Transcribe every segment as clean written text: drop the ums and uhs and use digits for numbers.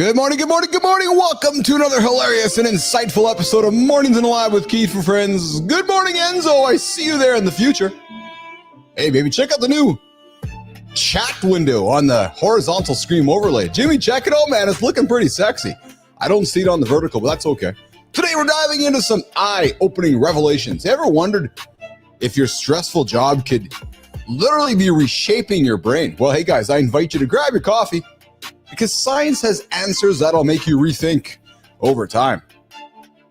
Good morning, good morning, good morning. Welcome to another hilarious and insightful episode of Mornings in Alive with Keith and Friends. Good morning, Enzo. I see you there in the future. Hey, baby, check out the new chat window on the horizontal screen overlay. Jimmy, check it out, man. It's looking pretty sexy. I don't see it on the vertical, but that's okay. Today, we're diving into some eye-opening revelations. Ever wondered if your stressful job could literally be reshaping your brain? Well, hey, guys, I invite you to grab your coffee, because science has answers that'll make you rethink over time.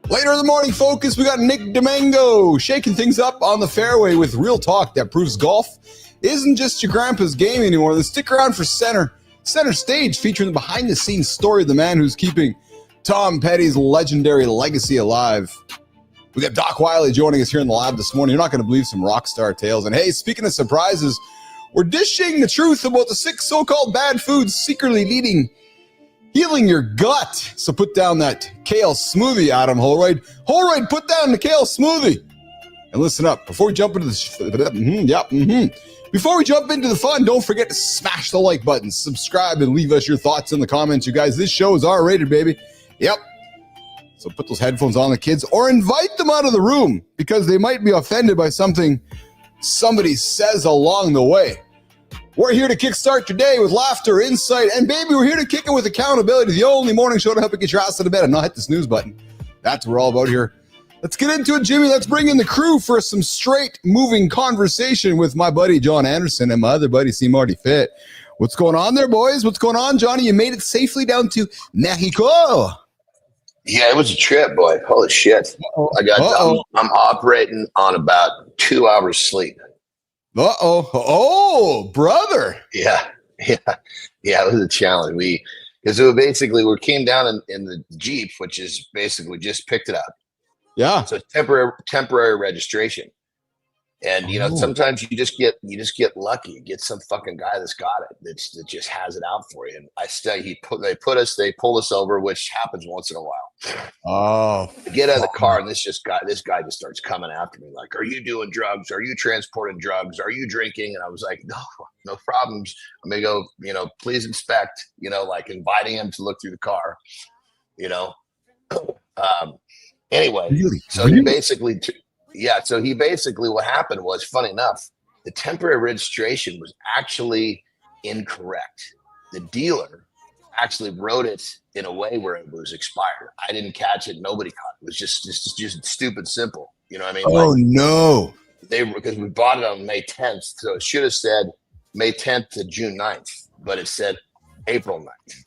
Later in the morning focus, we got Nick Domingo shaking things up on the fairway with real talk that proves golf isn't just your grandpa's game anymore. Then stick around for center stage, featuring the behind-the-scenes story of the man who's keeping Tom Petty's legendary legacy alive. We got Doc Wiley joining us here in the lab this morning. You're not going to believe some rock star tales. And hey, speaking of surprises, we're dishing the truth about the 6 so-called bad foods secretly healing your gut. So put down that kale smoothie, Adam Holroyd. Holroyd, put down the kale smoothie. And listen up, before we jump into Before we jump into the fun, don't forget to smash the like button, subscribe, and leave us your thoughts in the comments. You guys, this show is R-rated, baby. Yep. So put those headphones on the kids or invite them out of the room because they might be offended by something somebody says along the way. We're here to kickstart your day with laughter, insight, and baby, we're here to kick it with accountability. The only morning show to help you get your ass out of bed and not hit the snooze button. That's what we're all about here. Let's get into it, Jimmy. Let's bring in the crew for some straight moving conversation with my buddy Jon Anderson and my other buddy C. Marty Fit. What's going on there, boys? What's going on, Johnny? You made it safely down to Mexico. Yeah, it was a trip, boy. Holy shit. I'm operating on about 2 hours sleep. Oh, brother. Yeah. It was a challenge. We came down in the Jeep, which is basically just picked it up. Yeah. So it's temporary registration. And sometimes you just get lucky. You get some fucking guy that's got it that just has it out for you. And they pulled us over, which happens once in a while. Oh, I get out of the car and this guy just starts coming after me like, "Are you doing drugs? Are you transporting drugs? Are you drinking?" And I was like, no problems. I'm gonna go, please inspect, like inviting him to look through the car, Anyway, really? So he basically, what happened was, funny enough, the temporary registration was actually incorrect. The dealer actually wrote it in a way where it was expired. I didn't catch it. Nobody caught it. It was just stupid simple. You know what I mean? Oh, no. Because we bought it on May 10th. So it should have said May 10th to June 9th, but it said April 9th.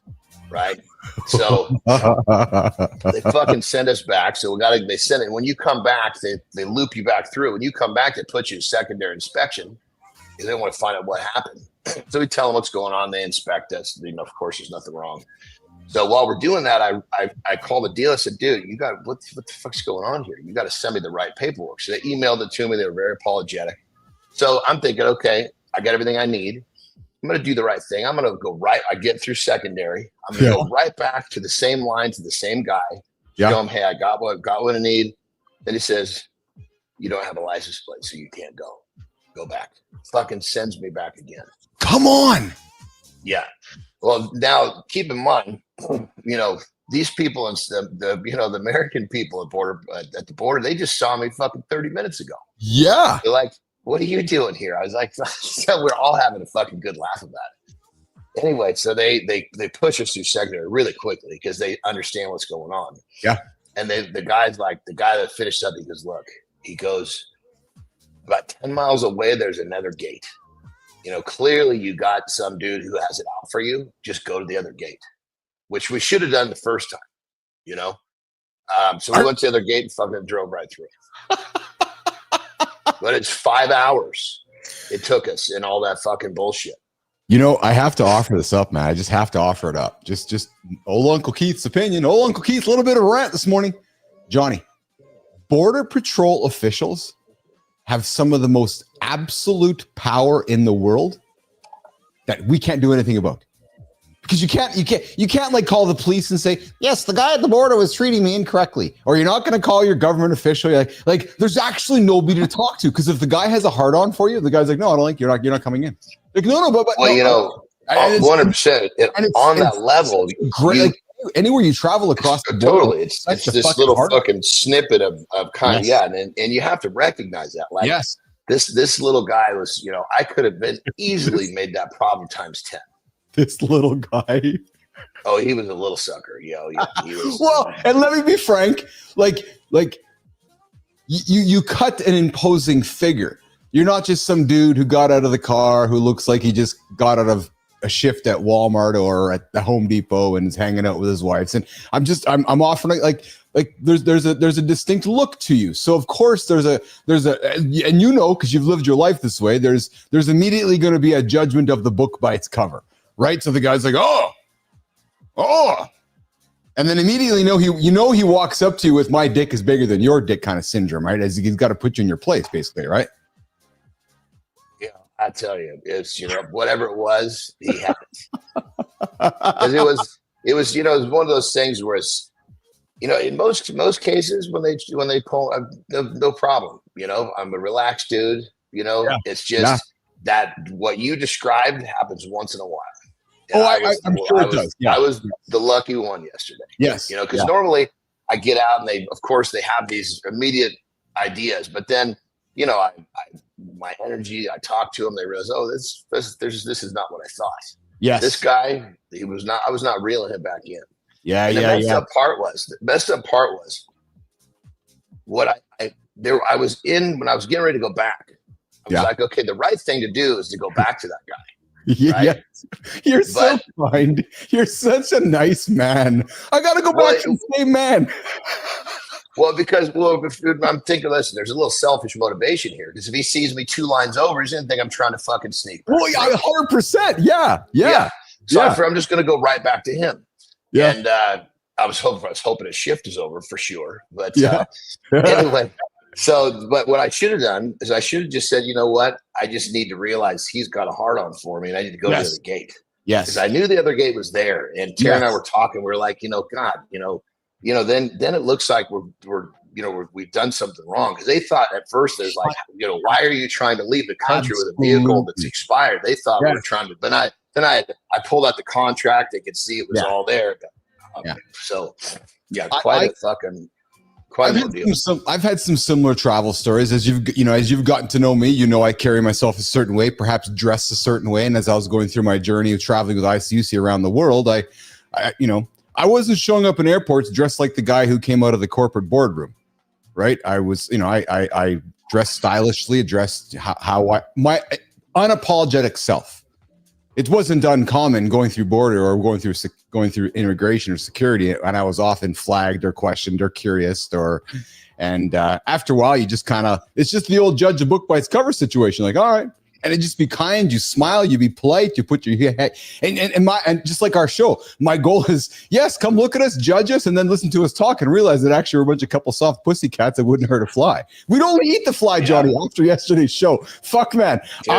Right. So they fucking send us back. So they send it. When you come back, they loop you back through. When you come back, they put you in secondary inspection because they want to find out what happened. So we tell them what's going on. They inspect us. Of course, there's nothing wrong. So while we're doing that, I called the dealer. I said, "Dude, you got what the fuck's going on here? You got to send me the right paperwork." So they emailed it to me. They were very apologetic. So I'm thinking, okay, I got everything I need. I'm going to do the right thing. I'm going to go right. I get through secondary. I'm going to go right back to the same line to the same guy. Tell him, "Hey, I got what I need." Then he says, "You don't have a license plate, so you can't go. Go back." Fucking sends me back again. Come on. Yeah. Well, now keep in mind, these people and the American people at the border, they just saw me fucking 30 minutes ago. Yeah. They're like, "What are you doing here?" I was like, we're all having a fucking good laugh about it. Anyway, so they push us through secondary really quickly because they understand what's going on. Yeah. And the guy that finished up, he goes, "About 10 miles away, there's another gate. Clearly you got some dude who has it out for you. Just go to the other gate," which we should have done the first time, So we went to the other gate and fucking drove right through. But it's 5 hours it took us in all that fucking bullshit. I have to offer this up, man. I just have to offer it up. Just old Uncle Keith's opinion. Old Uncle Keith, a little bit of a rant this morning. Johnny, Border Patrol officials have some of the most absolute power in the world that we can't do anything about. Because you can't like call the police and say, "Yes, the guy at the border was treating me incorrectly." Or you're not going to call your government official. You're like there's actually nobody to talk to. Because if the guy has a hard on for you, the guy's like, "No, I don't like you. You're not coming in." Like, no, but well, 100%. On that level, great. anywhere you travel across the board, totally. It's this little fucking snippet of kind. Yes. Yeah, and you have to recognize that. Like, yes, this little guy was, I could have been easily made that problem times 10. this little guy. Oh, he was a little sucker. He was, well, and let me be frank, like you cut an imposing figure. You're not just some dude who got out of the car who looks like he just got out of a shift at Walmart or at the Home Depot and is hanging out with his wives. And I'm offering like there's a distinct look to you. So of course there's a and because you've lived your life this way, there's immediately going to be a judgment of the book by its cover, right? So the guy's like, oh, and then immediately he walks up to you with my dick is bigger than your dick kind of syndrome, right? As he's got to put you in your place, basically, right? Yeah, I tell you, it's whatever it was, he had it. Because it was one of those things where it's in most cases when they pull, no problem. I'm a relaxed dude. It's just that what you described happens once in a while. I'm sure it does. Yeah. I was the lucky one yesterday. Yes. Because normally I get out and they have these immediate ideas, but then, my energy, I talk to them, they realize, this is not what I thought. Yes. This guy, I was not reeling him back in. Yeah. And the messed up part was what I was in when I was getting ready to go back. I was like, okay, the right thing to do is to go back to that guy. Right? Yes, you're so kind. You're such a nice man. I gotta go back to the same man. Because I'm thinking, listen, there's a little selfish motivation here. Because if he sees me 2 lines over, he's gonna think I'm trying to fucking sneak. Well, 100%. Yeah. So I'm just gonna go right back to him. Yeah. And I was hoping his shift is over for sure. But anyway. So, but what I should have done is I should have just said, you know what? I just need to realize he's got a hard on for me and I need to go to the other gate. Yes. Because I knew the other gate was there. And Tara and I were talking. We were like, God, then it looks like we've done something wrong. Because they thought at first there's like, why are you trying to leave the country with a vehicle that's expired? They thought we were trying to, but I pulled out the contract. They could see it was all there. So quite a fucking. I've had some similar travel stories as you've gotten to know me. I carry myself a certain way, perhaps dress a certain way. And as I was going through my journey of traveling with ICUC around the world, I wasn't showing up in airports dressed like the guy who came out of the corporate boardroom, right? I was, I dressed stylishly, dressed my unapologetic self. It wasn't uncommon going through border or going through immigration or security, and I was often flagged or questioned or curious and after a while, you just it's just the old judge a book by its cover situation. Like, all right, and it just be kind, you smile, you be polite, you put your head, and just like our show, my goal is come look at us, judge us, and then listen to us talk and realize that actually we're a bunch of couple soft pussy cats that wouldn't hurt a fly. We'd only eat the fly, Johnny, after yesterday's show. Fuck, man. Dude.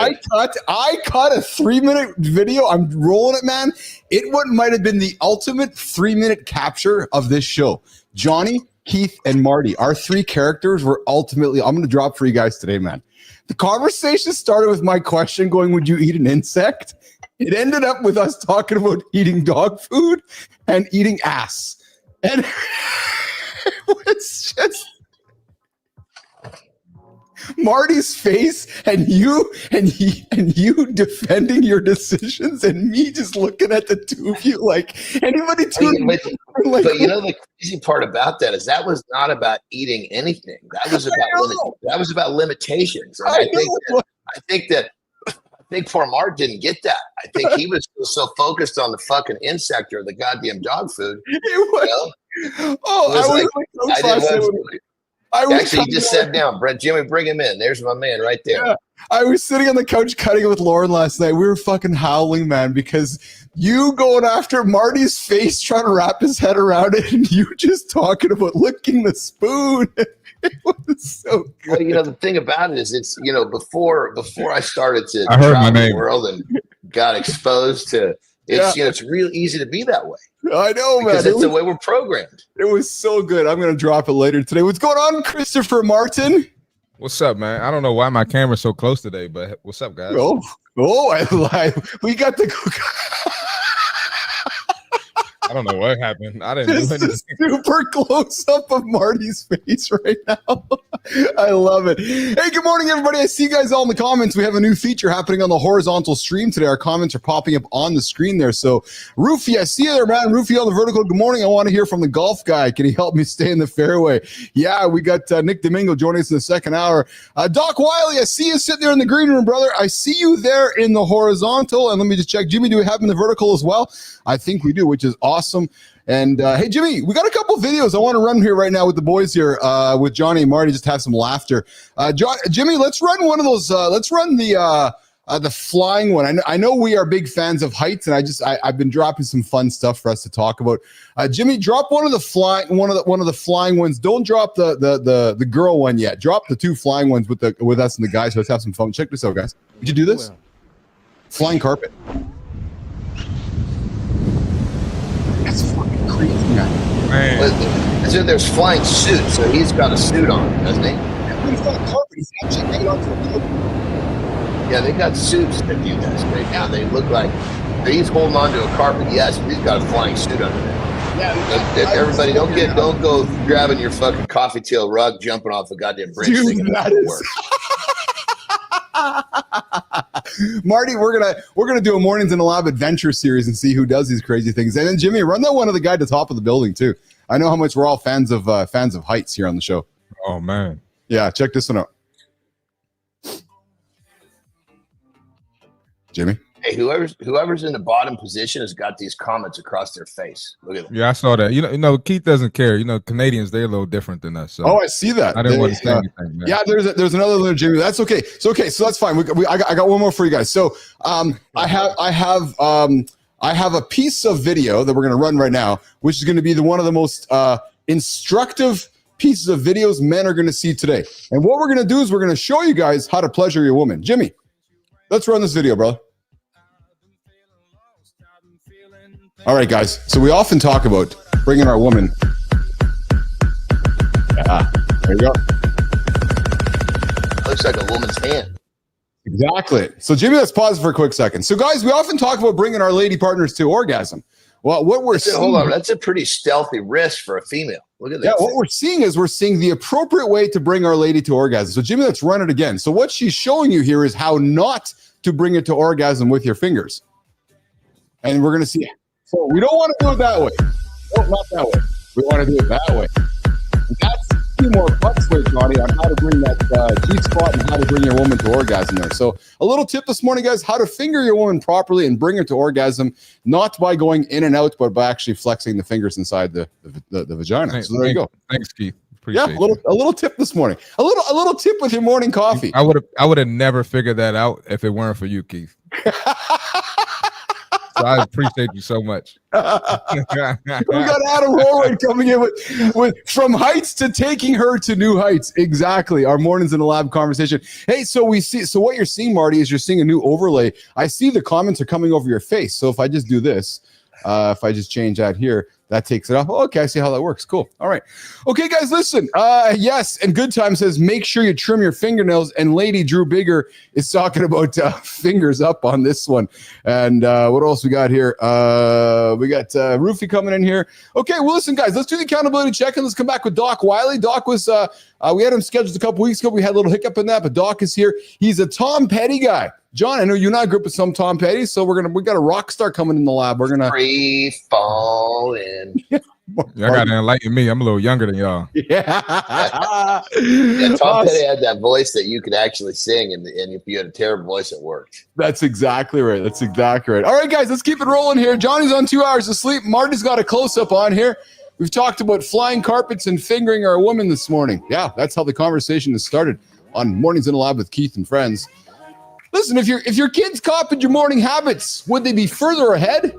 I cut a 3-minute video. I'm rolling it, man. It might have been the ultimate 3-minute capture of this show. Johnny, Keith, and Marty, our 3 characters were ultimately, I'm going to drop for you guys today, man. The conversation started with my question going, would you eat an insect? It ended up with us talking about eating dog food and eating ass. And it's just Marty's face and you defending your decisions and me just looking at the two of you like anybody tuning in. But the crazy part about that is that was not about eating anything. That was about limitations. And I think poor Mark didn't get that. I think he was so focused on the fucking insect or the goddamn dog food. Actually, he just sat down. Brett, Jimmy, bring him in. There's my man right there. Yeah. I was sitting on the couch cutting it with Lauren last night. We were fucking howling, man, because you going after Marty's face, trying to wrap his head around it, and you just talking about licking the spoon. It was so good. Well, the thing about it is, it's before I started to travel the world and got exposed to. It's real easy to be that way. I know, man. Because it's the way we're programmed. It was so good. I'm going to drop it later today. What's going on, Christopher Martin? What's up, man? I don't know why my camera's so close today, but what's up, guys? Oh, I lied. We got the I don't know what happened. I didn't do This anything. is super close up of Marty's face right now. I love it. Hey, good morning, everybody. I see you guys all in the comments. We have a new feature happening on the horizontal stream today. Our comments are popping up on the screen there. So, Roofy, I see you there, man. Roofy on the vertical. Good morning. I want to hear from the golf guy. Can he help me stay in the fairway? Yeah, we got Nick Domingo joining us in the second hour. Doc Wiley, I see you sitting there in the green room, brother. I see you there in the horizontal. And let me just check. Jimmy, do we have him in the vertical as well? I think we do, which is awesome. And hey, Jimmy, we got a couple videos I want to run here right now with the boys here, with Johnny and Marty, just have some laughter. Jimmy, let's run one of those. Let's run the flying one. I know we are big fans of heights, and I've been dropping some fun stuff for us to talk about. Jimmy, drop one of the flying ones. Don't drop the girl one yet. Drop the two flying ones with us and the guys. So let's have some fun. Check this out, guys. Would you do this? Flying carpet. That's fucking crazy, man. So there's flying suits, so he's got a suit on, doesn't he? When he's got carpet, he's actually hanging on to a pillow. Yeah, they got suits that do this right now. They look like he's holding on to a carpet, yes, but he's got a flying suit under there. Yeah, everybody, don't go grabbing your fucking coffee tail rug, jumping off a goddamn bridge. Dude, that is. Marty, we're gonna do a Mornings in the Lab adventure series and see who does these crazy things. And then Jimmy, run that one of the guy at the top of the building too. I know how much we're all fans of heights here on the show. Oh man, yeah, check this one out, Jimmy. Hey, whoever's in the bottom position has got these comments across their face. Look at them. Yeah, I saw that. You know, Keith doesn't care. You know, Canadians, they're a little different than us. So oh, I see that. I didn't want to say anything, man. Yeah, there's another little Jimmy. That's okay. So that's fine. I got one more for you guys. So I have a piece of video that we're gonna run right now, which is gonna be one of the most instructive pieces of videos men are gonna see today. And what we're gonna do is we're gonna show you guys how to pleasure your woman. Jimmy, let's run this video, brother. All right, guys. So we often talk about bringing our woman. Yeah, there you go. Looks like a woman's hand. Exactly. So Jimmy, let's pause for a quick second. So guys, we often talk about bringing our lady partners to orgasm. Well, what we're seeing, hold on, that's a pretty stealthy risk for a female. Look at that. Yeah, what we're seeing is the appropriate way to bring our lady to orgasm. So Jimmy, let's run it again. So what she's showing you here is how not to bring it to orgasm with your fingers. And we're gonna see. So we don't want to do it that way. No, not that way. We want to do it that way. And that's a few more bucks there, Johnny, on how to bring that G-spot and how to bring your woman to orgasm there. So a little tip this morning, guys, how to finger your woman properly and bring her to orgasm, not by going in and out, but by actually flexing the fingers inside the vagina. So there you go. Thanks, Keith. Appreciate a little tip this morning. A little tip with your morning coffee. I would have never figured that out if it weren't for you, Keith. So I appreciate you so much. We got Adam Horwood coming in with from heights to taking her to new heights. Exactly. Our Mornings in the Lab conversation. Hey, so what you're seeing, Marty, is you're seeing a new overlay. I see the comments are coming over your face. So if I just do this, if I just change that here, that takes it off. Oh, okay, I see how that works. Cool. All right. Okay, guys, listen. Yes, and Good Time says, make sure you trim your fingernails. And Lady Drew Bigger is talking about fingers up on this one. And what else we got here? We got Roofy coming in here. Okay, well, listen, guys, let's do the accountability check, and let's come back with Doc Wiley. Doc was, we had him scheduled a couple weeks ago. We had a little hiccup in that, but Doc is here. He's a Tom Petty guy. John, I know you and I grew up with some Tom Petty, so we got a rock star coming in the lab. We're gonna free falling. Y'all gotta enlighten me. I'm a little younger than y'all. Yeah. Tom Petty had that voice that you could actually sing, and if you had a terrible voice, it worked. That's exactly right. All right, guys, let's keep it rolling here. Johnny's on 2 hours of sleep. Marty's got a close-up on here. We've talked about flying carpets and fingering our woman this morning. Yeah, that's how the conversation has started on Mornings in the Lab with Keith and friends. Listen, if your kids copied your morning habits, would they be further ahead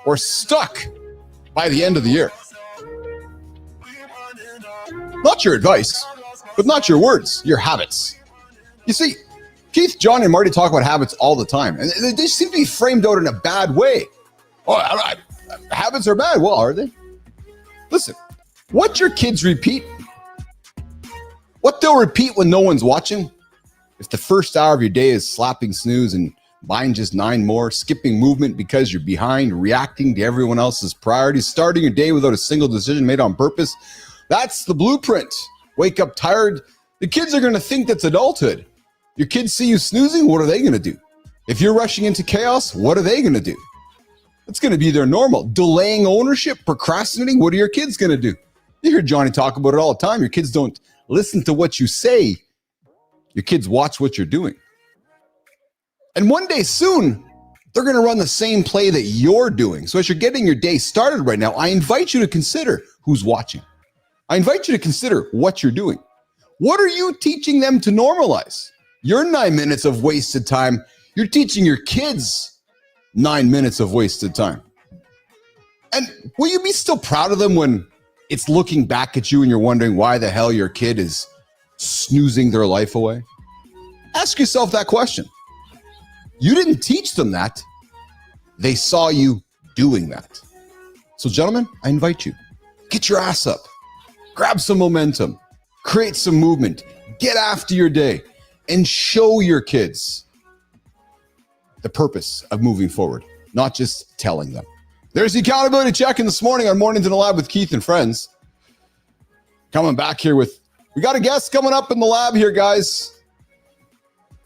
or stuck by the end of the year? Not your advice, but not your words, your habits. You see, Keith, John, and Marty talk about habits all the time, and they seem to be framed out in a bad way. Oh, habits are bad. Well, are they? Listen, what your kids repeat, what they'll repeat when no one's watching, if the first hour of your day is slapping snooze and buying just 9 more, skipping movement because you're behind, reacting to everyone else's priorities, starting your day without a single decision made on purpose. That's the blueprint. Wake up tired. The kids are going to think that's adulthood. Your kids see you snoozing, what are they going to do? If you're rushing into chaos, what are they going to do? It's going to be their normal. Delaying ownership, procrastinating, what are your kids going to do? You hear Johnny talk about it all the time. Your kids don't listen to what you say. Your kids watch what you're doing. And one day soon, they're going to run the same play that you're doing. So as you're getting your day started right now, I invite you to consider who's watching. I invite you to consider what you're doing. What are you teaching them to normalize? Your 9 minutes of wasted time, you're teaching your kids 9 minutes of wasted time. And will you be still proud of them when it's looking back at you and you're wondering why the hell your kid is snoozing their life away? Ask yourself that question. You didn't teach them that. They saw you doing that. So gentlemen, I invite you, get your ass up, grab some momentum, create some movement, get after your day, and show your kids the purpose of moving forward, not just telling them. There's the accountability check-in this morning on Mornings in the Lab with Keith and friends. Coming back here with, we got a guest coming up in the lab here, guys.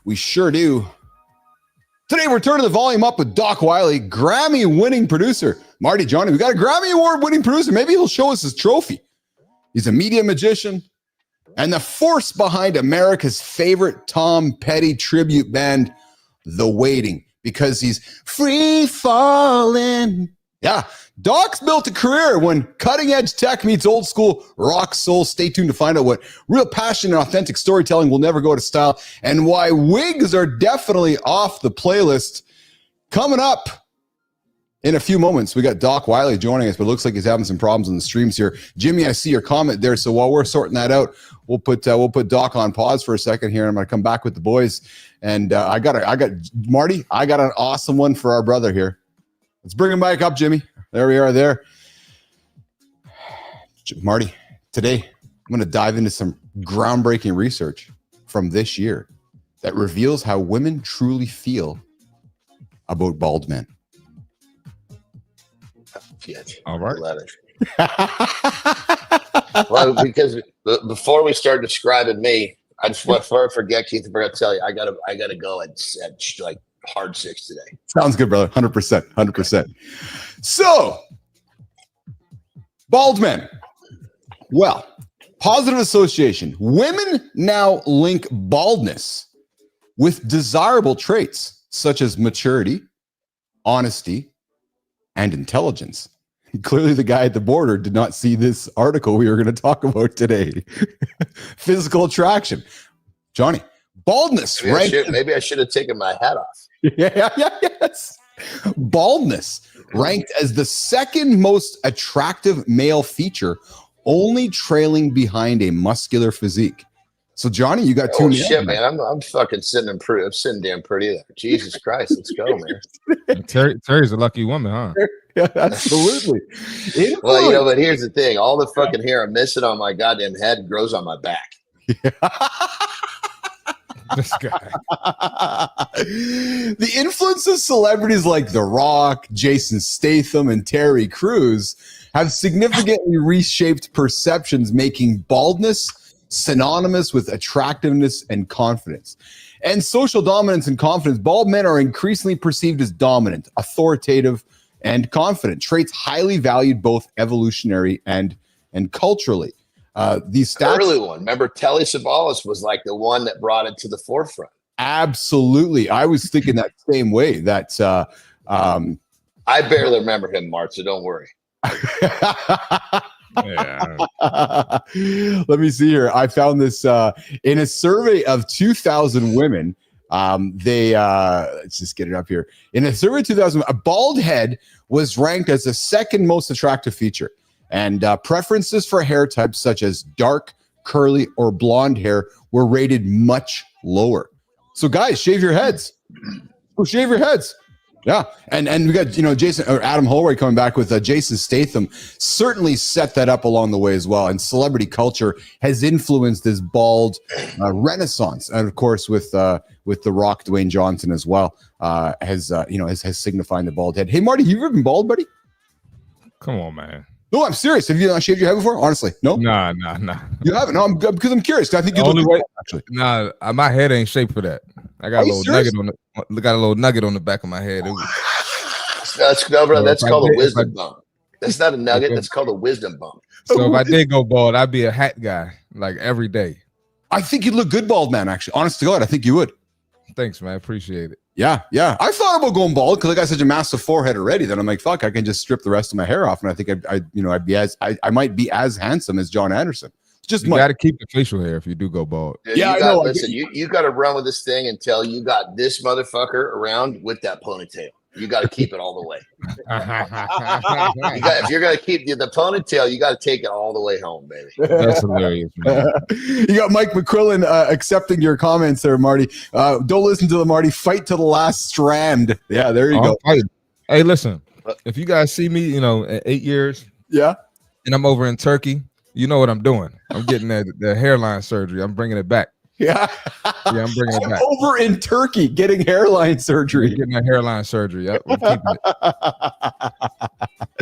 We sure do. Today, we're turning the volume up with Doc Wiley, Grammy-winning producer. Marty, Johnny, we got a Grammy Award-winning producer. Maybe he'll show us his trophy. He's a media magician and the force behind America's favorite Tom Petty tribute band, The Waiting, because he's free falling. Yeah, Doc's built a career when cutting-edge tech meets old-school rock soul. Stay tuned to find out what real passion and authentic storytelling will never go out of style and why wigs are definitely off the playlist. Coming up in a few moments, we got Doc Wiley joining us, but it looks like he's having some problems on the streams here. Jimmy, I see your comment there, so while we're sorting that out, we'll put Doc on pause for a second here, and I'm going to come back with the boys. And I got Marty, I got an awesome one for our brother here. Let's bring him back up, Jimmy. There we are there. Marty, today I'm going to dive into some groundbreaking research from this year that reveals how women truly feel about bald men. All right. Well, because before we start describing me, I just before I forget, Keith, I forgot to tell you, I gotta go at like hard 6 today. Sounds good, brother. 100%. So, bald men. Well, positive association. Women now link baldness with desirable traits such as maturity, honesty, and intelligence. Clearly, the guy at the border did not see this article we were going to talk about today. Physical attraction. Johnny, baldness. Maybe I should have taken my hat off. Yes. Baldness ranked as the second most attractive male feature, only trailing behind a muscular physique. So, Johnny, you got two. Oh shit, man! I'm fucking sitting I'm sitting damn pretty there. Jesus Christ, let's go, man. Terry's a lucky woman, huh? Yeah, absolutely. Well, but here's the thing: all the fucking hair I'm missing on my goddamn head grows on my back. This guy. The influence of celebrities like The Rock, Jason Statham, and Terry Crews have significantly reshaped perceptions, making baldness synonymous with attractiveness and confidence. And social dominance and confidence. Bald men are increasingly perceived as dominant, authoritative, and confident, traits highly valued both evolutionary and culturally. These stats, early one. Remember, Telly Savalas was like the one that brought it to the forefront. Absolutely. I was thinking that same way. That I barely remember him, Mart, so don't worry. Yeah. Let me see here. I found this in a survey of 2,000 women. Let's just get it up here. In a survey of 2,000, a bald head was ranked as the second most attractive feature. And preferences for hair types such as dark, curly, or blonde hair were rated much lower. So guys, shave your heads. Go shave your heads. Yeah, and we got Jason or Adam Holroyd coming back with Jason Statham certainly set that up along the way as well. And celebrity culture has influenced this bald renaissance, and of course with The Rock, Dwayne Johnson as well has signifying the bald head. Hey Marty, you ever been bald, buddy? Come on, man. No, I'm serious. Have you not shaved your head before? Honestly, no. Nah. You haven't? No, because I'm curious. I think you Only look way, actually. Nah, my head ain't shaped for that. I got a little nugget on the back of my head. That's called a wisdom bump. That's not a nugget. That's called a wisdom bump. So if I did go bald, I'd be a hat guy like every day. I think you'd look good bald, man. Actually, honest to God, I think you would. Thanks, man. Appreciate it. Yeah. I thought about going bald because I got such a massive forehead already that I'm like, fuck, I can just strip the rest of my hair off, and I think I might be as handsome as Jon Anderson. You got to keep the facial hair if you do go bald. Yeah, I know. Listen, you got to run with this thing until you got this motherfucker around with that ponytail. You got to keep it all the way. If you're going to keep the ponytail, you got to take it all the way home, baby. That's hilarious, man. You got Mike McQuillan accepting your comments there, Marty. Don't listen to the Marty. Fight to the last strand. Yeah, there you go. Fight. Hey, listen. If you guys see me, in 8 years, and I'm over in Turkey, you know what I'm doing. I'm getting the hairline surgery. I'm bringing it back. Yeah, I'm bringing it back. Over in Turkey, getting hairline surgery. Getting a hairline surgery. Yep, I'm keeping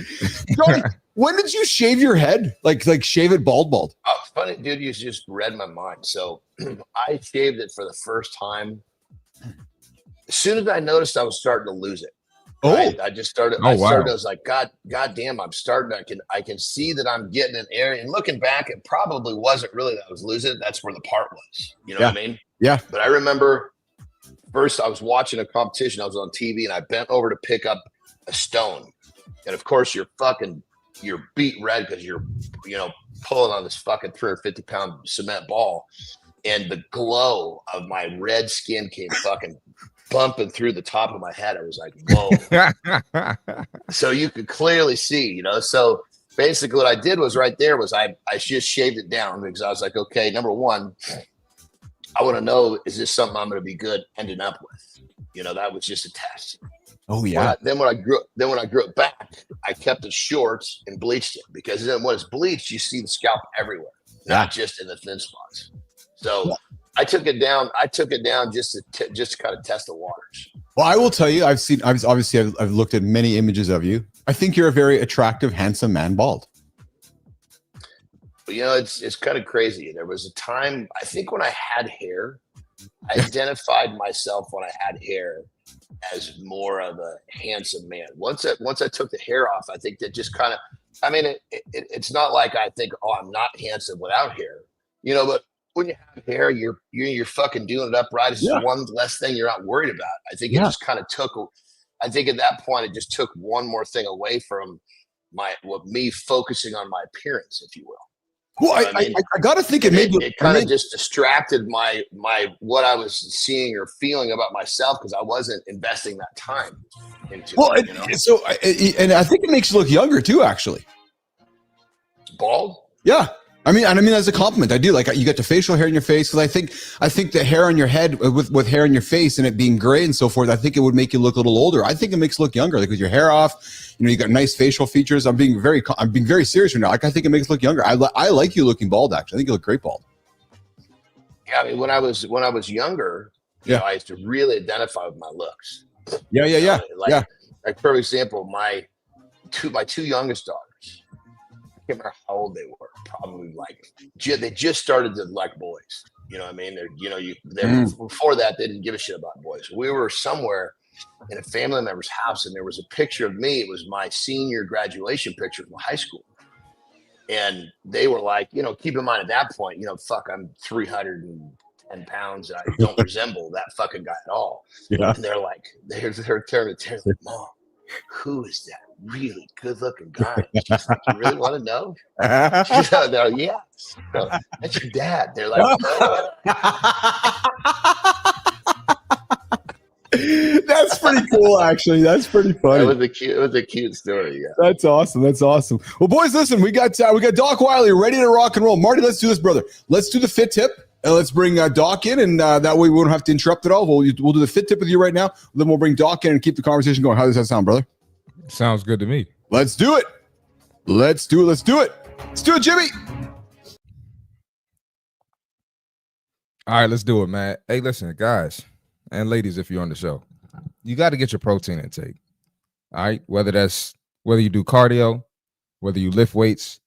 it. Johnny, when did you shave your head? Like shave it bald? Oh, funny, dude. You just read my mind. So I shaved it for the first time. As soon as I noticed I was starting to lose it. Oh, right? I just started. Oh, wow. I was like, God damn! I'm starting. I can see that I'm getting an area. And looking back, it probably wasn't really that I was losing it. That's where the part was. You know what I mean? Yeah. But I remember first I was watching a competition. I was on TV and I bent over to pick up a stone, and of course you're beat red because you're pulling on this fucking 350-pound cement ball, and the glow of my red skin came fucking bumping through the top of my head. I was like, whoa. So you could clearly see, so basically what I did was right there was I just shaved it down because I was like, okay, number one, I want to know, is this something I'm going to be good ending up with? That was just a test. Oh yeah. Then when I grew it back, I kept it short and bleached it because then when it's bleached, you see the scalp everywhere, not just in the thin spots. So I took it down just to kind of test the waters. Well, I will tell you, I've looked at many images of you. I think you're a very attractive, handsome man bald. It's kind of crazy. There was a time, I think when I had hair, I identified myself when I had hair as more of a handsome man. Once I took the hair off, I think that just kind of, it's not like I think, oh, I'm not handsome without hair, but when you have hair, you're fucking doing it upright. It's just one less thing you're not worried about. I think it just kind of I think at that point it just took one more thing away from me focusing on my appearance, if you will. Well, I got to think it kind of just distracted my what I was seeing or feeling about myself because I wasn't investing that time into it. So I think it makes you look younger too, actually. Bald? Yeah. I mean, as a compliment, I do. Like, you get the facial hair in your face, because I think the hair on your head with hair in your face and it being gray and so forth, I think it would make you look a little older. I think it makes you look younger, like with your hair off. You got nice facial features. I'm being very serious right now. Like, I think it makes you look younger. I like you looking bald. Actually, I think you look great bald. Yeah, I mean, when I was younger, I used to really identify with my looks. Yeah. Like for example, my two youngest daughters. I can't remember how old they were. Probably they just started to like boys. You know what I mean? Before that, they didn't give a shit about boys. We were somewhere in a family member's house, and there was a picture of me. It was my senior graduation picture from high school. And they were like, keep in mind at that point, fuck, I'm 310 pounds. And I don't resemble that fucking guy at all. Yeah. And they're like, they're turning to like, Mom, who is that really good looking guy? She's like, you really want to know? They're like, yeah. So, that's your dad. They're like, oh. That's pretty cool, actually. That's pretty funny. It was a cute story. Yeah. That's awesome. Well, boys, listen, we got Doc Wiley ready to rock and roll. Marty, let's do this, brother. Let's do the fit tip. let's bring Doc in, and that way we won't have to interrupt at all. We'll do the fit tip with you right now. Then we'll bring Doc in and keep the conversation going. How does that sound, brother? Sounds good to me. Let's do it. Let's do it, Jimmy. All right, let's do it, man. Hey, listen, guys and ladies, if you're on the show, you got to get your protein intake. All right, whether you do cardio, whether you lift weights,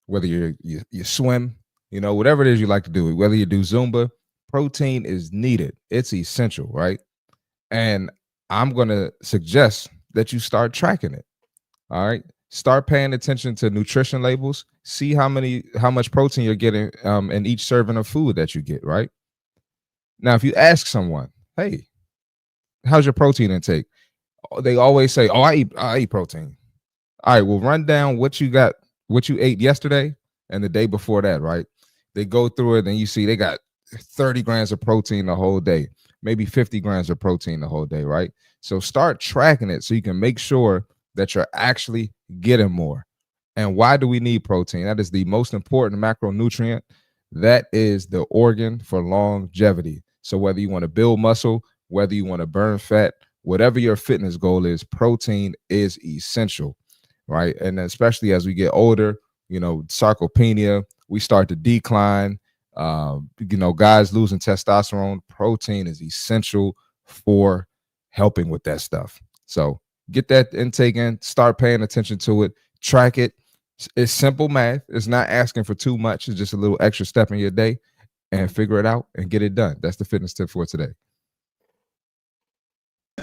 whether you swim, whatever it is you like to do, whether you do Zumba, protein is needed. It's essential, right? And I'm going to suggest that you start tracking it. All right. Start paying attention to nutrition labels. See how much protein you're getting in each serving of food that you get, right? Now, if you ask someone, hey, how's your protein intake? They always say, oh, I eat protein. All right, well, run down what you ate yesterday and the day before that, right? They go through it and you see they got 30 grams of protein the whole day, maybe 50 grams of protein the whole day, right? So start tracking it so you can make sure that you're actually getting more. And why do we need protein? That is the most important macronutrient. That is the organ for longevity. So whether you want to build muscle, whether you want to burn fat, whatever your fitness goal is, protein is essential, right? And especially as we get older, sarcopenia, we start to decline. Guys losing testosterone, protein is essential for helping with that stuff. So get that intake in, start paying attention to it, track it. It's simple math. It's not asking for too much. It's just a little extra step in your day, and figure it out and get it done. That's the fitness tip for today.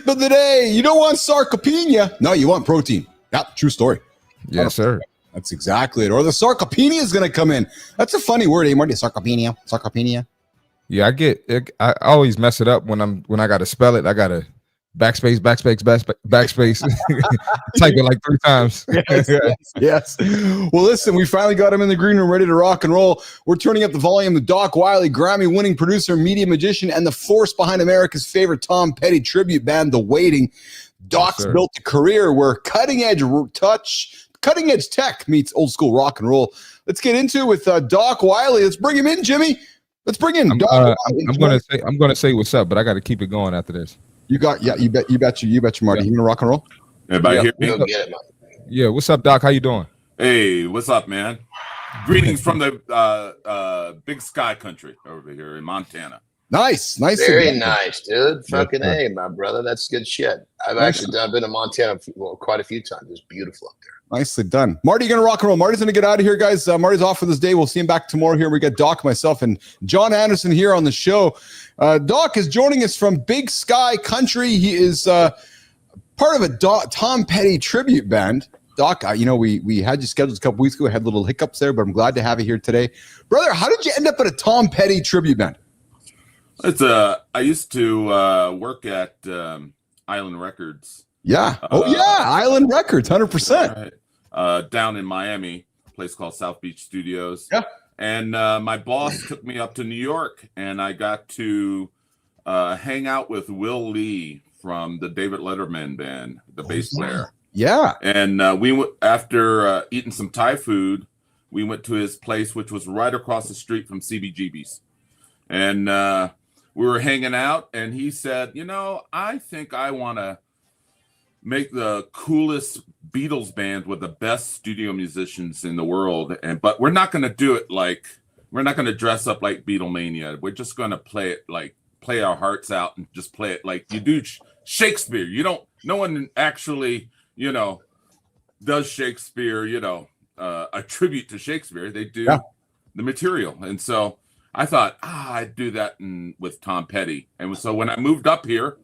But today, you don't want sarcopenia. No, you want protein. Yeah, true story. Yes, sir. That's exactly it. Or the sarcopenia is going to come in. That's a funny word, eh, Marty? Sarcopenia. Yeah, I always mess it up when I got to spell it. I got to backspace, type it like 3 times. Yes. Well, listen, we finally got him in the green room ready to rock and roll. We're turning up the volume with Doc Wiley, Grammy-winning producer, media magician, and the force behind America's favorite Tom Petty tribute band, The Waiting. Doc's built a career where cutting edge tech meets old school rock and roll. Let's get into it with Doc Wiley. Let's bring him in, Jimmy. Let's bring in Doc. I'm gonna say what's up, but I got to keep it going after this. You bet you, Marty. Yeah. You gonna rock and roll? Everybody hear me? Yeah, what's up, Doc? How you doing? Hey, what's up, man? Greetings from the big sky country over here in Montana. Nice. Very nice, dude. Fucking A, my brother. That's good shit. I've been to Montana quite a few times. It's beautiful up there. Nicely done. Marty, you're going to rock and roll. Marty's going to get out of here, guys. Marty's off for this day. We'll see him back tomorrow here. We got Doc, myself, and Jon Anderson here on the show. Doc is joining us from Big Sky Country. He is part of a Tom Petty tribute band. Doc, we had you scheduled a couple weeks ago. I had little hiccups there, but I'm glad to have you here today. Brother, how did you end up at a Tom Petty tribute band? I used to work at Island Records. Yeah. Island Records, 100%. Down in Miami, a place called South Beach Studios. Yeah. And my boss took me up to New York, and I got to hang out with Will Lee from the David Letterman band, the bass player. Yeah. And we went after eating some Thai food. We went to his place, which was right across the street from CBGB's. And we were hanging out, and he said, I think I want to make the coolest Beatles band with the best studio musicians in the world. But we're not going to do it we're not going to dress up like Beatlemania. We're just going to play our hearts out and just play it like you do Shakespeare. No one actually, does Shakespeare, a tribute to Shakespeare. They do the material. And so I thought, I'd do that with Tom Petty. And so when I moved up here,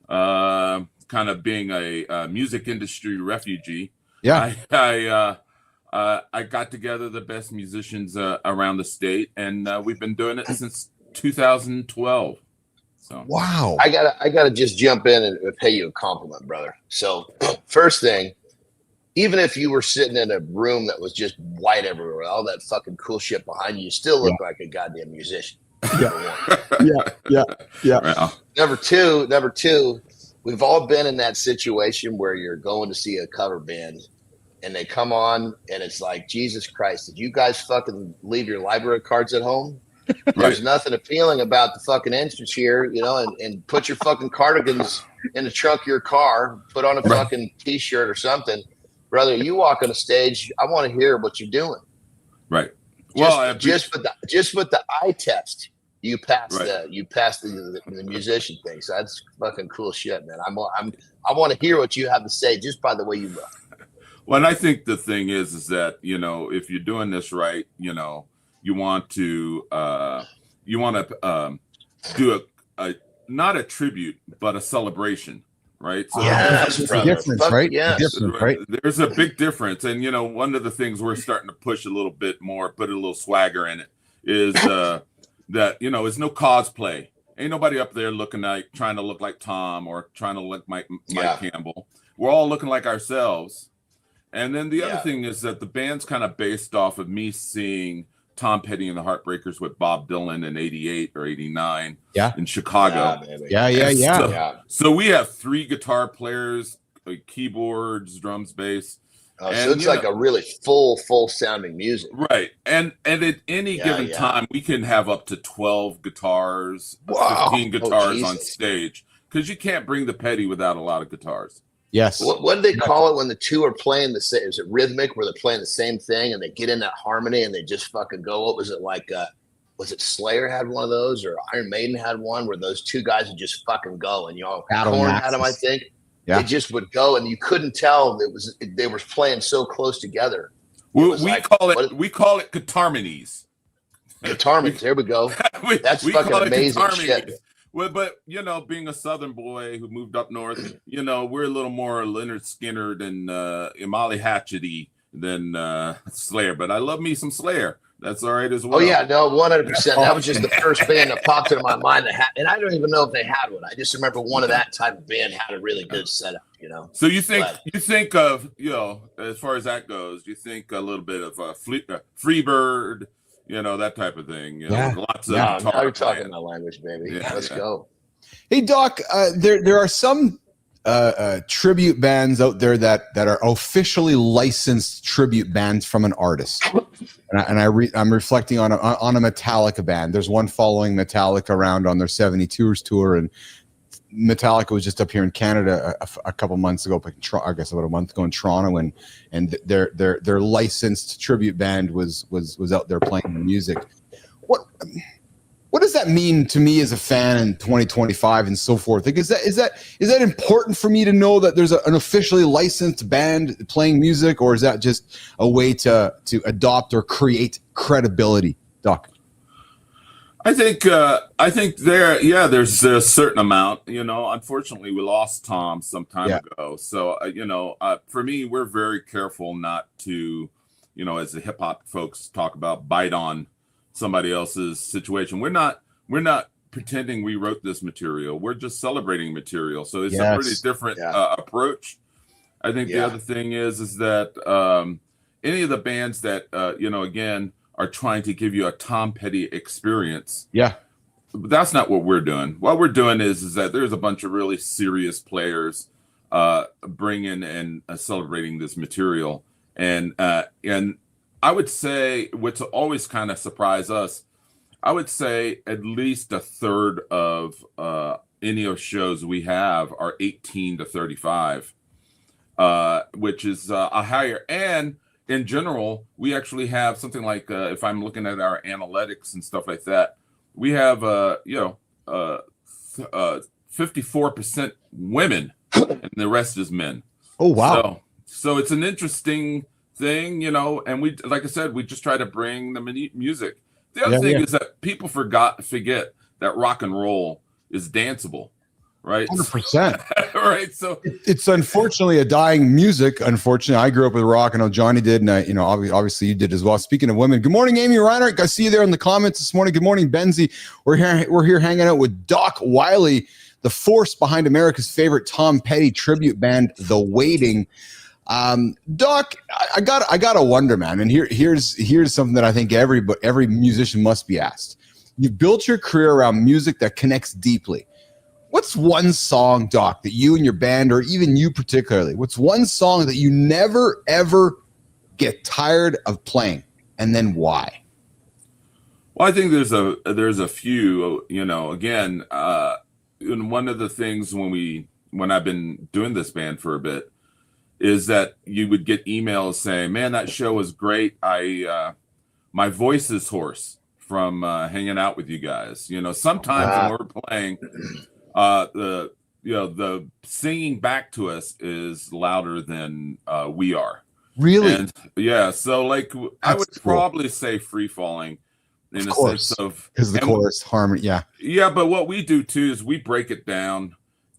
kind of being a music industry refugee, I got together the best musicians around the state, and we've been doing it since 2012. So wow, I gotta just jump in and pay you a compliment, brother. So first thing, even if you were sitting in a room that was just white everywhere, with all that fucking cool shit behind you, you still look like a goddamn musician. Yeah. Well, Number two, we've all been in that situation where you're going to see a cover band and they come on and it's like, Jesus Christ, did you guys fucking leave your library cards at home? There's nothing appealing about the fucking entrance here, and put your fucking cardigans in the trunk of your car, put on a fucking t-shirt or something. Brother, you walk on the stage, I want to hear what you're doing. Right. Just with the eye test, you pass the musician thing. So that's fucking cool shit, man. I want to hear what you have to say just by the way you look. Well, and I think the thing is that, if you're doing this right, you want to do a not a tribute, but a celebration, right? So yes, there's a difference, right? Yes. Difference, right? There's a big difference. And, one of the things we're starting to push a little bit more, put a little swagger in it, is that, it's no cosplay. Ain't nobody up there trying to look like Tom or trying to look like Mike Campbell. We're all looking like ourselves. And then the other thing is that the band's kind of based off of me seeing Tom Petty and the Heartbreakers with Bob Dylan in 88 or 89 in Chicago. So we have 3 guitar players, keyboards, drums, bass. So it's like a really full sounding music. Right. And at any given time, we can have up to 12 guitars, 15 guitars on stage, because you can't bring the Petty without a lot of guitars. Yes. What do they call it when the two are playing the same? Is it rhythmic, where they're playing the same thing and they get in that harmony and they just fucking go? What was it like? Was it Slayer had one of those, or Iron Maiden had one, where those two guys would just fucking go? And Korn had them, I think. Yeah. They just would go, and you couldn't tell they were playing so close together. We call it guitarmonies. Guitarmonies. There we go. That's fucking amazing shit. Well, but being a Southern boy who moved up north, we're a little more Leonard Skinner than Molly Hatchety than Slayer. But I love me some Slayer. That's all right as well. Oh yeah, no, 100%. That was just the first band that popped into my mind and I don't even know if they had one. I just remember one of that type of band had a really good setup. So you think of as far as that goes, you think a little bit of Freebird. That type of thing. Lots of now you're talking my language, baby. Yeah, let's go. Hey, Doc, there are some tribute bands out there that are officially licensed tribute bands from an artist. I'm reflecting on a Metallica band. There's one following Metallica around on their 72ers tour, and Metallica was just up here in Canada a couple months ago, I guess about a month ago in Toronto, and their licensed tribute band was out there playing the music. What does that mean to me as a fan in 2025 and so forth? Like, is that important for me to know that there's an officially licensed band playing music, or is that just a way to adopt or create credibility, Doc? I think there's a certain amount. Unfortunately, we lost Tom some time ago. So for me, we're very careful not to, as the hip hop folks talk about, bite on somebody else's situation. We're not pretending we wrote this material. We're just celebrating material. So it's a pretty different approach. I think the other thing is that any of the bands that again are trying to give you a Tom Petty experience. Yeah. But that's not what we're doing. What we're doing is that there's a bunch of really serious players bringing and celebrating this material. And I would say what's always kind of surprised us, I would say at least a third of any of shows we have are 18 to 35, which is a higher. And in general, we actually have something like, if I'm looking at our analytics and stuff like that, we have 54% women, and the rest is men. Oh wow! So it's an interesting thing, and we, like I said, we just try to bring the music. The other thing is that people forget that rock and roll is danceable. Right, 100%. Right. So it's unfortunately a dying music. Unfortunately, I grew up with rock. I know Johnny did, and obviously you did as well. Speaking of women, good morning, Amy Reinhardt. I see you there in the comments this morning. Good morning, Benzie. We're here hanging out with Doc Wiley, the force behind America's favorite Tom Petty tribute band, The Waiting. Doc, I gotta wonder, man. And here's something that I think every musician must be asked. You've built your career around music that connects deeply. What's one song, Doc, that you and your band, or even you particularly, what's one song that you never, ever get tired of playing? And then why? Well, I think there's a few, again, and one of the things when I've been doing this band for a bit is that you would get emails saying, man, that show was great. My voice is hoarse from hanging out with you guys. Sometimes when we're playing, the singing back to us is louder than we are. Really? And yeah, so like I would probably say Free Falling in a sense of because the chorus harmony. Yeah, but what we do too is we break it down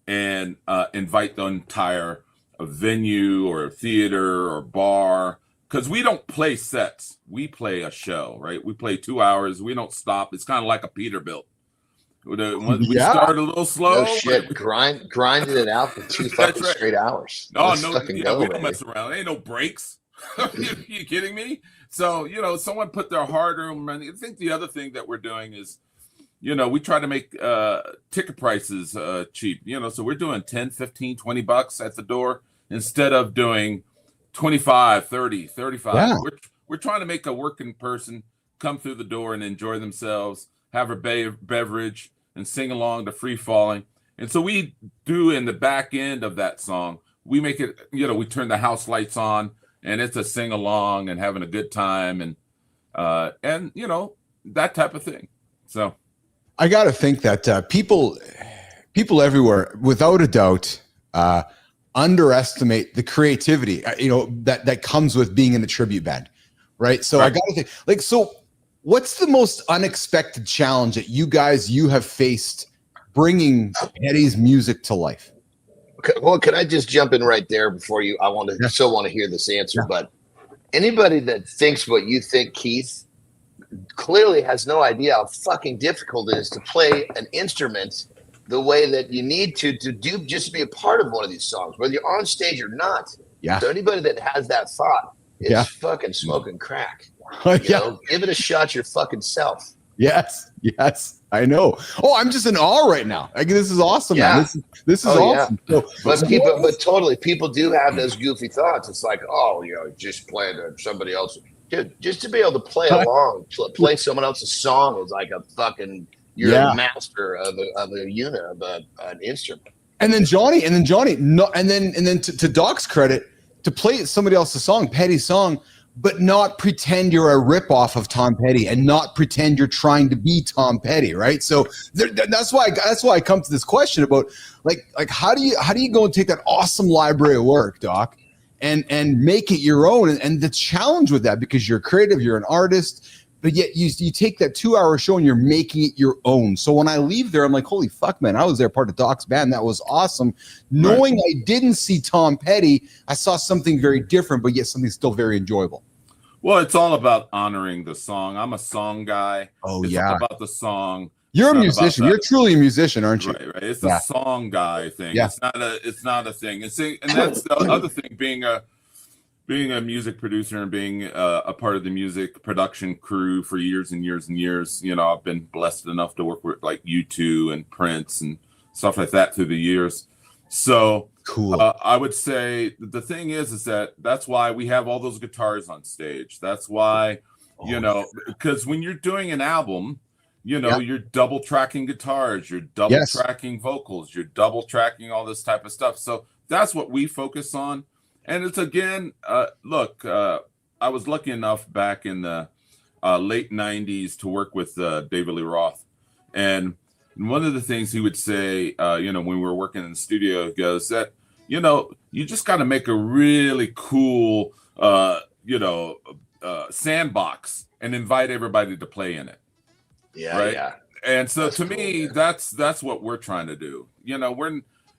and invite the entire venue or theater or bar, because we don't play sets, we play a show, right? We play 2 hours, we don't stop. It's kind of like a Peterbilt. We start a little slow. No shit. Grinded it out for 2 fucking straight hours. We don't mess around. Ain't no breaks. You kidding me? So, someone put their hard-earned money. I think the other thing that we're doing is, we try to make ticket prices cheap. So we're doing 10, 15, 20 bucks at the door instead of doing 25, 30, 35. Yeah. We're trying to make a working person come through the door and enjoy themselves, have a beverage, and sing along to Free Falling. And so we do in the back end of that song, we make it, we turn the house lights on, and it's a sing along and having a good time and that type of thing. So I got to think that people everywhere, without a doubt, underestimate the creativity, that comes with being in a tribute band, right? So right. I got to think, what's the most unexpected challenge that you have faced bringing Eddie's music to life? Okay, well, can I just jump in right there before you? I want to hear this answer, but anybody that thinks what you think, Keith, clearly has no idea how fucking difficult it is to play an instrument the way that you need to do, just to be a part of one of these songs, whether you're on stage or not. Yeah. So anybody that has that thought is fucking smoking crack. Give it a shot your fucking self. Yes, I know. Oh, I'm just in awe right now. This is awesome, man. This is awesome. Yeah. But totally, people do have those goofy thoughts. It's like, just playing somebody else. Dude, just to be able to play along, play someone else's song is like a fucking, you're a master of a unit, of an instrument. And then Johnny, to Doc's credit, to play somebody else's song, Petty's song, but not pretend you're a ripoff of Tom Petty and not pretend you're trying to be Tom Petty, right? So that's why I come to this question about like how do you go and take that awesome library of work, Doc, and make it your own, and the challenge with that, because you're creative, you're an artist, but yet you take that 2-hour show and you're making it your own. So when I leave there, I'm like, holy fuck, man, I was there part of Doc's band. That was awesome. Knowing I didn't see Tom Petty, I saw something very different, but yet something still very enjoyable. Well, it's all about honoring the song. I'm a song guy. It's all about the song. You're a musician. You're truly a musician, aren't you? Right. It's a song guy thing. Yeah. It's not a thing. And that's the other thing, being a music producer and being a part of the music production crew for years and years and years. I've been blessed enough to work with like U2 and Prince and stuff like that through the years. So cool. I would say the thing is that's why we have all those guitars on stage. That's why, because when you're doing an album, you're double tracking guitars, you're double tracking vocals, you're double tracking all this type of stuff. So that's what we focus on. And it's again, I was lucky enough back in the late 90s to work with David Lee Roth. And one of the things he would say, when we were working in the studio, goes that, you just got to make a really cool, sandbox and invite everybody to play in it. Yeah. Right. Yeah. And so to me, that's what we're trying to do.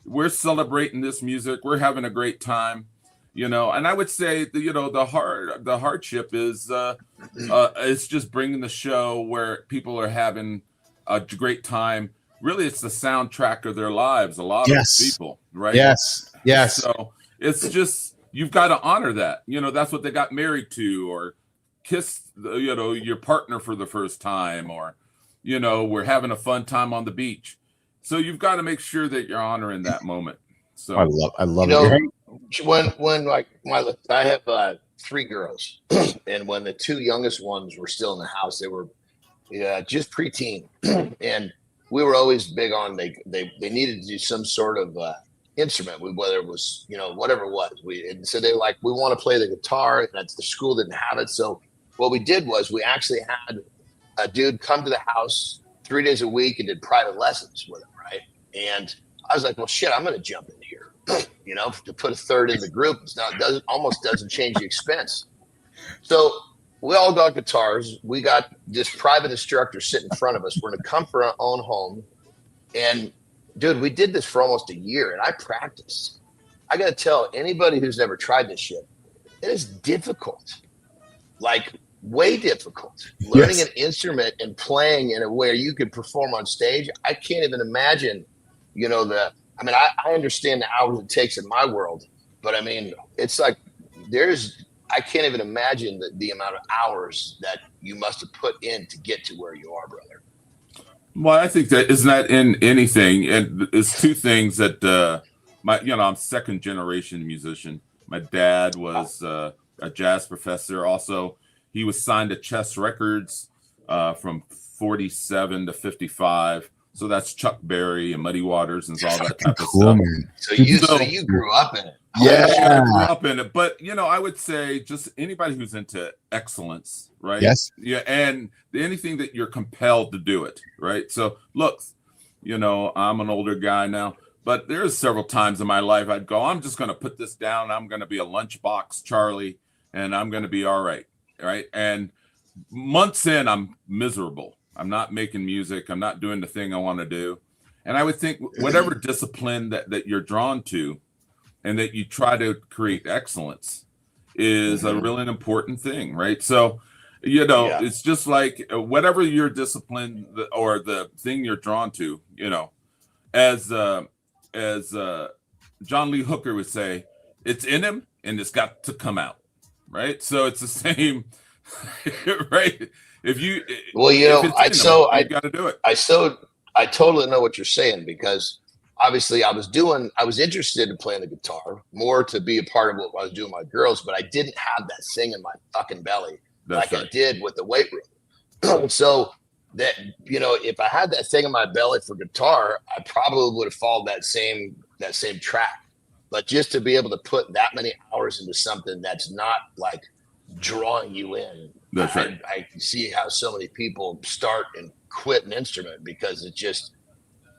We're celebrating this music. We're having a great time. And I would say the hardship is it's just bringing the show where people are having a great time. Really, it's the soundtrack of their lives. A lot of people, right? Yes. So it's just, you've got to honor that. That's what they got married to, or kiss your partner for the first time, or we're having a fun time on the beach. So you've got to make sure that you're honoring that moment. So I love it. When like I have 3 girls, and when the 2 youngest ones were still in the house, they were Yeah, just preteen. And we were always big on they needed to do some sort of instrument, whether it was, whatever it was. And so they like, we want to play the guitar, and that's the school didn't have it. So what we did was we actually had a dude come to the house 3 days a week and did private lessons with him, right? And I was like, well, shit, I'm going to jump in here. To put a third in the group, almost doesn't change the expense. So we all got guitars. We got this private instructor sitting in front of us. We're going to come for our own home. And dude, we did this for almost a year, and I practiced. I got to tell anybody who's never tried this shit, it is difficult, like way difficult. Learning an instrument and playing in a way you could perform on stage. I can't even imagine, I understand the hours it takes in my world, but I mean, it's like I can't even imagine the amount of hours that you must have put in to get to where you are, brother. Well, I think that isn't that in anything, and it's two things that I'm second generation musician. My dad was a jazz professor. Also, he was signed to Chess Records from 47 to 55. So that's Chuck Berry and Muddy Waters and all that type of stuff. Man. So you grew up in it. Yeah, I grew up in it. But I would say just anybody who's into excellence, right? Yes. Yeah, and anything that you're compelled to do it, right? So look, I'm an older guy now, but there's several times in my life I'd go, I'm just going to put this down. I'm going to be a lunchbox Charlie, and I'm going to be all right, right? And months in, I'm miserable. I'm not making music. I'm not doing the thing I want to do. And I would think whatever discipline that you're drawn to and that you try to create excellence is a really important thing, right? So, it's just like whatever your discipline or the thing you're drawn to, as John Lee Hooker would say, it's in him and it's got to come out, right? So it's the same, right? If you, I got to do it. I totally know what you're saying, because obviously I was interested in playing the guitar more to be a part of what I was doing with my girls, but I didn't have that thing in my fucking belly I did with the weight room. So that, if I had that thing in my belly for guitar, I probably would have followed that same track. But just to be able to put that many hours into something that's not like drawing you in. That's right. I can see how so many people start and quit an instrument because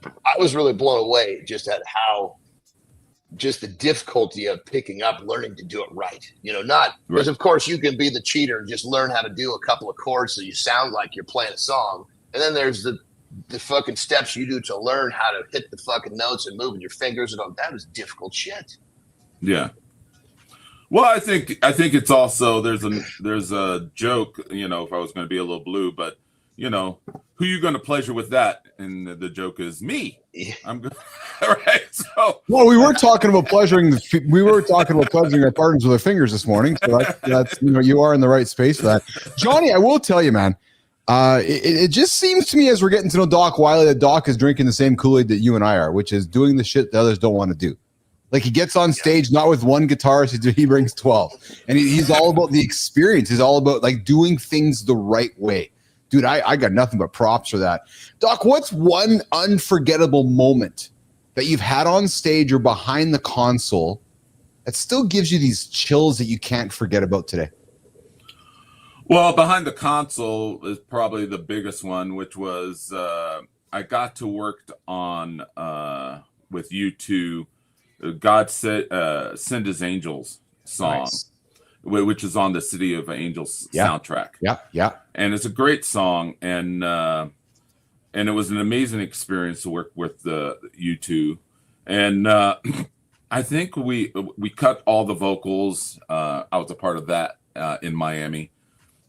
I was really blown away just at how just the difficulty of picking up, learning to do it right. Because of course you can be the cheater and just learn how to do a couple of chords so you sound like you're playing a song. And then there's the fucking steps you do to learn how to hit the fucking notes and moving your fingers and all that was difficult shit. Yeah. Well, I think it's also there's a joke, if I was going to be a little blue, but who you going to pleasure with that? And the joke is me. I'm good. All right. So well, we were talking about pleasuring our partners with our fingers this morning. So that's you are in the right space for that. Johnny, I will tell you, man. It just seems to me as we're getting to know Doc Wiley that Doc is drinking the same Kool-Aid that you and I are, which is doing the shit that others don't want to do. Like he gets on stage, not with one guitar, he brings 12. And he's all about the experience. He's all about like doing things the right way. Dude, I got nothing but props for that. Doc, what's one unforgettable moment that you've had on stage or behind the console that still gives you these chills that you can't forget about today? Well, behind the console is probably the biggest one, which was I got to work on with U2. God Send His Angels song, nice. Which is on the City of Angels soundtrack. Yeah. And it's a great song, and it was an amazing experience to work with the U2. And I think we cut all the vocals. I was a part of that in Miami,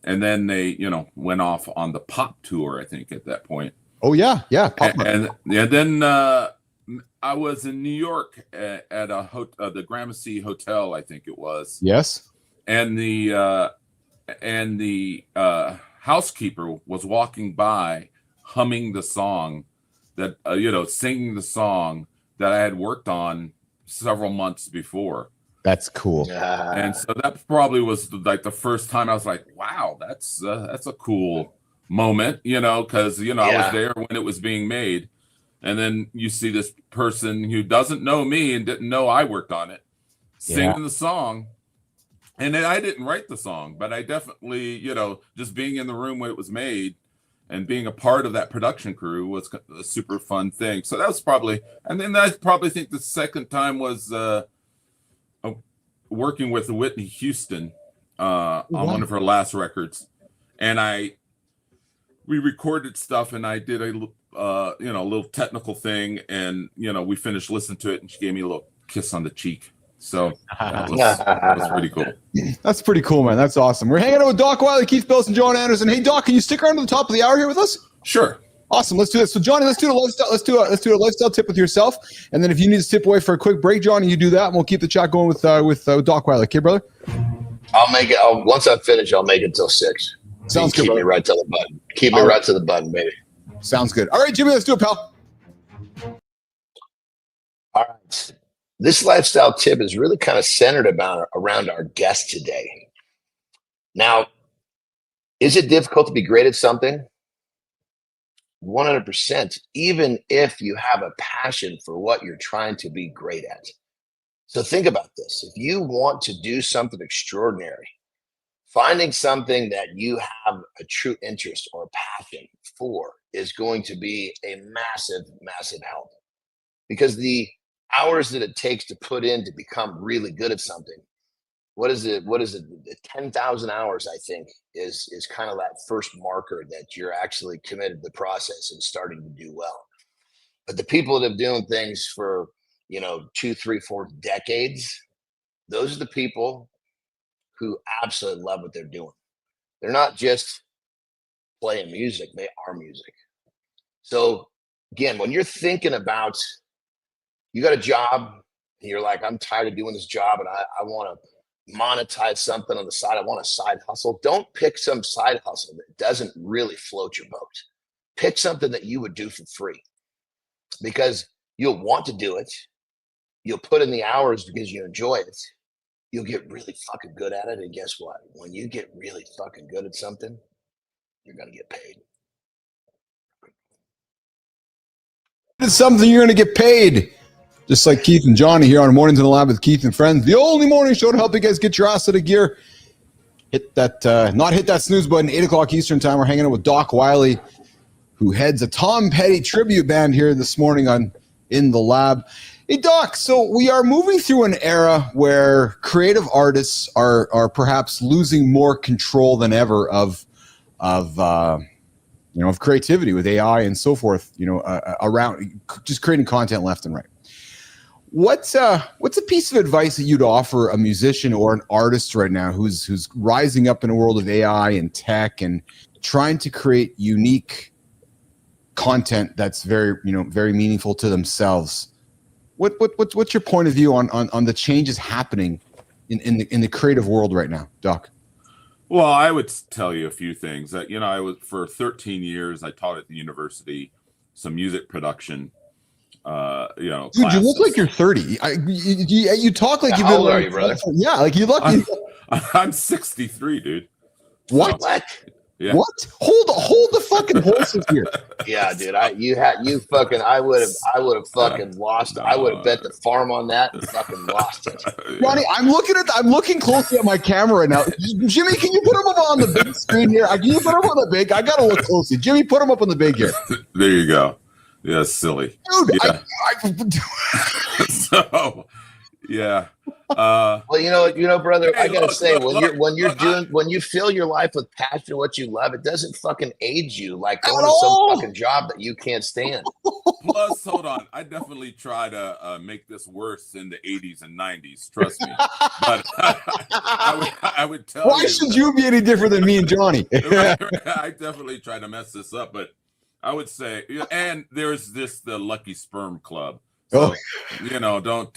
and then they went off on the pop tour. I think at that point. Oh yeah, pop and then. I was in New York at the Gramercy Hotel, I think it was. Yes. And the housekeeper was walking by, humming the song that singing the song that I had worked on several months before. That's cool. And so that probably was like the first time I was like, wow, that's a cool moment, because I Yeah. was there when it was being made. And then you see this person who doesn't know me and didn't know I worked on it, singing the song. And then I didn't write the song, but I definitely, just being in the room when it was made and being a part of that production crew was a super fun thing. So that was probably, and then I probably think the second time was working with Whitney Houston on one of her last records. And we recorded stuff, and I did a little technical thing, and we finished listening to it, and she gave me a little kiss on the cheek. So that was pretty cool. That's pretty cool, man. That's awesome. We're hanging out with Doc Wiley, Keith Bilous, and Jon Anderson. Hey, Doc, can you stick around to the top of the hour here with us? Sure. Awesome. Let's do this. So, Johnny, let's do a lifestyle. Let's do a lifestyle tip with yourself, and then if you need to step away for a quick break, Johnny, you do that, and we'll keep the chat going with Doc Wiley. Okay, brother. I'll make it. Once I finish, I'll make it till 6. Sounds good. Keep me right to the button. Keep me right to the button, baby. Sounds good. All right, Jimmy, let's do it, pal. All right. This lifestyle tip is really kind of centered around our guest today. Now, is it difficult to be great at something? 100%, even if you have a passion for what you're trying to be great at. So think about this. If you want to do something extraordinary, finding something that you have a true interest or passion for is going to be a massive, massive help. Because the hours that it takes to put in to become really good at something, what is it? 10,000 hours, I think, is kind of that first marker that you're actually committed to the process and starting to do well. But the people that have been doing things for 2, 3, 4 decades, those are the people who absolutely love what they're doing. They're not just playing music, they are music. So again, when you're thinking about, you got a job and you're like, I'm tired of doing this job and I want to monetize something on the side. I want a side hustle. Don't pick some side hustle that doesn't really float your boat. Pick something that you would do for free, because you'll want to do it. You'll put in the hours because you enjoy it. You'll get really fucking good at it. And guess what? When you get really fucking good at something, you're going to get paid. It's something you're going to get paid. Just like Keith and Johnny here on Mornings in the Lab with Keith and Friends, the only morning show to help you guys get your ass out of gear. Hit that snooze button, 8 o'clock Eastern time. We're hanging out with Doc Wiley, who heads a Tom Petty tribute band here this morning on In the Lab. Hey, Doc, so we are moving through an era where creative artists are perhaps losing more control than ever of creativity with AI and so forth, around just creating content left and right. What's a piece of advice that you'd offer a musician or an artist right now who's rising up in a world of AI and tech and trying to create unique content that's very meaningful to themselves? What's your point of view on the changes happening in the creative world right now, Doc? Well, I would tell you a few things. That I was, for 13 years, I taught at the university some music production. Dude, you look like you're 30. You talk like you've been. How old are you, brother? Yeah, like you look. I'm 63, dude. What? What? Yeah. What? Hold the fucking horses here. Yeah, dude. I would have fucking lost. I would have bet the farm on that and fucking lost it. Ronnie, I'm looking closely at my camera right now. Jimmy, can you put him up on the big screen here? Can you put him on the big? I gotta look closely. Jimmy, put him up on the big here. There you go. Yeah, silly. Dude, yeah. So, yeah. Well, brother, hey, I gotta say, look, when you fill your life with passion, what you love, it doesn't fucking aid you like going to some fucking job that you can't stand. Plus, hold on, I definitely try to make this worse in the 80s and 90s. Trust me. But I would tell you. Why should you be any different than me and Johnny? I definitely try to mess this up, but I would say, and there's the Lucky Sperm Club. So, don't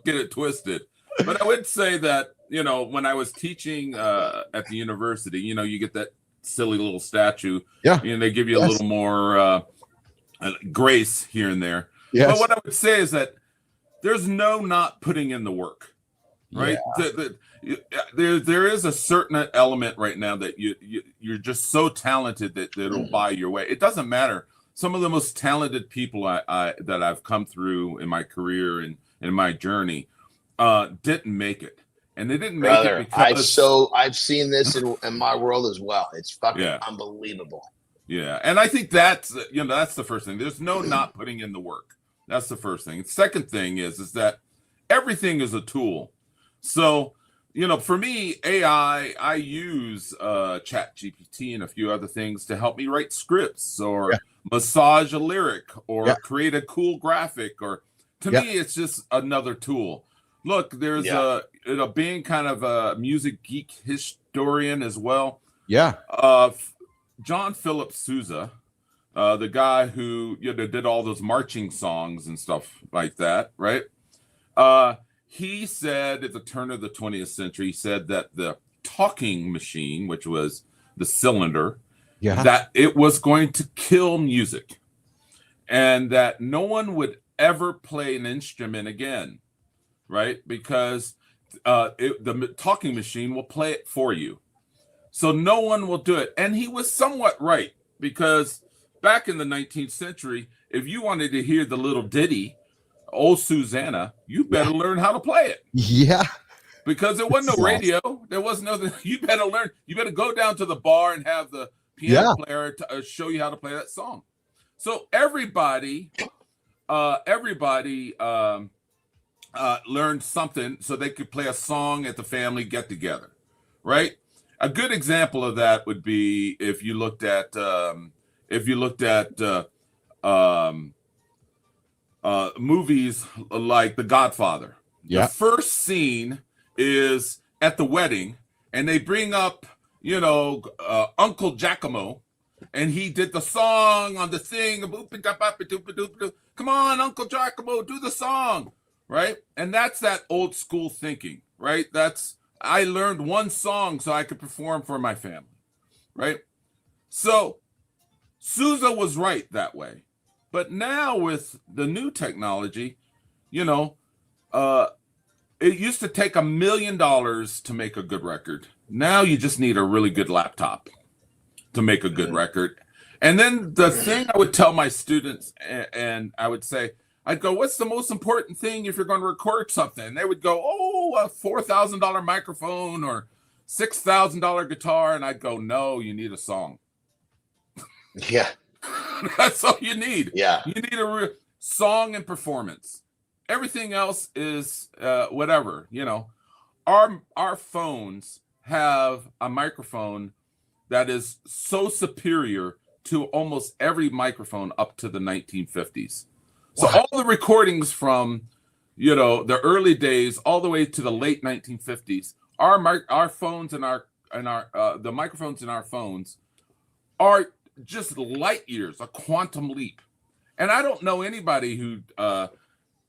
get it twisted. But I would say that, when I was teaching at the university, you get that silly little statue. Yeah. They give you a little more grace here and there. Yes. But what I would say is that there's no not putting in the work, right? Yeah. there is a certain element right now that you're just so talented that it'll buy your way. It doesn't matter. Some of the most talented people that I've come through in my career and in my journey didn't make it, and they didn't make it because I've seen this in my world as well. It's fucking unbelievable. Yeah, and I think that's the first thing. There's no not putting in the work. That's the first thing. The second thing is that everything is a tool. So, for me, AI, I use Chat GPT and a few other things to help me write scripts or massage a lyric or create a cool graphic. Or to me, it's just another tool. Look, there's being kind of a music geek historian as well. Yeah. John Philip Sousa, the guy who did all those marching songs and stuff like that, right? He said at the turn of the 20th century, he said that the talking machine, which was the cylinder, that it was going to kill music, and that no one would ever play an instrument again, right? Because the talking machine will play it for you. So no one will do it. And he was somewhat right, because back in the 19th century, if you wanted to hear the little ditty, Old Susanna, you better learn how to play it. Yeah. Because there wasn't no radio. There was no, you better learn. You better go down to the bar and have the piano player to show you how to play that song. So everybody learned something so they could play a song at the family get together, right? A good example of that would be if you looked at movies like The Godfather. The first scene is at the wedding, and they bring up Uncle Giacomo, and he did the song on the thing. Come on, Uncle Giacomo, do the song, right? And that's that old school thinking, right? I learned one song so I could perform for my family, right? So Sousa was right that way. But now with the new technology, it used to take $1 million to make a good record. Now you just need a really good laptop to make a good record. And then the thing I would tell my students, and I would say, I'd go, what's the most important thing if you're going to record something? And they would go, a $4,000 microphone or $6,000 guitar. And I'd go, no, you need a song. Yeah. That's all you need. Yeah. You need a song and performance. Everything else is whatever, Our phones have a microphone that is so superior to almost every microphone up to the 1950s. So all the recordings from, the early days all the way to the late 1950s, our phones and the microphones in our phones are just light years, a quantum leap. And I don't know anybody who,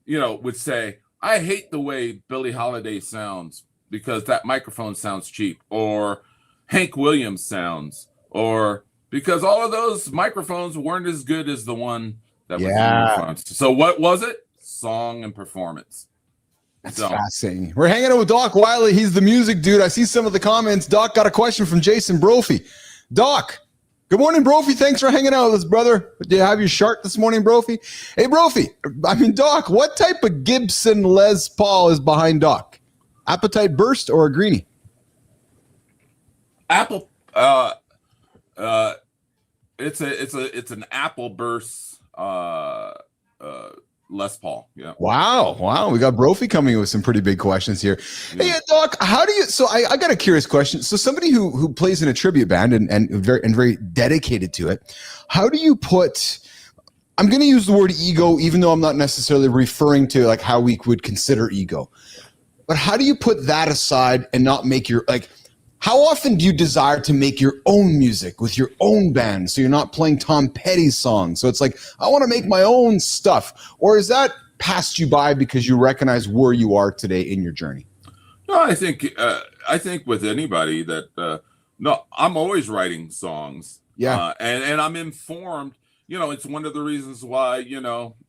would say, I hate the way Billie Holiday sounds because that microphone sounds cheap, or Hank Williams sounds, or because all of those microphones weren't as good as the one that was in your phones. So what was it? Song and performance. That's fascinating. We're hanging out with Doc Wiley. He's the music dude. I see some of the comments. Doc got a question from Jason Brophy. Doc, good morning, Brophy. Thanks for hanging out with us, brother. Did you have your shark this morning, Brophy? Hey, Brophy. Doc, what type of Gibson Les Paul is behind Doc? Appetite Burst or a Greenie? Apple. It's an Apple Burst. Les Paul. Yeah. Wow. We got Brophy coming with some pretty big questions here. Yeah. Hey, Doc, how do you? So I got a curious question. So somebody who plays in a tribute band and very dedicated to it, how do you put? I'm going to use the word ego, even though I'm not necessarily referring to like how we would consider ego. But how do you put that aside and not make your like? How often do you desire to make your own music with your own band so you're not playing Tom Petty's songs? So it's like, I want to make my own stuff. Or is that passed you by because you recognize where you are today in your journey? No, I think with anybody that, no, I'm always writing songs. Yeah. And I'm informed. It's one of the reasons why,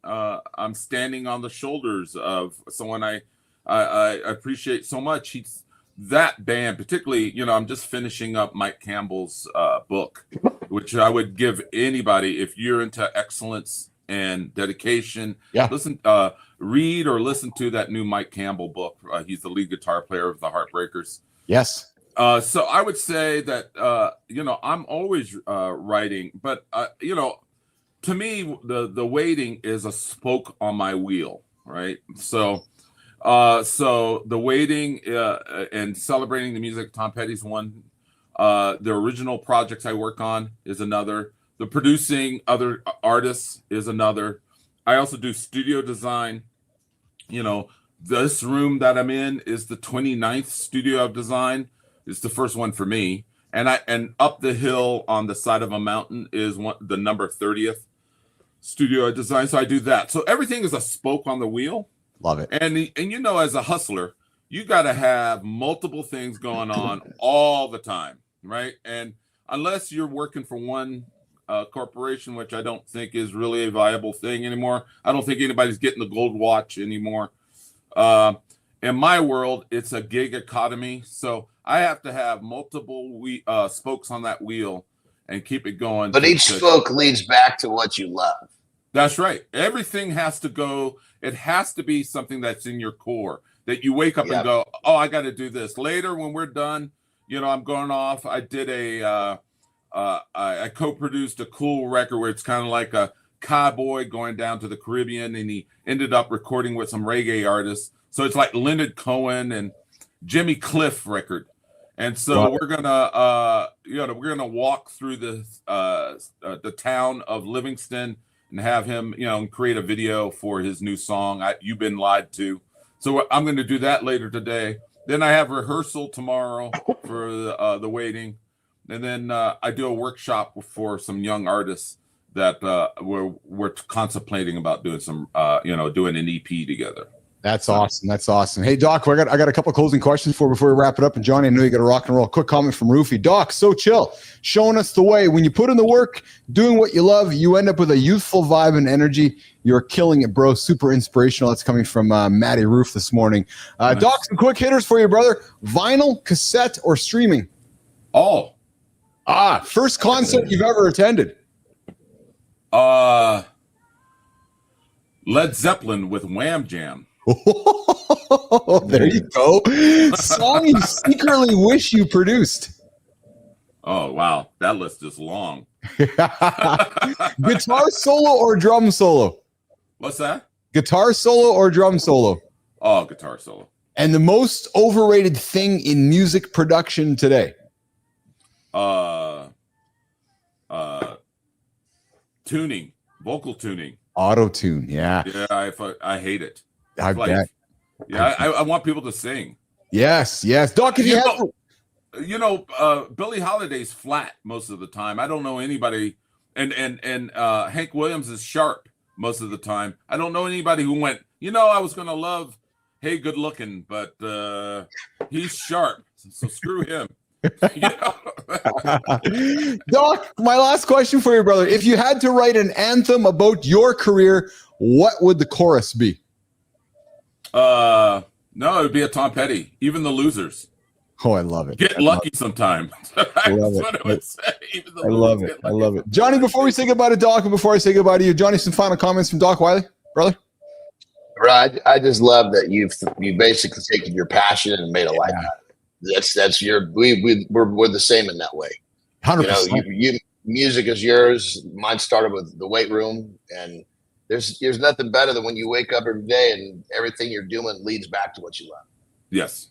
I'm standing on the shoulders of someone I appreciate so much. that band, particularly, I'm just finishing up Mike Campbell's book, which I would give anybody, if you're into excellence and dedication, read or listen to that new Mike Campbell book. He's the lead guitar player of the Heartbreakers. Yes. So I would say that, I'm always writing, but, to me, the waiting is a spoke on my wheel, right? So the waiting and celebrating the music, Tom Petty's one. The original projects I work on is another. The producing other artists is another. I also do studio design. This room that I'm in is the 29th studio of design. It's the first one for me. And up the hill on the side of a mountain is the number 30th studio of design. So I do that. So everything is a spoke on the wheel. Love it. And as a hustler, you got to have multiple things going on all the time, right? And unless you're working for one corporation, which I don't think is really a viable thing anymore. I don't think anybody's getting the gold watch anymore. In my world, it's a gig economy. So I have to have multiple spokes on that wheel and keep it going. But each spoke leads back to what you love. That's right. Everything has to go. It has to be something that's in your core that you wake up and go, oh, I got to do this. Later when we're done, I'm going off. I did I co-produced a cool record where it's kind of like a cowboy going down to the Caribbean, and he ended up recording with some reggae artists. So it's like Leonard Cohen and Jimmy Cliff record. And so we're gonna walk through the town of Livingston and have him, create a video for his new song, You've Been Lied To. So I'm going to do that later today. Then I have rehearsal tomorrow for the waiting. And then I do a workshop for some young artists that we're contemplating about doing some, doing an EP together. That's awesome. That's awesome. Hey, Doc, I got a couple of closing questions before we wrap it up. And Johnny, I know you got to rock and roll. Quick comment from Roofy. Doc, so chill, showing us the way. When you put in the work, doing what you love, you end up with a youthful vibe and energy. You're killing it, bro. Super inspirational. That's coming from Matty Roof this morning. Nice. Doc, some quick hitters for you, brother. Vinyl, cassette, or streaming? All. First concert you've ever attended? Led Zeppelin with Wham Jam. There you go. Song you secretly wish you produced. Oh, wow. That list is long. Guitar solo or drum solo? What's that? Guitar solo or drum solo? Oh, guitar solo. And the most overrated thing in music production today? Tuning, vocal tuning. Auto-tune, yeah. Yeah, I hate it. I bet. Yeah, I want people to sing. Yes. Doc, if Billie Holiday's flat most of the time. I don't know anybody, and Hank Williams is sharp most of the time. I don't know anybody who went, I was going to love Hey Good Looking, but he's sharp, so screw him. Doc, my last question for you, brother. If you had to write an anthem about your career, what would the chorus be? No, it would be a Tom Petty. Even the losers. Oh, I love it. Get lucky sometimes. I love it. I love it. I love it. Johnny, before we say goodbye to Doc and before I say goodbye to you, Johnny, some final comments from Doc Wiley, brother? Right. I just love that you basically taken your passion and made a life out of it. That's your we're the same in that way. 100%. You music is yours. Mine started with the weight room, and there's nothing better than when you wake up every day and everything you're doing leads back to what you love. Yes.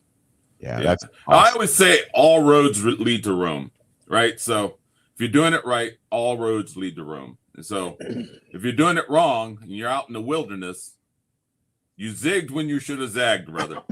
Yeah. That's awesome. I always say all roads lead to Rome, right? So if you're doing it right, all roads lead to Rome. And so if you're doing it wrong and you're out in the wilderness, you zigged when you should have zagged, brother.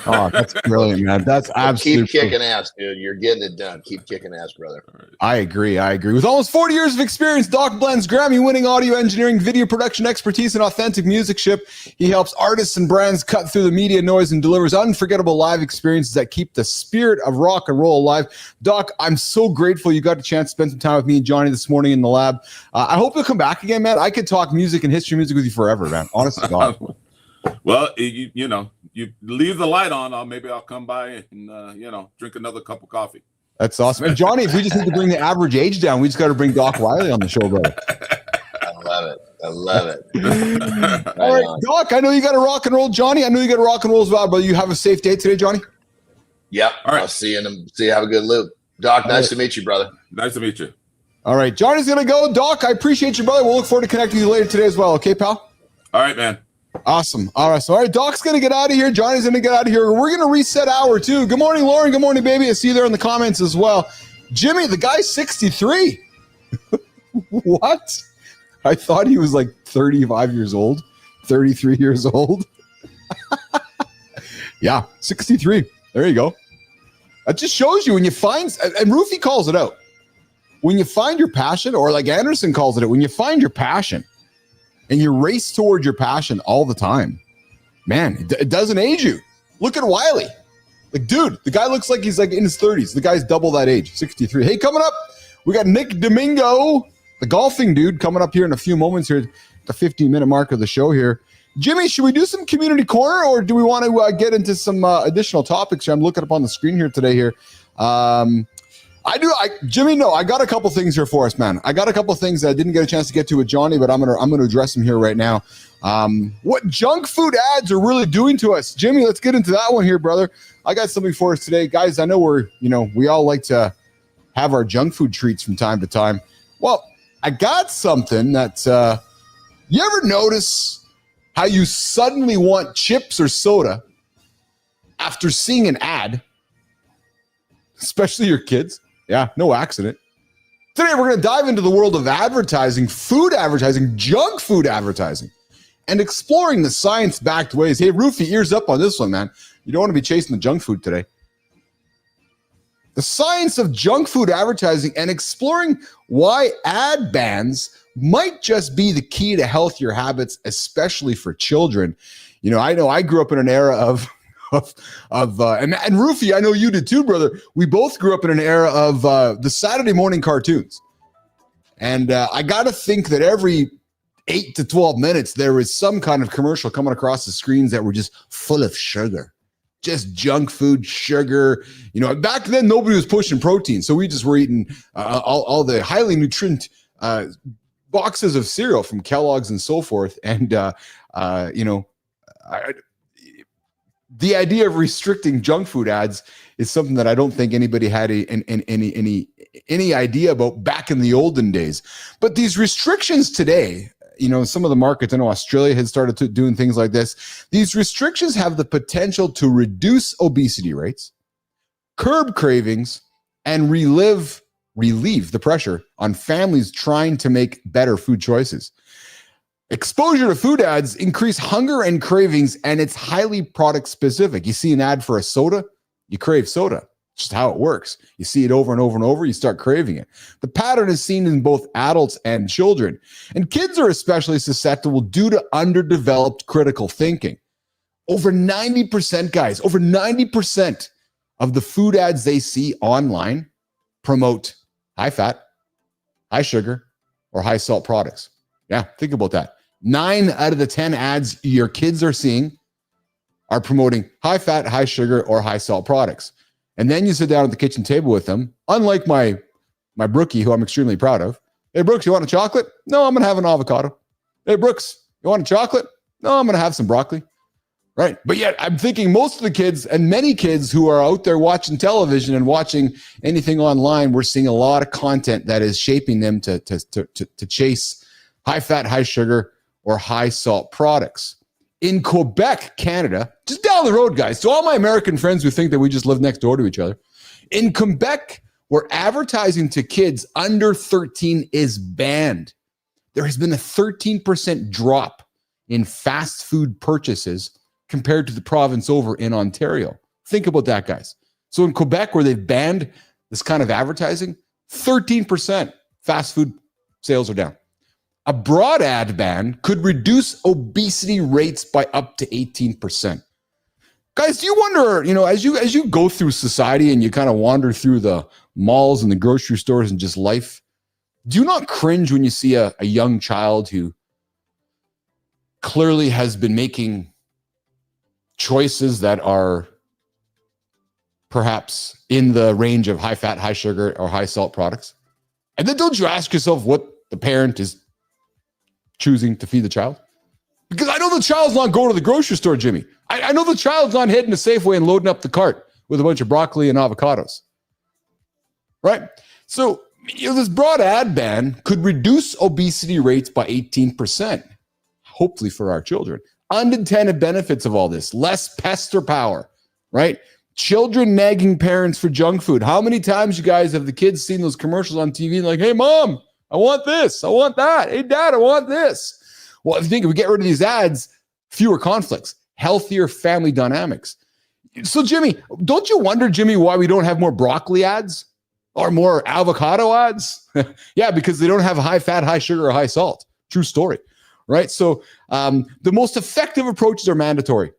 Oh, that's brilliant, man. That's absolutely Keep kicking ass, dude. You're getting it done. Keep kicking ass, brother. I agree. With almost 40 years of experience, Doc blends Grammy-winning audio engineering, video production expertise, and authentic musicship. He helps artists and brands cut through the media noise and delivers unforgettable live experiences that keep the spirit of rock and roll alive. Doc, I'm so grateful you got a chance to spend some time with me and Johnny this morning in the lab. I hope you'll come back again, man. I could talk music and history music with you forever, man. Honestly, God. Well, you you leave the light on, maybe I'll come by and drink another cup of coffee. That's awesome. And Johnny, if we just need to bring the average age down, we just got to bring Doc Wiley on the show, brother. I love it. All right, Doc, I know you got to rock and roll. Johnny, I know you got to rock and roll as well, brother. You have a safe day today, Johnny? Yep. All right. I'll see you have a good loop. Doc, nice to meet you, brother. Nice to meet you. All right, Johnny's going to go. Doc, I appreciate you, brother. We'll look forward to connecting with you later today as well. Okay, pal? All right, man. Awesome. All right, Doc's going to get out of here. Johnny's going to get out of here. We're going to reset hour two. Good morning, Lauren. Good morning, baby. I see you there in the comments as well. Jimmy, the guy's 63. What? I thought he was like 35 years old, 33 years old. Yeah, 63. There you go. That just shows you when you find, and Rufy calls it out, when you find your passion, or like Anderson calls it out, when you find your passion and you race towards your passion all the time, man, it doesn't age you. Look at Wiley. Like, dude, the guy looks like he's like in his 30s. The guy's double that age, 63. Hey, coming up, we got Nick Domingo, the golfing dude, coming up here in a few moments here, the 15-minute mark of the show here. Jimmy, should we do some community corner, or do we want to get into some additional topics here? I'm looking up on the screen here today here. Jimmy, no, I got a couple things here for us, man. I got a couple things that I didn't get a chance to get to with Johnny, but I'm gonna address them here right now. What junk food ads are really doing to us, Jimmy? Let's get into that one here, brother. I got something for us today, guys. I know we all like to have our junk food treats from time to time. Well, I got something that you ever notice how you suddenly want chips or soda after seeing an ad, especially your kids. Yeah, no accident. Today, we're going to dive into the world of advertising, food advertising, junk food advertising, and exploring the science-backed ways. Hey, Rufy, ears up on this one, man. You don't want to be chasing the junk food today. The science of junk food advertising and exploring why ad bans might just be the key to healthier habits, especially for children. I know I grew up in an era of and Rufy, I know you did too, brother. We both grew up in an era of the Saturday morning cartoons. And I got to think that every 8 to 12 minutes, there was some kind of commercial coming across the screens that were just full of sugar. Just junk food, sugar. Back then, nobody was pushing protein. So we just were eating all the highly nutrient boxes of cereal from Kellogg's and so forth. And, the idea of restricting junk food ads is something that I don't think anybody had any idea about back in the olden days. But these restrictions today, some of the markets, I know Australia has started doing things like this. These restrictions have the potential to reduce obesity rates, curb cravings, and relieve the pressure on families trying to make better food choices. Exposure to food ads increase hunger and cravings, and it's highly product specific. You see an ad for a soda, you crave soda. It's just how it works. You see it over and over and over, you start craving it. The pattern is seen in both adults and children. And kids are especially susceptible due to underdeveloped critical thinking. Over 90%, guys, over 90% of the food ads they see online promote high fat, high sugar, or high salt products. Yeah, think about that. 9 out of the 10 ads your kids are seeing are promoting high fat, high sugar, or high salt products. And then you sit down at the kitchen table with them, unlike my Brookie, who I'm extremely proud of. Hey, Brooks, you want a chocolate? No, I'm going to have an avocado. Hey, Brooks, you want a chocolate? No, I'm going to have some broccoli. Right. But yet I'm thinking most of the kids and many kids who are out there watching television and watching anything online, we're seeing a lot of content that is shaping them to chase high fat, high sugar, or high salt products. In Quebec, Canada, just down the road, guys, to all my American friends who think that we just live next door to each other. In Quebec, where advertising to kids under 13 is banned, there has been a 13% drop in fast food purchases compared to the province over in Ontario. Think about that, guys. So in Quebec, where they've banned this kind of advertising, 13% fast food sales are down. A broad ad ban could reduce obesity rates by up to 18%. Guys, do you wonder, as you go through society and you kind of wander through the malls and the grocery stores and just life, do you not cringe when you see a young child who clearly has been making choices that are perhaps in the range of high fat, high sugar, or high salt products. And then don't you ask yourself what the parent is choosing to feed the child? Because I know the child's not going to the grocery store, Jimmy. I know the child's not heading to Safeway and loading up the cart with a bunch of broccoli and avocados. Right? So, this broad ad ban could reduce obesity rates by 18%, hopefully for our children. Unintended benefits of all this: less pester power, right? Children nagging parents for junk food. How many times, you guys, have the kids seen those commercials on TV like, hey, mom, I want this, I want that. Hey, dad, I want this. Well, if you think if we get rid of these ads, fewer conflicts, healthier family dynamics. So, Jimmy, don't you wonder, Jimmy, why we don't have more broccoli ads or more avocado ads? Yeah, because they don't have high fat, high sugar, or high salt. True story, right? So the most effective approaches are mandatory.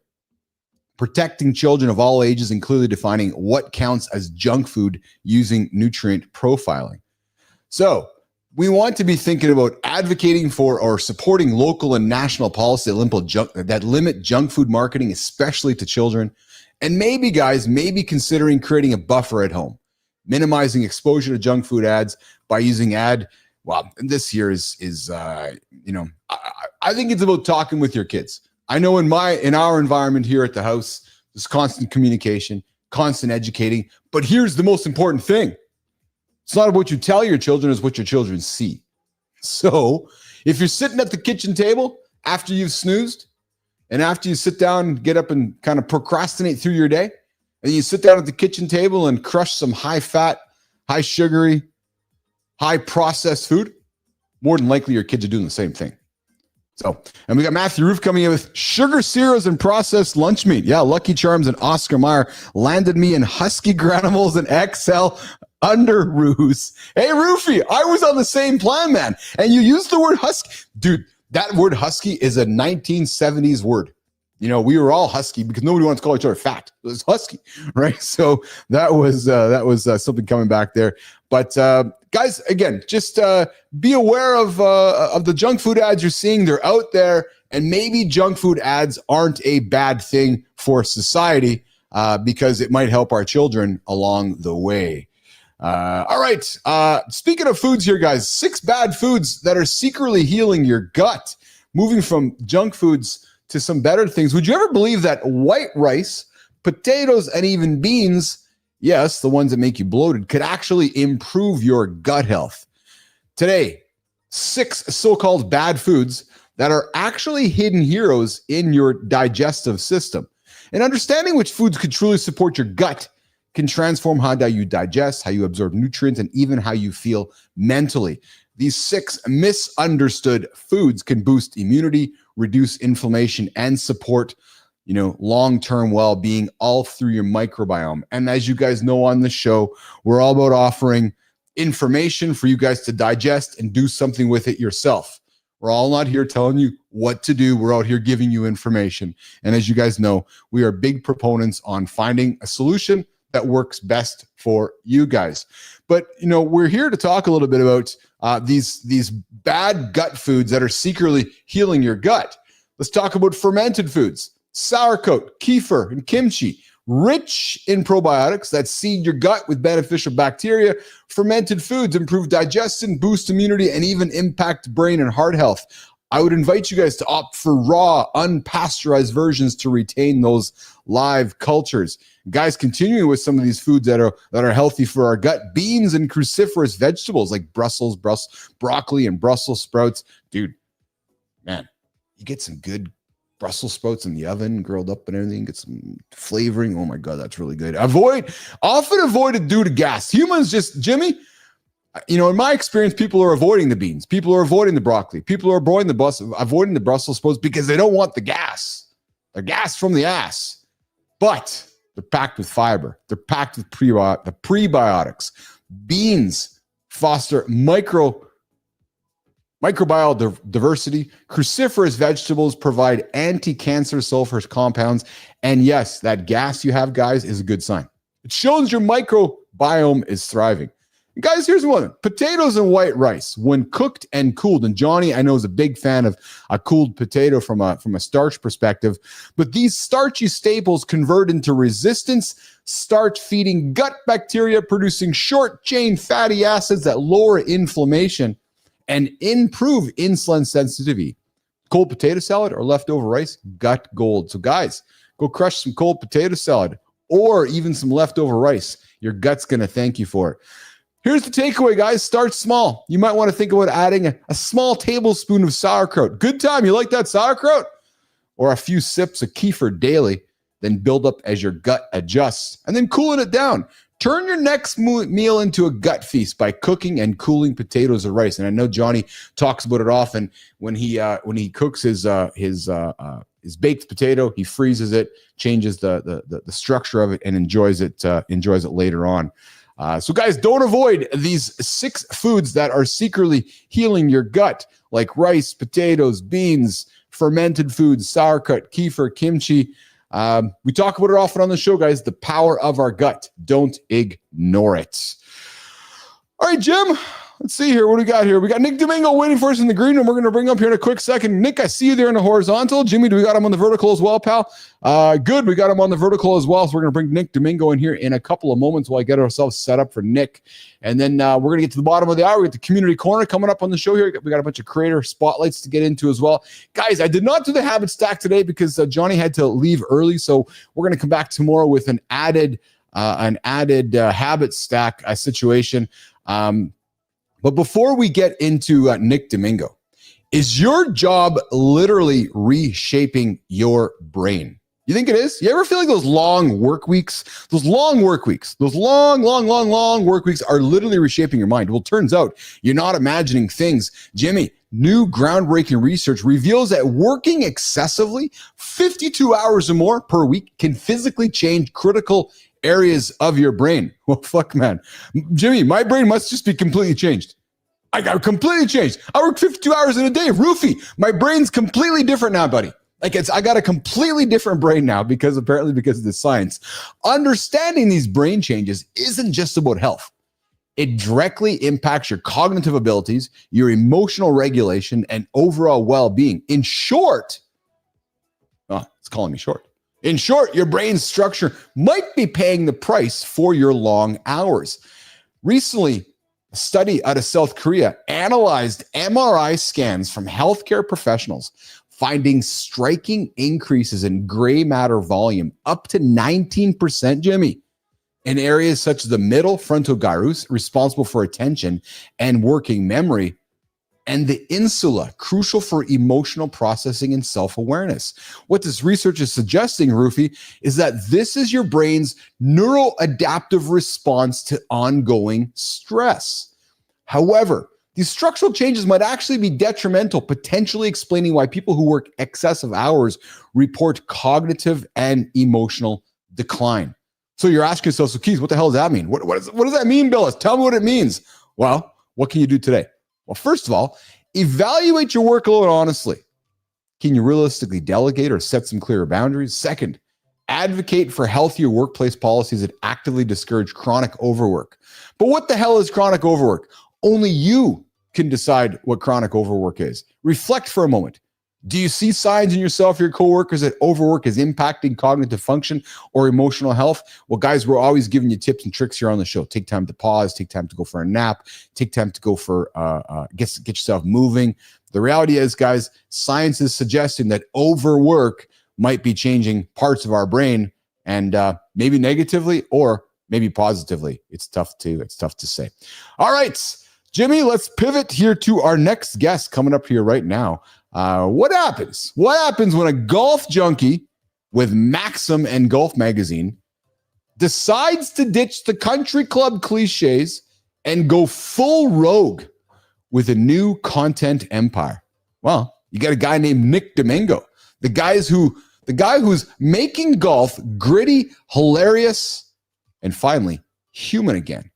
Protecting children of all ages and clearly defining what counts as junk food using nutrient profiling. So we want to be thinking about advocating for or supporting local and national policy that limit junk food marketing, especially to children. And maybe, guys, considering creating a buffer at home, minimizing exposure to junk food ads by using well, this year is I think it's about talking with your kids. I know in our environment here at the house, there's constant communication, constant educating, but here's the most important thing. It's not what you tell your children, it's what your children see. So if you're sitting at the kitchen table after you've snoozed and after you sit down, get up and kind of procrastinate through your day, and you sit down at the kitchen table and crush some high fat, high sugary, high processed food, more than likely your kids are doing the same thing. So, and we got Matthew Roof coming in with sugar cereals and processed lunch meat. Yeah, Lucky Charms and Oscar Mayer landed me in Husky Granimals and XL Underoos. Hey, Roofy, I was on the same plan, man. And you used the word husky. Dude, that word husky is a 1970s word. You know, we were all husky because nobody wants to call each other fat. It was husky, right? So that was something coming back there. But guys, again, just be aware of the junk food ads you're seeing. They're out there, and maybe junk food ads aren't a bad thing for society because it might help our children along the way. All right. Speaking of foods here, guys, 6 bad foods that are secretly healing your gut. Moving from junk foods to some better things. Would you ever believe that white rice, potatoes, and even beans, yes, the ones that make you bloated, could actually improve your gut health? Today, 6 so-called bad foods that are actually hidden heroes in your digestive system. And understanding which foods could truly support your gut can transform how you digest, how you absorb nutrients, and even how you feel mentally. These 6 misunderstood foods can boost immunity, reduce inflammation, and support, long-term well-being all through your microbiome. And as you guys know on the show, we're all about offering information for you guys to digest and do something with it yourself. We're all not here telling you what to do. We're out here giving you information. And as you guys know, we are big proponents on finding a solution that works best for you guys. But, we're here to talk a little bit about these bad gut foods that are secretly healing your gut. Let's talk about fermented foods, sauerkraut, kefir, and kimchi, rich in probiotics that seed your gut with beneficial bacteria. Fermented foods improve digestion, boost immunity, and even impact brain and heart health. I would invite you guys to opt for raw, unpasteurized versions to retain those live cultures. Guys, continuing with some of these foods that are healthy for our gut, beans and cruciferous vegetables like Brussels broccoli and Brussels sprouts. Dude, man, you get some good Brussels sprouts in the oven, grilled up and everything, get some flavoring. Oh my God, that's really good. Often avoid it due to gas. Humans just, Jimmy, in my experience, people are avoiding the beans. People are avoiding the broccoli. People are avoiding the Brussels sprouts because they don't want the gas. The gas from the ass. But they're packed with fiber. They're packed with prebiotics. Beans foster microbial diversity. Cruciferous vegetables provide anti-cancer sulfur compounds. And yes, that gas you have, guys, is a good sign. It shows your microbiome is thriving. Guys, here's one. Potatoes and white rice, when cooked and cooled. And Johnny, I know, is a big fan of a cooled potato from a starch perspective. But these starchy staples convert into resistance starch, feeding gut bacteria, producing short-chain fatty acids that lower inflammation and improve insulin sensitivity. Cold potato salad or leftover rice, gut gold. So guys, go crush some cold potato salad or even some leftover rice. Your gut's going to thank you for it. Here's the takeaway, guys. Start small. You might want to think about adding a small tablespoon of sauerkraut. Good time. You like that sauerkraut? Or a few sips of kefir daily, then build up as your gut adjusts, and then cooling it down. Turn your next meal into a gut feast by cooking and cooling potatoes or rice. And I know Johnny talks about it often when he cooks his baked potato. He freezes it, changes the structure of it, and enjoys it later on. So guys, don't avoid these 6 foods that are secretly healing your gut, like rice, potatoes, beans, fermented foods, sauerkraut, kefir, kimchi. We talk about it often on the show, guys. The power of our gut. Don't ignore it. All right, Jim. Let's see here. What do we got here? We got Nick Domingo waiting for us in the green room. We're going to bring up here in a quick second. Nick, I see you there in the horizontal. Jimmy, do we got him on the vertical as well, pal? Good. We got him on the vertical as well. So we're going to bring Nick Domingo in here in a couple of moments while I get ourselves set up for Nick. And then we're going to get to the bottom of the hour. We got the community corner coming up on the show here. We got a bunch of creator spotlights to get into as well. Guys, I did not do the habit stack today because Johnny had to leave early. So we're going to come back tomorrow with an added habit stack situation. But before we get into Nick Domingo, is your job literally reshaping your brain? You think it is? You ever feel like those long work weeks? Those long work weeks are literally reshaping your mind. Well, turns out you're not imagining things. Jimmy, new groundbreaking research reveals that working excessively, 52 hours or more per week, can physically change critical areas of your brain. Well, fuck, man. Jimmy, my brain must just be completely changed. I got completely changed. I work 52 hours in a day. Roofie, my brain's completely different now, buddy. I got a completely different brain now because of the science. Understanding these brain changes isn't just about health. It directly impacts your cognitive abilities, your emotional regulation, and overall well-being. In short, it's calling me short. In short, your brain's structure might be paying the price for your long hours. Recently, a study out of South Korea analyzed MRI scans from healthcare professionals, finding striking increases in gray matter volume, up to 19%, Jimmy, in areas such as the middle frontal gyrus, responsible for attention and working memory, and the insula, crucial for emotional processing and self-awareness. What this research is suggesting, Roofie, is that this is your brain's neuroadaptive response to ongoing stress. However, these structural changes might actually be detrimental, potentially explaining why people who work excessive hours report cognitive and emotional decline. So you're asking yourself, so Keith, what the hell does that mean? What does that mean, Bilous? Tell me what it means. Well, what can you do today? Well, first of all, evaluate your workload honestly. Can you realistically delegate or set some clearer boundaries? Second, advocate for healthier workplace policies that actively discourage chronic overwork. But what the hell is chronic overwork? Only you can decide what chronic overwork is. Reflect for a moment. Do you see signs in yourself or your coworkers that overwork is impacting cognitive function or emotional health? Well, guys, we're always giving you tips and tricks here on the show. Take time to pause, take time to go for a nap, take time to go for get yourself moving. The reality is, guys, science is suggesting that overwork might be changing parts of our brain, and maybe negatively or maybe positively. It's tough to say. All right, Jimmy, let's pivot here to our next guest coming up here right now. What happens? What happens when a golf junkie with Maxim and Golf Magazine decides to ditch the country club cliches and go full rogue with a new content empire? Well, you got a guy named Nick Domingo, the guy who's making golf gritty, hilarious, and finally human again.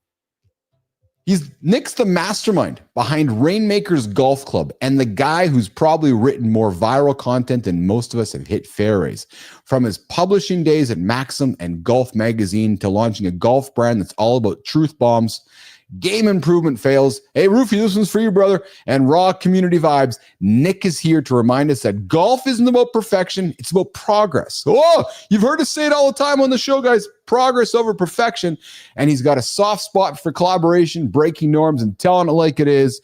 Nick's the mastermind behind Rainmakers Golf Club and the guy who's probably written more viral content than most of us have hit fairways. From his publishing days at Maxim and Golf Magazine to launching a golf brand that's all about truth bombs, game improvement fails. Hey, Roofy, this one's for you, brother. And raw community vibes. Nick is here to remind us that golf isn't about perfection. It's about progress. Oh, you've heard us say it all the time on the show, guys. Progress over perfection. And he's got a soft spot for collaboration, breaking norms, and telling it like it is.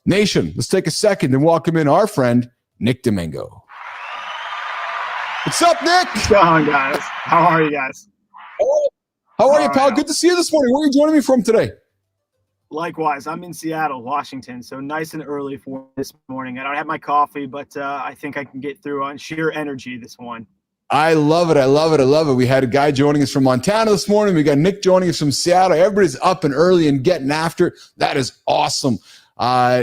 Nation, let's take a second and welcome in our friend, Nick Domingo. What's up, Nick? What's going on, guys? How are you guys? How are you, pal? Good to see you this morning. Where are you joining me from today? Likewise, I'm in Seattle, Washington, so nice and early for this morning. I don't have my coffee, but I think I can get through on sheer energy this one. I love it. I love it. I love it. We had a guy joining us from Montana this morning. We got Nick joining us from Seattle. Everybody's up and early and getting after it. That is awesome.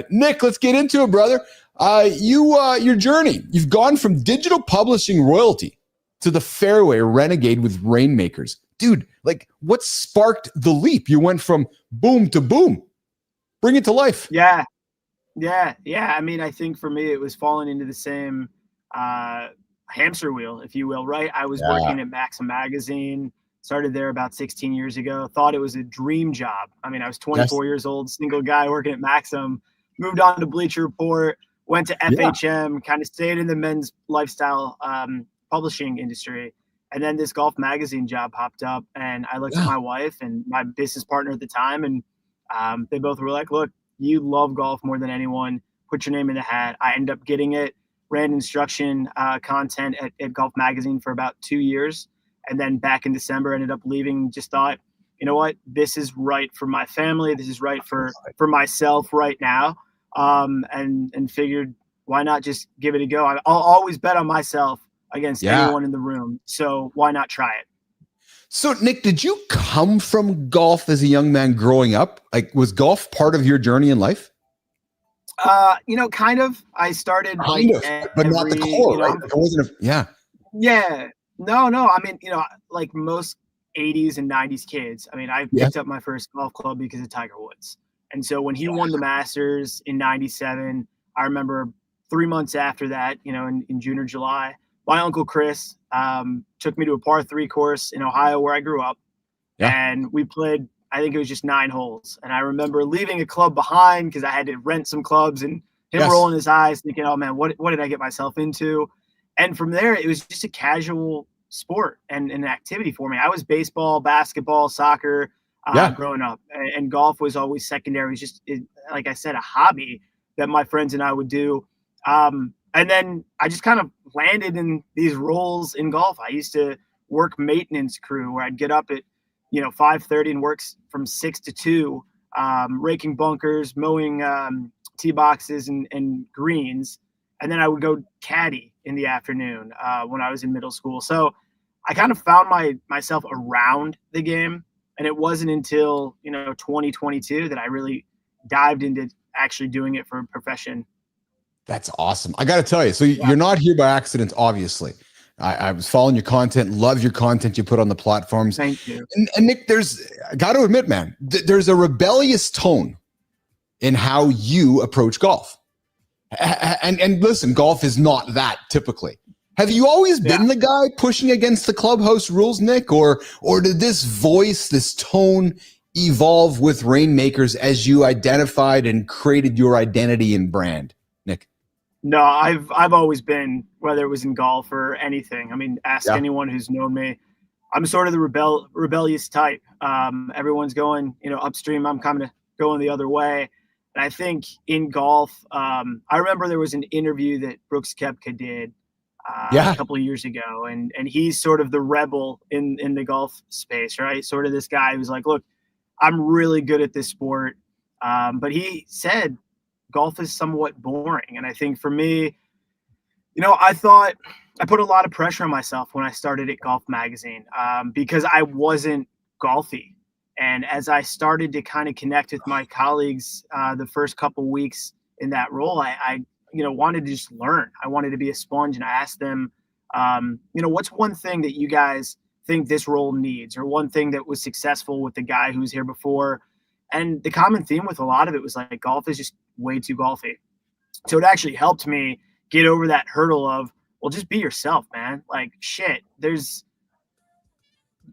Nick, let's get into it, brother. Your journey. You've gone from digital publishing royalty to the fairway renegade with Rainmakers. Dude, like, what sparked the leap? You went from boom to boom. Bring it to life. Yeah. I mean, I think for me, it was falling into the same hamster wheel, if you will, right? I was working at Maxim Magazine, started there about 16 years ago, thought it was a dream job. I mean, I was 24 years old, single guy working at Maxim, moved on to Bleacher Report, went to FHM, kind of stayed in the men's lifestyle publishing industry. And then this golf magazine job popped up, and I looked at my wife and my business partner at the time, and they both were like, look, you love golf more than anyone. Put your name in the hat. I ended up getting it, ran instruction content at Golf Magazine for about 2 years. And then back in December, ended up leaving, just thought, you know what, this is right for my family. This is right for myself right now. And figured, why not just give it a go? I'll always bet on myself against anyone in the room. So why not try it? So, Nick, did you come from golf as a young man growing up? Like, was golf part of your journey in life? Kind of. I started but not the core, right? It wasn't Yeah. No. I mean, like most 80s and 90s kids, I mean, I picked up my first golf club because of Tiger Woods. And so when he won the Masters in 97, I remember 3 months after that, in June or July, my uncle Chris took me to a par 3 course in Ohio where I grew up. And we played, I think it was just 9 holes. And I remember leaving a club behind because I had to rent some clubs, and him rolling his eyes thinking, oh man, what did I get myself into? And from there, it was just a casual sport and an activity for me. I was baseball, basketball, soccer growing up, and golf was always secondary. It was just, like I said, a hobby that my friends and I would do. And then I just kind of landed in these roles in golf. I used to work maintenance crew where I'd get up at 5:30 and work from 6 to 2, raking bunkers, mowing tee boxes and greens. And then I would go caddy in the afternoon when I was in middle school. So I kind of found myself around the game. And it wasn't until, 2022 that I really dived into actually doing it for a profession. That's awesome. I got to tell you, so you're not here by accident, obviously. I was following your content, love your content you put on the platforms. Thank you. And Nick, I got to admit, man, there's a rebellious tone in how you approach golf. And listen, golf is not that typically. Have you always been the guy pushing against the clubhouse rules, Nick, or did this voice, this tone evolve with Rainmakers as you identified and created your identity and brand, Nick? No, I've always been, whether it was in golf or anything. I mean, ask anyone who's known me. I'm sort of the rebellious type. Everyone's going, upstream. I'm kind of going the other way. And I think in golf, I remember there was an interview that Brooks Koepka did a couple of years ago, and he's sort of the rebel in the golf space, right? Sort of this guy who's like, look, I'm really good at this sport. But he said golf is somewhat boring. And I think for me, I thought I put a lot of pressure on myself when I started at Golf Magazine because I wasn't golfy. And as I started to kind of connect with my colleagues the first couple weeks in that role, I wanted to just learn. I wanted to be a sponge, and I asked them, what's one thing that you guys think this role needs, or one thing that was successful with the guy who was here before? And the common theme with a lot of it was like, golf is just way too golfy. So it actually helped me get over that hurdle of, well, just be yourself, man. Like, shit, there's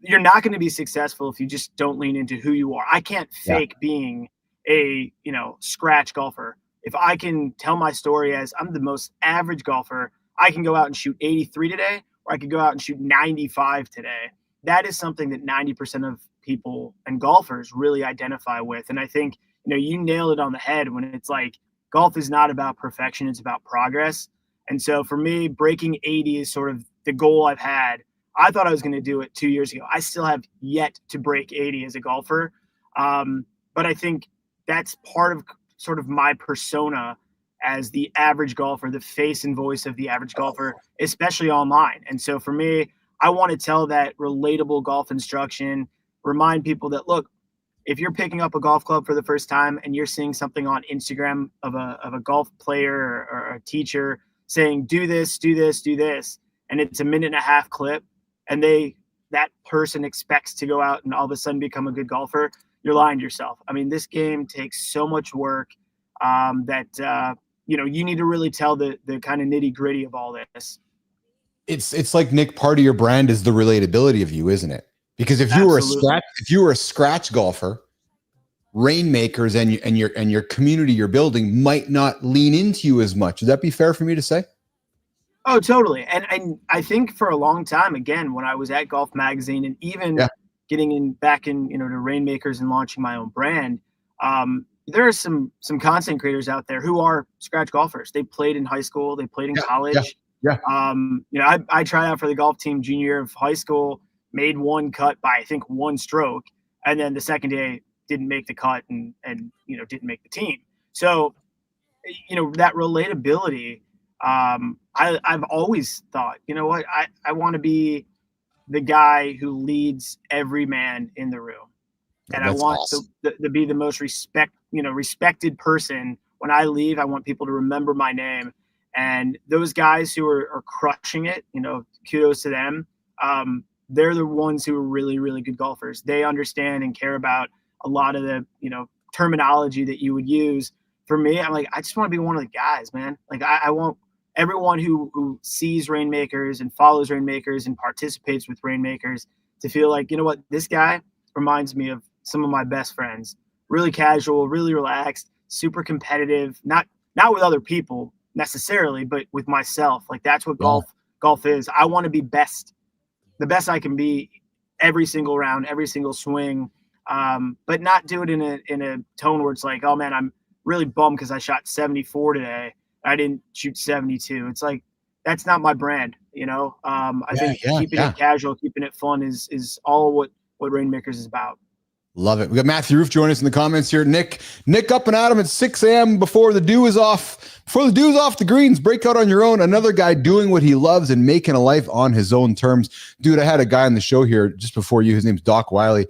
you're not going to be successful if you just don't lean into who you are. I can't fake being a, scratch golfer. If I can tell my story as I'm the most average golfer, I can go out and shoot 83 today, or I could go out and shoot 95 today. That is something that 90% of people and golfers really identify with. And I think, you nail it on the head when it's like, golf is not about perfection, it's about progress. And so for me, breaking 80 is sort of the goal I've had. I thought I was going to do it 2 years ago. I still have yet to break 80 as a golfer. But I think that's part of sort of my persona as the average golfer, the face and voice of the average golfer, especially online. And so for me, I want to tell that relatable golf instruction, remind people that, look, if you're picking up a golf club for the first time and you're seeing something on Instagram of a golf player or a teacher saying, do this, do this, do this, and it's a 1.5-minute clip, and that person expects to go out and all of a sudden become a good golfer, you're lying to yourself. I mean, this game takes so much work that you need to really tell the kind of nitty gritty of all this. It's like, Nick, part of your brand is the relatability of you, isn't it? Because if you were a scratch golfer, Rainmakers and your community you're building might not lean into you as much. Would that be fair for me to say? Oh, totally. And I think for a long time, again, when I was at Golf Magazine and even getting back in to Rainmakers and launching my own brand, there are some content creators out there who are scratch golfers. They played in high school, they played in college. I tried out for the golf team junior year of high school, made one cut by I think one stroke, and then the second day didn't make the cut and didn't make the team. So that relatability, I've always thought, I want to be the guy who leads every man in the room. And I want to be the most respected person. When I leave, I want people to remember my name. And those guys who are crushing it, kudos to them. They're the ones who are really, really good golfers. They understand and care about a lot of the, terminology that you would use. For me, I'm like, I just want to be one of the guys, man. Like I want everyone who sees Rainmakers and follows Rainmakers and participates with Rainmakers to feel like, this guy reminds me of some of my best friends. Really casual, really relaxed, super competitive, not with other people necessarily, but with myself. Like that's what golf is. I want to be the best I can be every single round, every single swing, but not do it in a tone where it's like, oh man, I'm really bummed because I shot 74 today. I didn't shoot 72. It's like, that's not my brand. I think keeping it casual, keeping it fun is all what Rainmakers is about. Love it. We got Matthew Roof joining us in the comments here. Nick up and at him at 6 a.m. before the dew is off the greens. Break out on your own. Another guy doing what he loves and making a life on his own terms. Dude, I had a guy on the show here just before you. His name's Doc Wiley.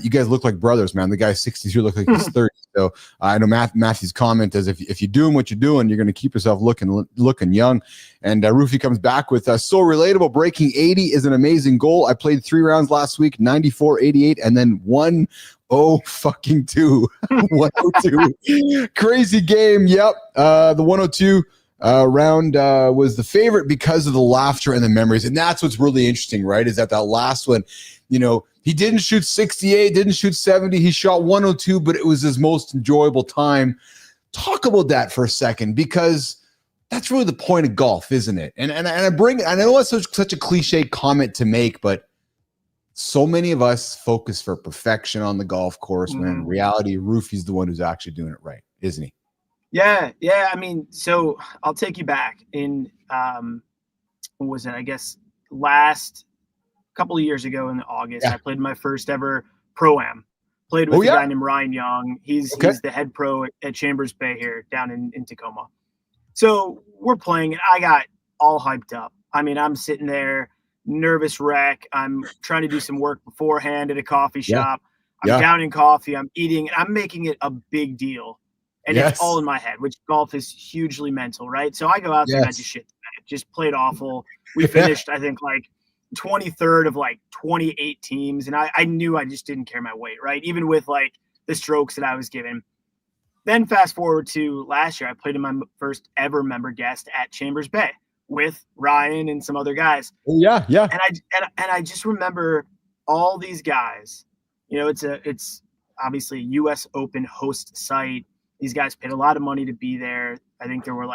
You guys look like brothers, man. The guy's 62, look like he's 30. So I know Matthew's comment is if you're doing what you're doing, you're going to keep yourself looking young. And Roofy comes back with so relatable. Breaking 80 is an amazing goal. I played 3 rounds last week, 94, 88, and then 102. 102. Crazy game. Yep. The 102 round was the favorite because of the laughter and the memories. And that's what's really interesting, right? Is that last one, he didn't shoot 68, didn't shoot 70. He shot 102, but it was his most enjoyable time. Talk about that for a second, because that's really the point of golf, isn't it? And I know it's such a cliche comment to make, but so many of us focus for perfection on the golf course, when in reality, Roofy's the one who's actually doing it right, isn't he? Yeah. I mean, so I'll take you back in, what was it? I guess last couple of years ago in August, I played my first ever Pro-Am. Played with a guy named Ryan Young. He's the head pro at Chambers Bay here down in Tacoma. So we're playing, and I got all hyped up. I mean, I'm sitting there, nervous wreck. I'm trying to do some work beforehand at a coffee shop. I'm down in coffee. I'm eating, and I'm making it a big deal. And it's all in my head, which golf is hugely mental, right? So I go out there and I just shit the bed. Just played awful. We finished, I think, like 23rd of like 28 teams. And I knew I just didn't carry my weight, right? Even with like the strokes that I was given. Then fast forward to last year, I played in my first ever member guest at Chambers Bay with Ryan and some other guys. And I just remember all these guys, it's obviously a US Open host site. These guys paid a lot of money to be there. I think there were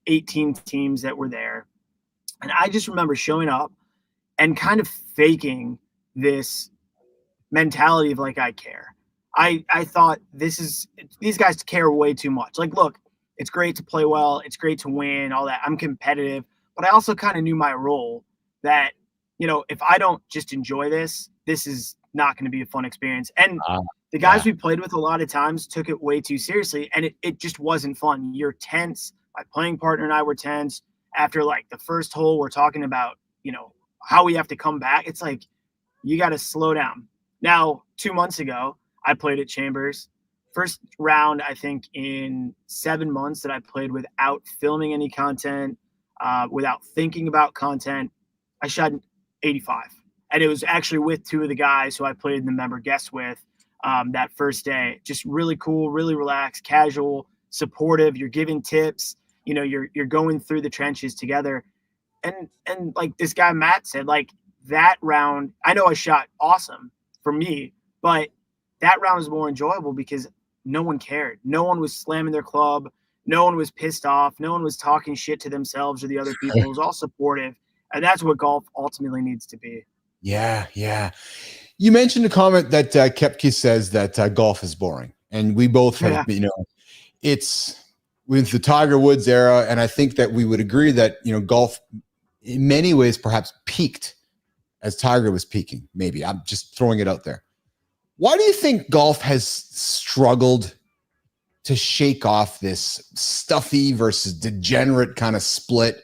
18 teams that were there. And I just remember showing up and kind of faking this mentality of I care. I thought these guys care way too much. Look, it's great to play well. It's great to win, all that. I'm competitive, but I also kind of knew my role that, if I don't just enjoy this is not going to be a fun experience. And the guys we played with a lot of times took it way too seriously, and it just wasn't fun. You're tense. My playing partner and I were tense. After the first hole, we're talking about, how we have to come back. It's you got to slow down. Now, 2 months ago, I played at Chambers. First round, I think, in 7 months that I played without filming any content, without thinking about content, I shot 85. And it was actually with two of the guys who I played in the member guest with that first day. Just really cool, really relaxed, casual, supportive. You're giving tips. You're going through the trenches together. And this guy Matt said, that round, I know I shot awesome for me, but that round was more enjoyable because no one cared. No one was slamming their club. No one was pissed off. No one was talking shit to themselves or the other people. It was all supportive. And that's what golf ultimately needs to be. Yeah. You mentioned a comment that Kepke says that golf is boring. And we both have, it's with the Tiger Woods era. And I think that we would agree that, golf in many ways perhaps peaked as Tiger was peaking. Maybe I'm just throwing it out there. Why do you think golf has struggled to shake off this stuffy versus degenerate kind of split?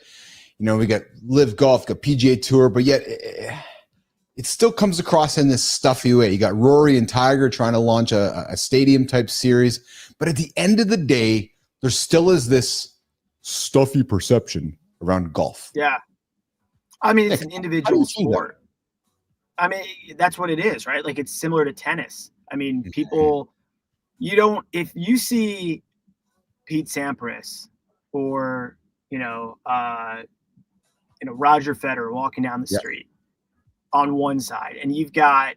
We got Live Golf, got PGA Tour, but yet it still comes across in this stuffy way. You got Rory and Tiger trying to launch a stadium type series, but at the end of the day, there still is this stuffy perception around golf. Yeah. I mean, it's an individual sport. I mean, that's what it is, right? It's similar to tennis. I mean, people, if you see Pete Sampras or, Roger Federer walking down the street on one side, and you've got,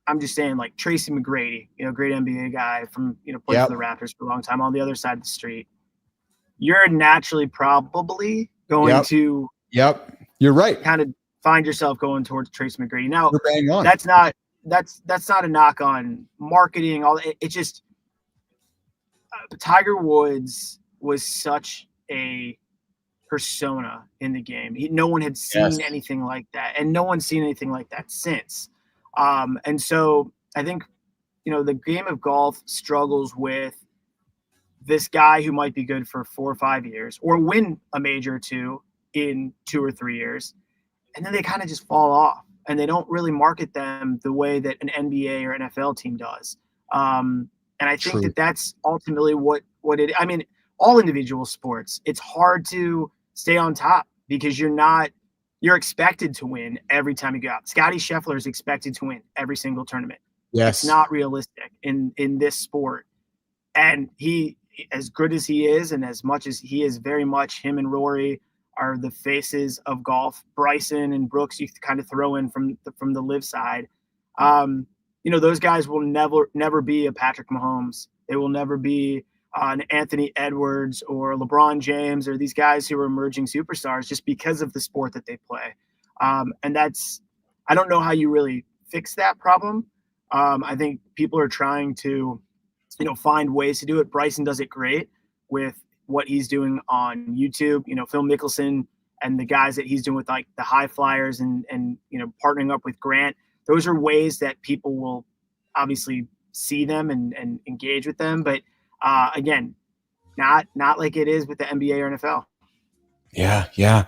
I'm just saying, Tracy McGrady, great NBA guy from, played for the Raptors for a long time on the other side of the street, you're naturally probably going to. Yep. You're right. Kind of find yourself going towards Tracy McGrady. Now, that's not a knock on marketing. It's just Tiger Woods was such a persona in the game. No one had seen anything like that, and no one's seen anything like that since. And so I think, the game of golf struggles with this guy who might be good for 4 or 5 years or win a major or two in 2 or 3 years. And then they kind of just fall off, and they don't really market them the way that an NBA or NFL team does. And I think that that's ultimately what it, I mean, all individual sports, it's hard to stay on top because you're expected to win every time you go out. Scotty Scheffler is expected to win every single tournament. Yes. It's not realistic in this sport. And he, as good as he is, and as much as he is very much, him and Rory are the faces of golf. Bryson and Brooks, you kind of throw in from the live side. Those guys will never be a Patrick Mahomes. They will never be an Anthony Edwards or LeBron James or these guys who are emerging superstars just because of the sport that they play. And I don't know how you really fix that problem. I think people are trying to, find ways to do it. Bryson does it great with what he's doing on YouTube, Phil Mickelson and the guys that he's doing with the high flyers and partnering up with Grant. Those are ways that people will obviously see them and engage with them. But again, not like it is with the NBA or NFL. Yeah.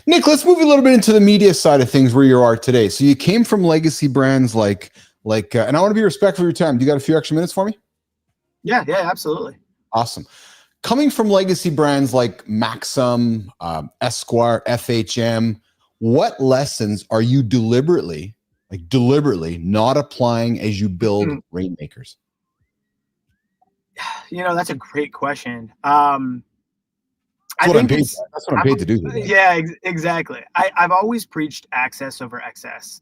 Nick, let's move a little bit into the media side of things where you are today. So you came from legacy brands like and I want to be respectful of your time. Do you got a few extra minutes for me? Yeah, absolutely. Awesome. Coming from legacy brands like Maxim, Esquire, FHM, what lessons are you deliberately not applying as you build Rainmakers? That's a great question. That's what I'm paid to do. Yeah, exactly. I've always preached access over excess.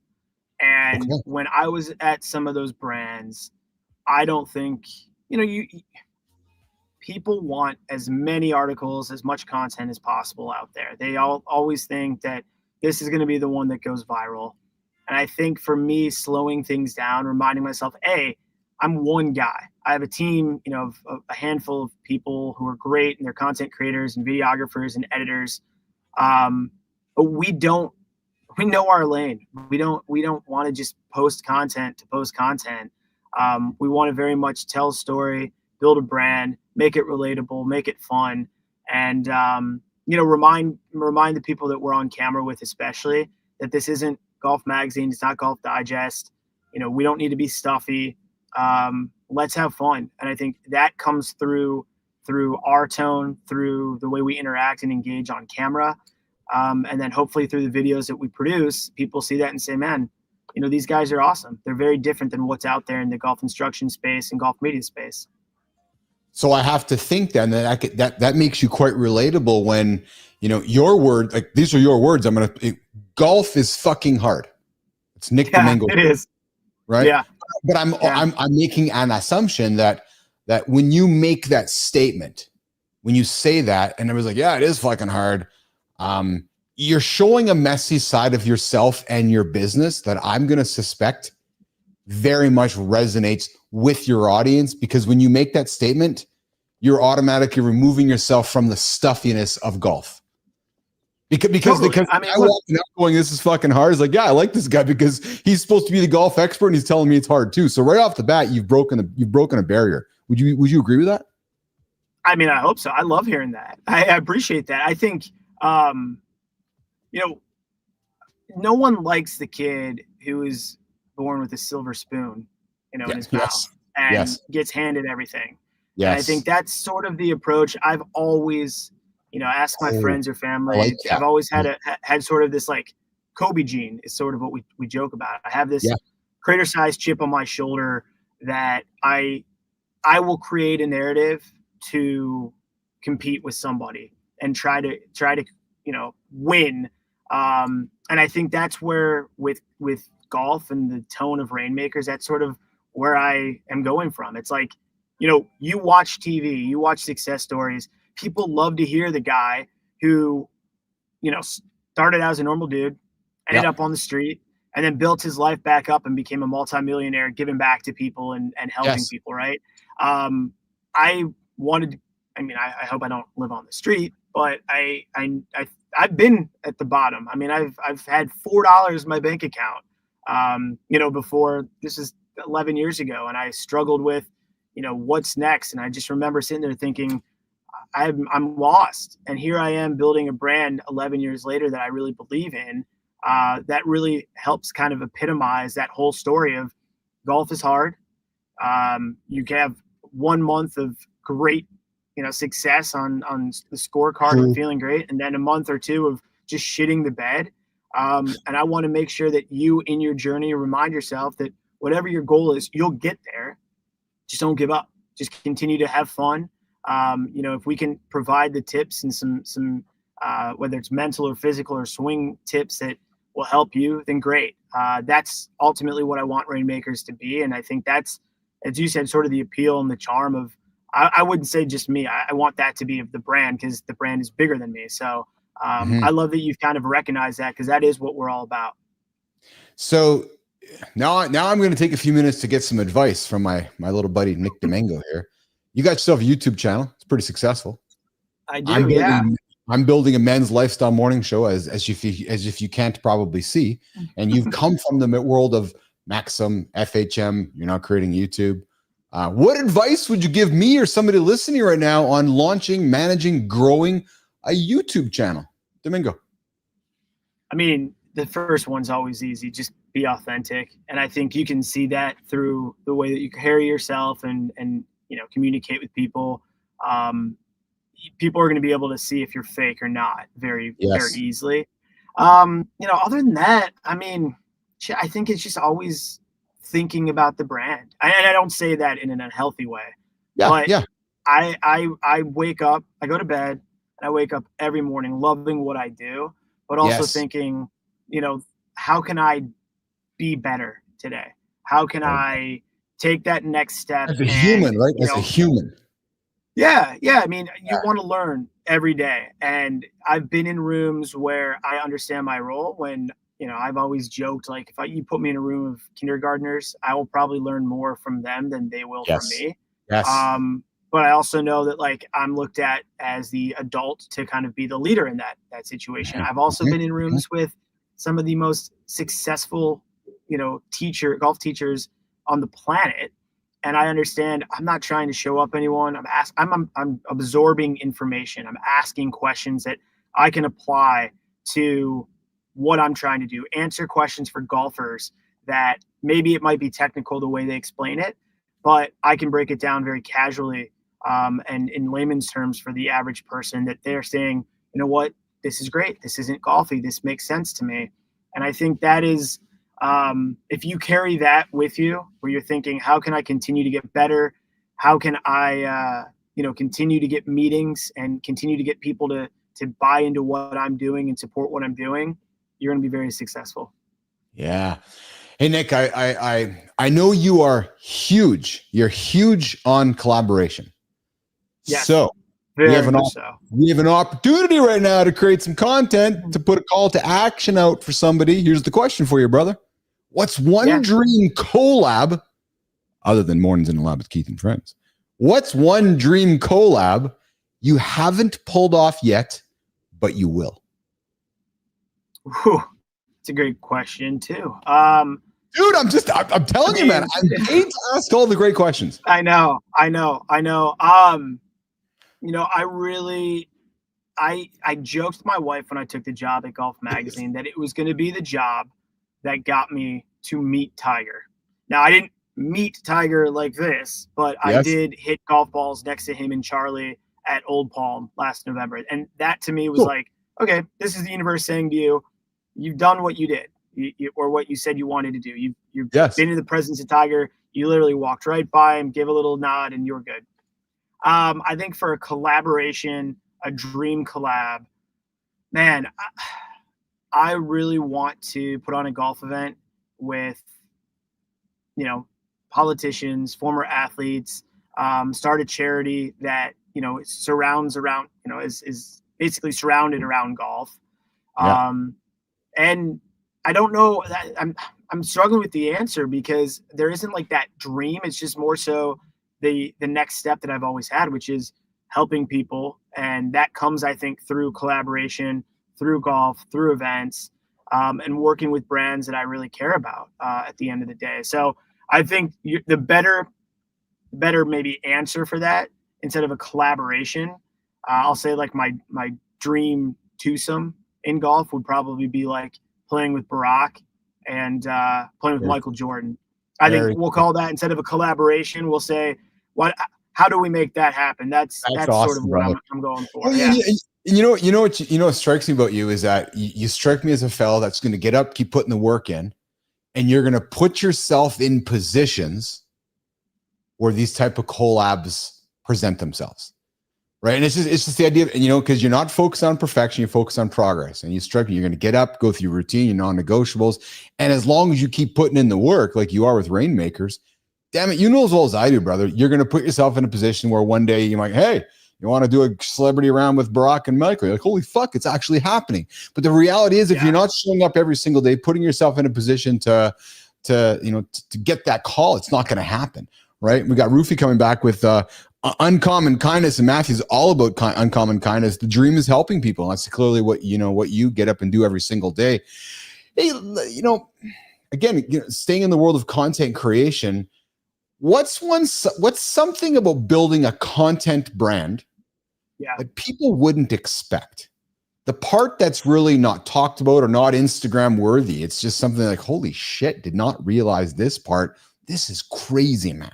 And Okay. when I was at some of those brands, I don't think, people want as many articles, as much content as possible out there. They always think that this is going to be the one that goes viral. And I think for me, slowing things down, reminding myself, hey, I'm one guy. I have a team, of a handful of people who are great, and they're content creators and videographers and editors. But we know our lane. We don't want to just post content to post content. We want to very much tell a story, build a brand, make it relatable, make it fun, and remind the people that we're on camera with, especially, that this isn't Golf Magazine, it's not Golf Digest. We don't need to be stuffy. Let's have fun, and I think that comes through our tone, through the way we interact and engage on camera, and then hopefully through the videos that we produce, people see that and say, man, these guys are awesome. They're very different than what's out there in the golf instruction space and golf media space. So I have to think then that makes you quite relatable when, your word, like these are your words. Golf is fucking hard. It's Nick Domingo. It is. Right. Yeah. But I'm making an assumption that when you make that statement, when you say that, and it was like, yeah, it is fucking hard. You're showing a messy side of yourself and your business that I'm going to suspect very much resonates with your audience, because when you make that statement, you're automatically removing yourself from the stuffiness of golf. Because I walk out going, this is fucking hard. It's like, yeah, I like this guy because he's supposed to be the golf expert and he's telling me it's hard too. So right off the bat, you've broken a barrier. Would you agree with that? I mean, I hope so. I love hearing that. I appreciate that. I think, no one likes the kid who is born with a silver spoon, in his mouth and gets handed everything. Yes. And I think that's sort of the approach I've always, asked my friends or family. I've always had sort of this like Kobe gene is sort of what we joke about. I have this crater-sized chip on my shoulder that I will create a narrative to compete with somebody and try to win. And I think that's where with golf and the tone of Rainmakers, that's sort of where I am going from. It's like, you watch TV, you watch success stories. People love to hear the guy who, started out as a normal dude, ended up on the street, and then built his life back up and became a multimillionaire, giving back to people and helping people. Right. I hope I don't live on the street, but I've been at the bottom. I mean, I've had $4 in my bank account, before. This is 11 years ago, and I struggled with, what's next. And I just remember sitting there thinking, I'm lost. And here I am building a brand 11 years later that I really believe in. That really helps kind of epitomize that whole story of golf is hard. You can have 1 month of great, success on the scorecard and feeling great, and then a month or two of just shitting the bed. And I want to make sure that you, in your journey, remind yourself that whatever your goal is, you'll get there. Just don't give up. Just continue to have fun. If we can provide the tips and some whether it's mental or physical or swing tips that will help you, then great. That's ultimately what I want Rainmakers to be. And I think that's, as you said, sort of the appeal and the charm of, I wouldn't say just me. I want that to be of the brand, because the brand is bigger than me. So I love that you've kind of recognized that, because that is what we're all about. So now I'm going to take a few minutes to get some advice from my little buddy, Nick Domingo here. You got yourself a YouTube channel. It's pretty successful. I do. I'm building a men's lifestyle morning show, as if you can't probably see. And you've come from the world of Maxim, FHM. You're now creating YouTube. What advice would you give me or somebody listening right now on launching, managing, growing a YouTube channel? Domingo. I mean, the first one's always easy. Just be authentic. And I think you can see that through the way that you carry yourself and communicate with people. People are going to be able to see if you're fake or not very easily. Other than that, I mean, I think it's just always thinking about the brand. And I don't say that in an unhealthy way. I wake up, I go to bed, and I wake up every morning loving what I do, but also thinking, how can I be better today? How can I take that next step as a human, right? As a human. Yeah. I mean, you want to learn every day. And I've been in rooms where I understand my role when, I've always joked, like, if you put me in a room of kindergartners, I will probably learn more from them than they will from me. Yes. But I also know that, like, I'm looked at as the adult to kind of be the leader in that situation. I've also been in rooms with some of the most successful, golf teachers on the planet. And I understand I'm not trying to show up anyone. I'm absorbing information. I'm asking questions that I can apply to what I'm trying to do. Answer questions for golfers that maybe it might be technical the way they explain it, but I can break it down very casually and in layman's terms for the average person that they're saying, you know what, this is great. This isn't golfy. This makes sense to me. And I think that is, if you carry that with you, where you're thinking, how can I continue to get better? How can I, continue to get meetings and continue to get people to buy into what I'm doing and support what I'm doing? You're going to be very successful. Yeah. Hey, Nick, I know you are huge. You're huge on collaboration. Yes, so we have an opportunity right now to create some content, to put a call to action out for somebody. Here's the question for you, brother. What's one dream collab other than Mornings in the Lab with Keith and Friends? What's one dream collab you haven't pulled off yet, but you will? It's a great question too. Dude, I'm telling you, man, I'm paid to ask all the great questions. I know. I joked to my wife when I took the job at Golf Magazine that it was going to be the job that got me to meet Tiger. Now, I didn't meet Tiger like this, but I did hit golf balls next to him and Charlie at Old Palm last November. And that to me was like, okay, this is the universe saying to you, you've done what you did, or what you said you wanted to do. You've been in the presence of Tiger. You literally walked right by him, gave a little nod, and you're good. I think for a collaboration, a dream collab, man, I really want to put on a golf event with, politicians, former athletes, start a charity that, surrounds around, is basically surrounded around golf. And I don't know, I'm struggling with the answer because there isn't like that dream. It's just more so the next step that I've always had, which is helping people. And that comes, I think, through collaboration, through golf, through events, and working with brands that I really care about at the end of the day. So I think the better maybe answer for that, instead of a collaboration, I'll say like my dream twosome in golf would probably be like playing with Barack and playing with Michael Jordan. I think we'll call that, instead of a collaboration, we'll say, how do we make that happen? That's awesome, sort of what I'm going for. You know what strikes me about you is that you strike me as a fellow that's going to get up, keep putting the work in, and you're going to put yourself in positions where these type of collabs present themselves. Right. And it's just the idea of, because you're not focused on perfection, you're focused on progress. And you're going to get up, go through your routine, your non-negotiables. And as long as you keep putting in the work, like you are with Rainmakers, damn it, you know as well as I do, brother, you're going to put yourself in a position where one day you're like, hey, you want to do a celebrity round with Barack and Michael? You're like, holy fuck, it's actually happening. But the reality is, if you're not showing up every single day, putting yourself in a position to get that call, it's not going to happen. Right. We got Roofy coming back with uncommon kindness, and Matthew's all about uncommon kindness. The dream is helping people. That's clearly what you get up and do every single day. Hey, again, staying in the world of content creation, what's something about building a content brand that people wouldn't expect? The part that's really not talked about or not Instagram worthy. It's just something like, holy shit, did not realize this part. This is crazy, man.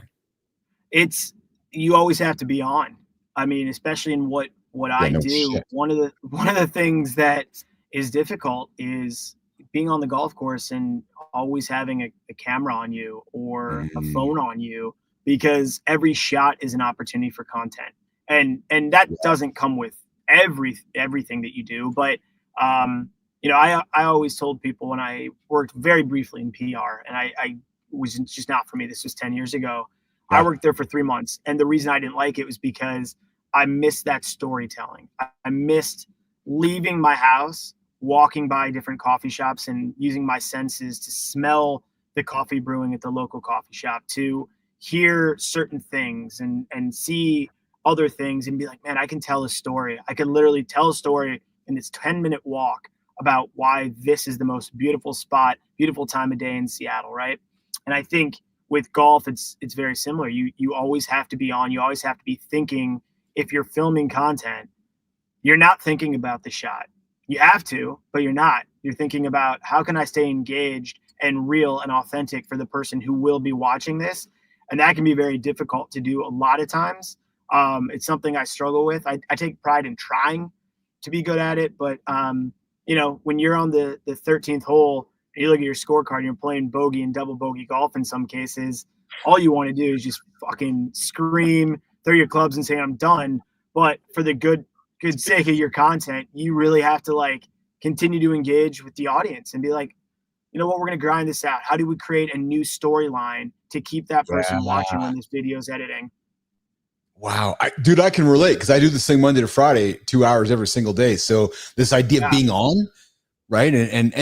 You always have to be on. I mean, especially in what I do. Shit. One of the things that is difficult is being on the golf course and always having a camera on you or a phone on you, because every shot is an opportunity for content. And that doesn't come with everything that you do, but I always told people when I worked very briefly in PR, and I was just not for me. This was 10 years ago. Yeah. I worked there for 3 months. And the reason I didn't like it was because I missed that storytelling. I missed leaving my house, walking by different coffee shops and using my senses to smell the coffee brewing at the local coffee shop, to hear certain things and see other things and be like, man, I can tell a story. I can literally tell a story in this 10-minute walk about why this is the most beautiful spot, beautiful time of day in Seattle, right? And I think with golf, it's very similar. You always have to be on. You always have to be thinking. If you're filming content, you're not thinking about the shot. You have to, but you're not. You're thinking about, how can I stay engaged and real and authentic for the person who will be watching this? And that can be very difficult to do a lot of times. It's something I struggle with. I take pride in trying to be good at it, but when you're on the 13th hole, and you look at your scorecard and you're playing bogey and double bogey golf in some cases, all you want to do is just fucking scream, throw your clubs and say, I'm done. But for the good sake of your content, you really have to continue to engage with the audience and be like, you know what, we're going to grind this out. How do we create a new storyline to keep that person watching when this video's editing? Wow. Dude, I can relate because I do this thing Monday to Friday, 2 hours every single day. So this idea of being on, right? And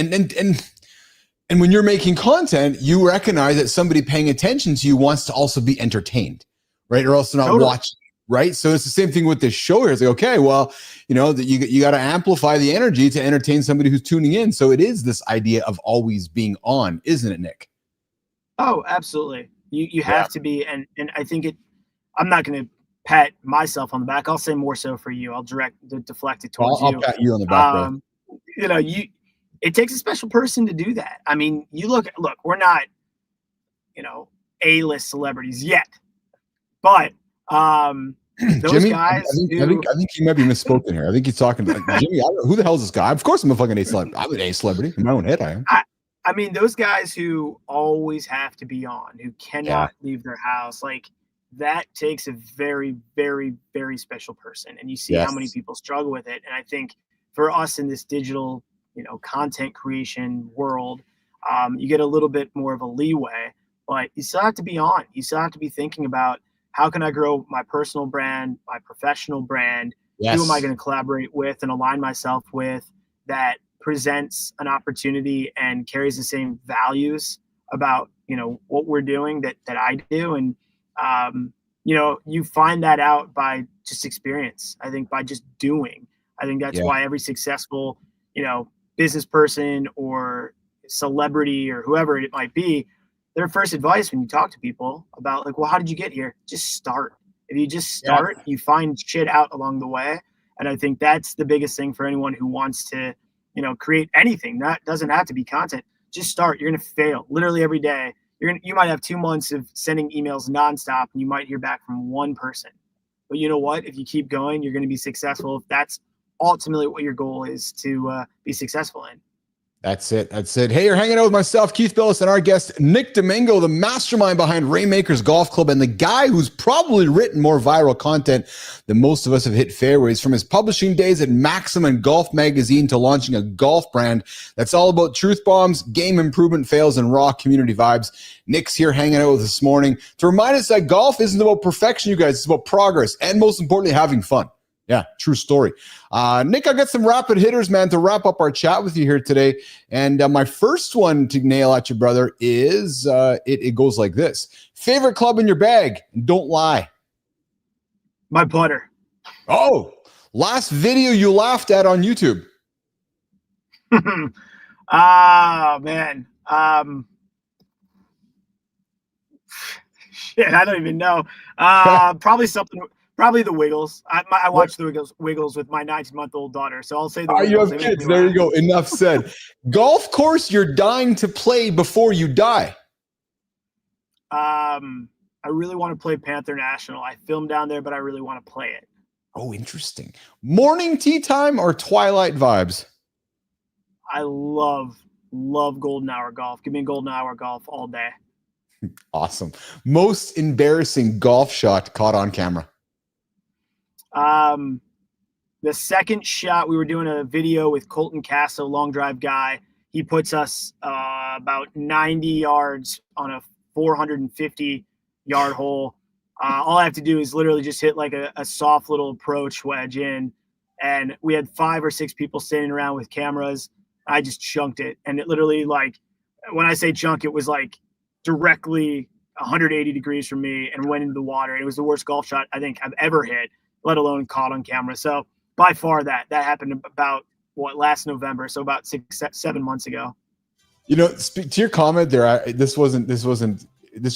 when you're making content, you recognize that somebody paying attention to you wants to also be entertained, right? Or else they're not watching, right? So it's the same thing with this show here. It's like, okay, well, you got to amplify the energy to entertain somebody who's tuning in. So it is this idea of always being on, isn't it, Nick? Oh, absolutely. You have to be. And I think I'm not going to pat myself on the back. I'll say more so for you. I'll deflect it towards you. I'll pat you on the back. It takes a special person to do that. I mean, look, we're not, A-list celebrities yet, but those Jimmy, guys. I think he might be misspoken here. I think he's talking about Jimmy. Who the hell is this guy? Of course, I'm a fucking A celebrity. I'm an A celebrity in my own head. I am. I mean, those guys who always have to be on, who cannot leave their house, that takes a very, very, very special person. And you see how many people struggle with it. And I think for us in this digital, content creation world, you get a little bit more of a leeway, but you still have to be on. You still have to be thinking about, how can I grow my personal brand, my professional brand? Yes. Who am I going to collaborate with and align myself with that presents an opportunity and carries the same values about, what we're doing that I do. And, you find that out by just experience. I think by just doing. I think that's why every successful, business person or celebrity or whoever it might be, their first advice when you talk to people about how did you get here? Just start. If you just start, you find shit out along the way. And I think that's the biggest thing for anyone who wants to, create anything. That doesn't have to be content. Just start. You're going to fail literally every day. You might have 2 months of sending emails nonstop and you might hear back from one person. But you know what? If you keep going, you're going to be successful. If that's ultimately what your goal is to be successful in. That's it. Hey, you're hanging out with myself, Keith Bilous, and our guest, Nick Domingo, the mastermind behind Rainmakers Golf Club and the guy who's probably written more viral content than most of us have hit fairways, from his publishing days at Maximum Golf Magazine to launching a golf brand that's all about truth bombs, game improvement fails, and raw community vibes. Nick's here hanging out with us this morning to remind us that golf isn't about perfection, you guys. It's about progress and, most importantly, having fun. Yeah, true story. Nick, I got some rapid hitters, man, to wrap up our chat with you here today. And my first one to nail at you, brother, is it goes like this. Favorite club in your bag? Don't lie. My putter. Oh, last video you laughed at on YouTube. Man. Shit, I don't even know. Probably the Wiggles. I watched the Wiggles with my 19-month-old daughter, so I'll say the Wiggles. You have kids. There you go. Enough said. Golf course you're dying to play before you die. I really want to play Panther National. I filmed down there, but I really want to play it. Oh, interesting. Morning tee time or twilight vibes? I love golden hour golf. Give me a golden hour golf all day. Awesome. Most embarrassing golf shot caught on camera? the second shot, we were doing a video with Colton Castle, long drive guy. He puts us about 90 yards on a 450-yard hole. All I have to do is literally just hit like a soft little approach wedge in. And we had 5 or 6 people standing around with cameras. I just chunked it. And it literally, like, when I say chunk, it was like directly 180 degrees from me and went into the water. It was the worst golf shot I think I've ever hit, let alone caught on camera. So by far that happened about last November. So about 6-7 months ago. You know, to your comment there, this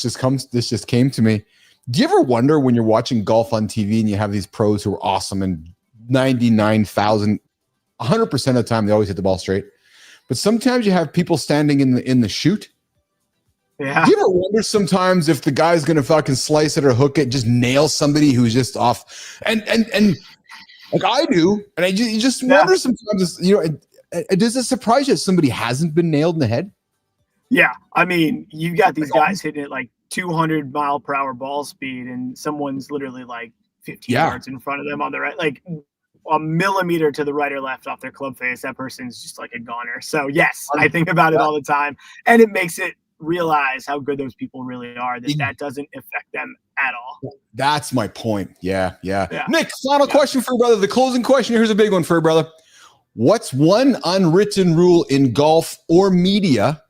just came to me. Do you ever wonder when you're watching golf on TV and you have these pros who are awesome and 99,000, 100% of the time they always hit the ball straight, but sometimes you have people standing in the chute. Yeah. Do you ever wonder sometimes if the guy's going to fucking slice it or hook it, just nail somebody who's just off, and like I do, and you just wonder sometimes, you know, does it surprise you that somebody hasn't been nailed in the head? Yeah, I mean, you got these guys hitting it like 200 mile per hour ball speed, and someone's literally like 15 yards in front of them on the right, like a millimeter to the right or left off their club face. That person's just like a goner. So yes, I think about it all the time, and it makes it realize how good those people really are. That doesn't affect them at all. That's my point. Yeah. Nick, final question for you, brother. The closing question. Here's a big one for you, brother. What's one unwritten rule in golf or media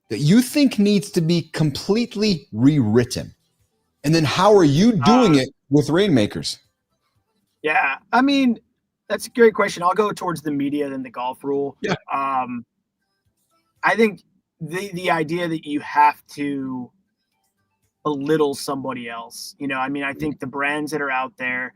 that you think needs to be completely rewritten? And then how are you doing it with Rainmakers? Yeah, I mean, that's a great question. I'll go towards the media than the golf rule. Yeah. I think the idea that you have to belittle somebody else, you know, I mean, I think the brands that are out there,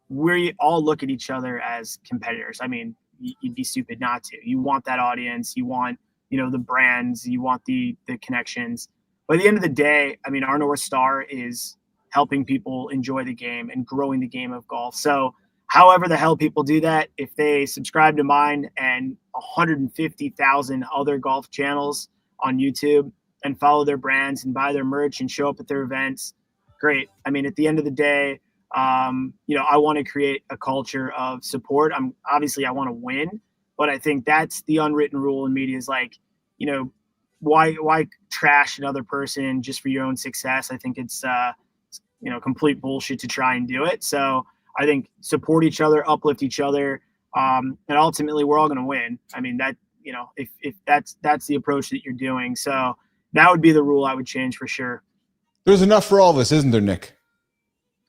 we all look at each other as competitors. I mean, you'd be stupid not to. You want that audience, you want, you know, the brands, you want the connections. But at the end of the day, I mean, our North Star is helping people enjoy the game and growing the game of golf. So however the hell people do that, if they subscribe to mine and 150,000 other golf channels on YouTube and follow their brands and buy their merch and show up at their events, great. I mean, at the end of the day, you know, I want to create a culture of support. Obviously I want to win, but I think that's the unwritten rule in media is like, you know, why trash another person just for your own success? I think it's, you know, complete bullshit to try and do it. So I think support each other, uplift each other. And ultimately we're all going to win. I mean, that, you know, if that's the approach that you're doing. So that would be the rule I would change for sure. There's enough for all of us, isn't there, Nick?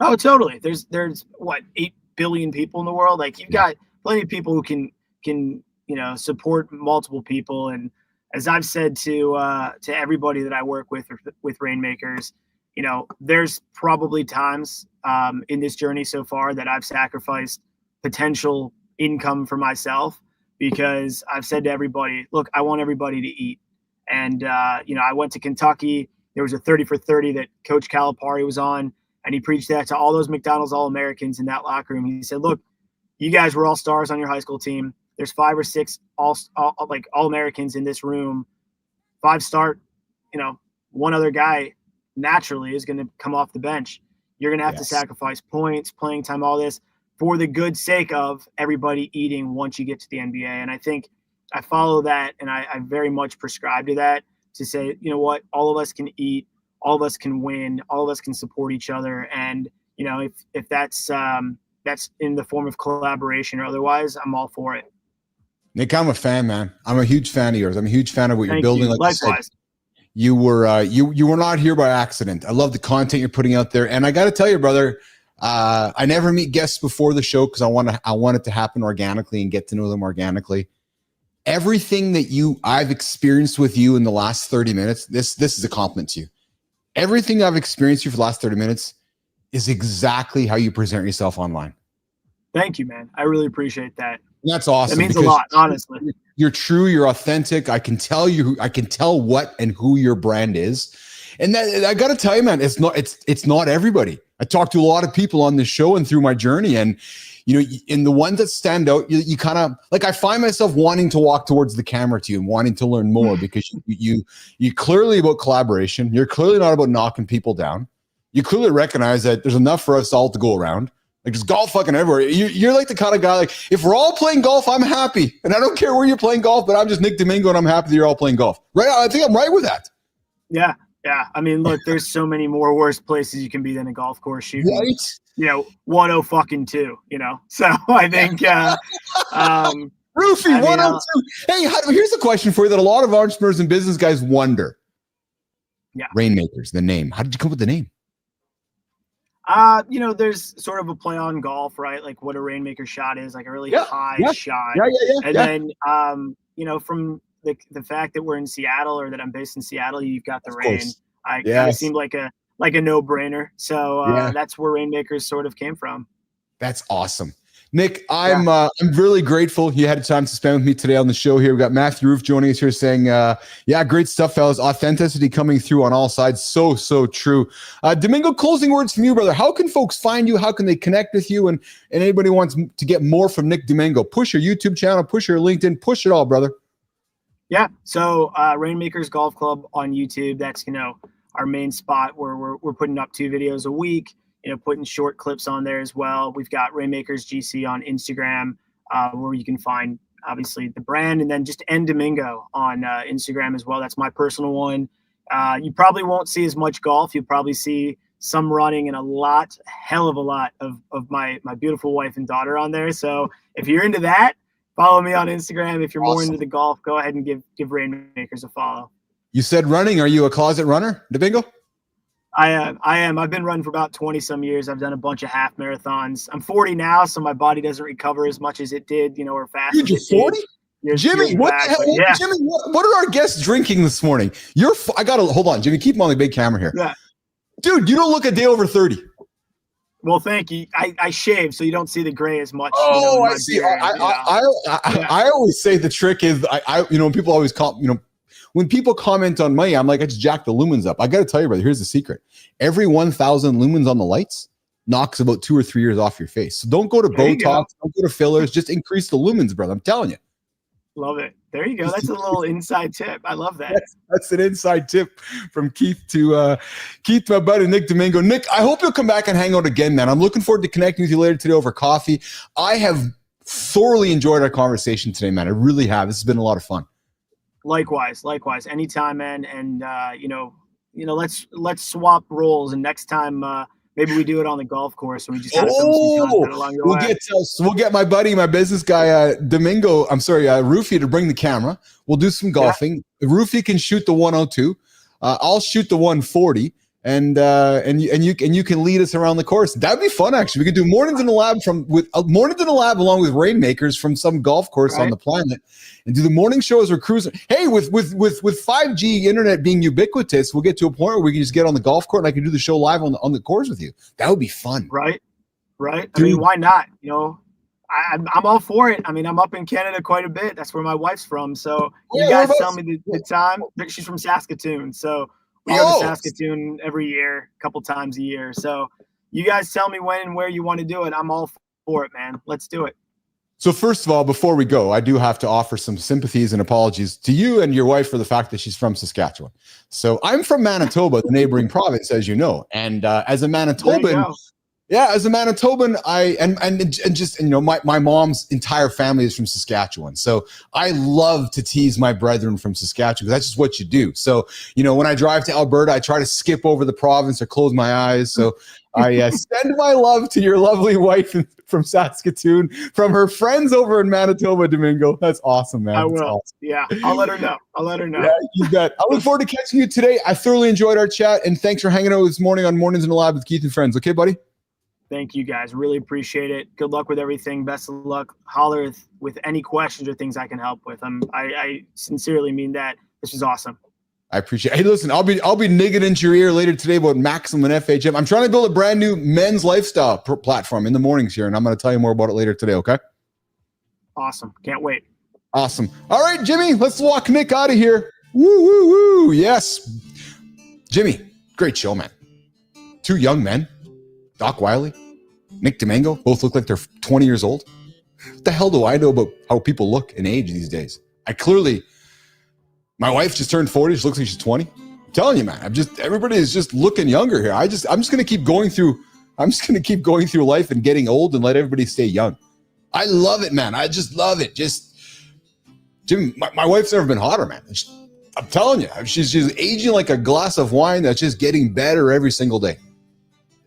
Oh, totally. There's what, 8 billion people in the world. Like you've got plenty of people who can, you know, support multiple people. And as I've said to everybody that I work with Rainmakers, you know, there's probably times in this journey so far that I've sacrificed potential income for myself because I've said to everybody, look, I want everybody to eat. And, you know, I went to Kentucky. There was a 30 for 30 that Coach Calipari was on, and he preached that to all those McDonald's All-Americans in that locker room. He said, look, you guys were all stars on your high school team. There's 5 or 6 All-Americans in this room. 5 start, you know, one other guy naturally is going to come off the bench. You're going to have to sacrifice points, playing time, all this for the good sake of everybody eating once you get to the NBA. And I think I follow that, and I very much prescribe to that, to say, you know what, all of us can eat, all of us can win, all of us can support each other. And, you know, if that's in the form of collaboration or otherwise, I'm all for it. Nick, I'm a fan, man. I'm a huge fan of yours. I'm a huge fan of what you're building. Like Likewise. I said, you were not here by accident. I love the content you're putting out there. And I got to tell you, brother, I never meet guests before the show because I want it to happen organically and get to know them organically. Everything that I've experienced with you in the last 30 minutes, this is a compliment to you. Everything I've experienced you for the last 30 minutes is exactly how you present yourself online. Thank you, man. I really appreciate that. And that's awesome. It means a lot, honestly. You're true. You're authentic. I can tell what and who your brand is. And that, I got to tell you, man, it's not everybody. I talk to a lot of people on this show and through my journey, and you know, in the ones that stand out, you kind of like, I find myself wanting to walk towards the camera to you and wanting to learn more because you clearly about collaboration. You're clearly not about knocking people down. You clearly recognize that there's enough for us all to go around. Like just golf fucking everywhere. You're like the kind of guy, like if we're all playing golf, I'm happy. And I don't care where you're playing golf, but I'm just Nick Domingo and I'm happy that you're all playing golf. Right? I think I'm right with that. Yeah. Yeah. I mean, look, there's so many more worse places you can be than a golf course shooting. Right? 102, So I think Roofie, 102. Hey, here's a question for you that a lot of entrepreneurs and business guys wonder. Yeah. Rainmakers, the name. How did you come up with the name? There's sort of a play on golf, right? Like what a Rainmaker shot is, like a really high shot. And then, from the fact that we're in Seattle or that I'm based in Seattle, you've got the rain. It seemed like a no-brainer. So that's where Rainmakers sort of came from. That's awesome. Nick, I'm really grateful you had time to spend with me today on the show here. We've got Matthew Roof joining us here saying, great stuff, fellas. Authenticity coming through on all sides. So true. Domingo, closing words from you, brother. How can folks find you? How can they connect with you? And anybody wants to get more from Nick Domingo, push your YouTube channel, push your LinkedIn, push it all, brother. Yeah. So Rainmakers Golf Club on YouTube. That's, our main spot where we're putting up 2 videos a week. Putting short clips on there as well. We've got Rainmakers GC on Instagram, where you can find obviously the brand, and then just Domingo on Instagram as well. That's my personal one. You probably won't see as much golf. You'll probably see some running and hell of a lot of my beautiful wife and daughter on there. So if you're into that, follow me on Instagram. If you're more into the golf, go ahead and give Rainmakers a follow. You said running. Are you a closet runner, Domingo? I am. I've been running for about 20 some years. I've done a bunch of half marathons. I'm 40 now, so my body doesn't recover as much as it did, or fast. Dude, you're 40? Jimmy, what the hell? Yeah. Jimmy, what are our guests drinking this morning? I gotta hold on, Jimmy. Keep them on the big camera here. Yeah. Dude, you don't look a day over 30. Well, thank you. I shave, so you don't see the gray as much. Oh, I see. Beard, I always say the trick is people always call, when people comment on me, I'm like, I just jacked the lumens up. I got to tell you, brother, here's the secret. Every 1,000 lumens on the lights knocks about 2 or 3 years off your face. So don't go to Botox, don't go to fillers, just increase the lumens, brother. I'm telling you. Love it. There you go. That's a little inside tip. I love that. That's an inside tip from Keith to my buddy Nick Domingo. Nick, I hope you'll come back and hang out again, man. I'm looking forward to connecting with you later today over coffee. I have thoroughly enjoyed our conversation today, man. I really have. This has been a lot of fun. Likewise. Anytime, man. And let's swap roles. And next time, maybe we do it on the golf course and we just we'll get my buddy, my business guy, Roofie to bring the camera. We'll do some golfing. Roofie can shoot the 102. I'll shoot the 140. And you can lead us around the course. That'd be fun, actually. We could do mornings in the lab along with Rainmakers from some golf course on the planet, and do the morning show as we're cruising. Hey, with 5G internet being ubiquitous, we'll get to a point where we can just get on the golf court and I can do the show live on the course with you. That would be fun, right? I mean, why not? I'm all for it. I mean, I'm up in Canada quite a bit. That's where my wife's from. So you guys tell me the time. She's from Saskatoon, so. We go to Saskatoon every year, a couple times a year. So you guys tell me when and where you want to do it. I'm all for it, man. Let's do it. So first of all, before we go, I do have to offer some sympathies and apologies to you and your wife for the fact that she's from Saskatchewan. So I'm from Manitoba, the neighboring province, as you know. And as a Manitoban, my mom's entire family is from Saskatchewan. So I love to tease my brethren from Saskatchewan because that's just what you do. So, when I drive to Alberta, I try to skip over the province or close my eyes. So I send my love to your lovely wife from Saskatoon, from her friends over in Manitoba, Domingo. That's awesome, man. I will. Awesome. Yeah, I'll let her know. Yeah, you bet. I look forward to catching you today. I thoroughly enjoyed our chat, and thanks for hanging out this morning on Mornings in the Lab with Keith and Friends. Okay, buddy? Thank you, guys. Really appreciate it. Good luck with everything. Best of luck. Holler with any questions or things I can help with. I sincerely mean that. This is awesome. I appreciate it. Hey, listen, I'll be nigging into your ear later today about Maximum and FHM. I'm trying to build a brand new men's lifestyle platform in the mornings here, and I'm going to tell you more about it later today, okay? Awesome. Can't wait. Awesome. All right, Jimmy, let's walk Nick out of here. Woo, woo, woo. Yes. Jimmy, great show, man. 2 young men, Doc Wiley, Nick Domingo, both look like they're 20 years old. What the hell do I know about how people look and age these days? My wife just turned 40. She looks like she's 20. I'm telling you, man, everybody is just looking younger here. I'm just going to keep going through I'm just going to keep going through life and getting old and let everybody stay young. I love it, man. I just love it. Just, Jimmy, my wife's never been hotter, man. I'm telling you, she's aging like a glass of wine that's just getting better every single day.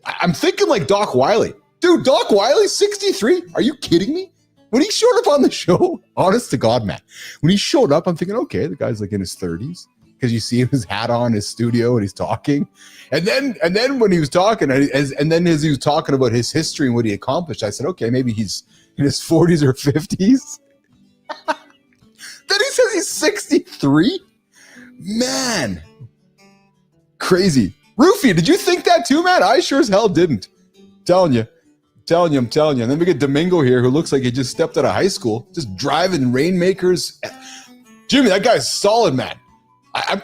I'm thinking like Doc Wiley. Dude, Doc Wiley, 63? Are you kidding me? When he showed up on the show, honest to God, man, when he showed up, I'm thinking, okay, the guy's like in his 30s because you see his hat on his studio and he's talking. And then when he was talking, and then as he was talking about his history and what he accomplished, I said, okay, maybe he's in his 40s or 50s. Then he says he's 63? Man, crazy. Rufy, did you think that too, man? I sure as hell didn't. I'm telling you. And then we get Domingo here, who looks like he just stepped out of high school, just driving Rainmakers. Jimmy, that guy's solid, man. I'm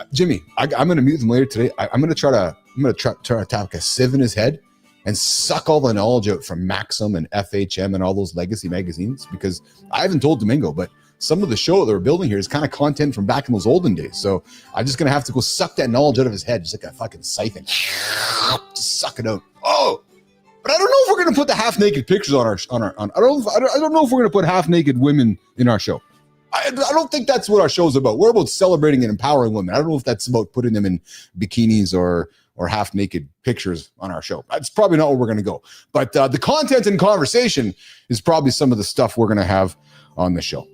going to meet him later today. I'm going to try to tap a sieve in his head and suck all the knowledge out from Maxim and FHM and all those legacy magazines, because I haven't told Domingo, but some of the show that we're building here is kind of content from back in those olden days. So I'm just going to have to go suck that knowledge out of his head, just like a fucking siphon. Just suck it out. Oh, but I don't know if we're going to put the half-naked pictures on our. I don't know if we're going to put half-naked women in our show. I don't think that's what our show's about. We're about celebrating and empowering women. I don't know if that's about putting them in bikinis or half-naked pictures on our show. That's probably not where we're going to go. But the content and conversation is probably some of the stuff we're going to have on the show.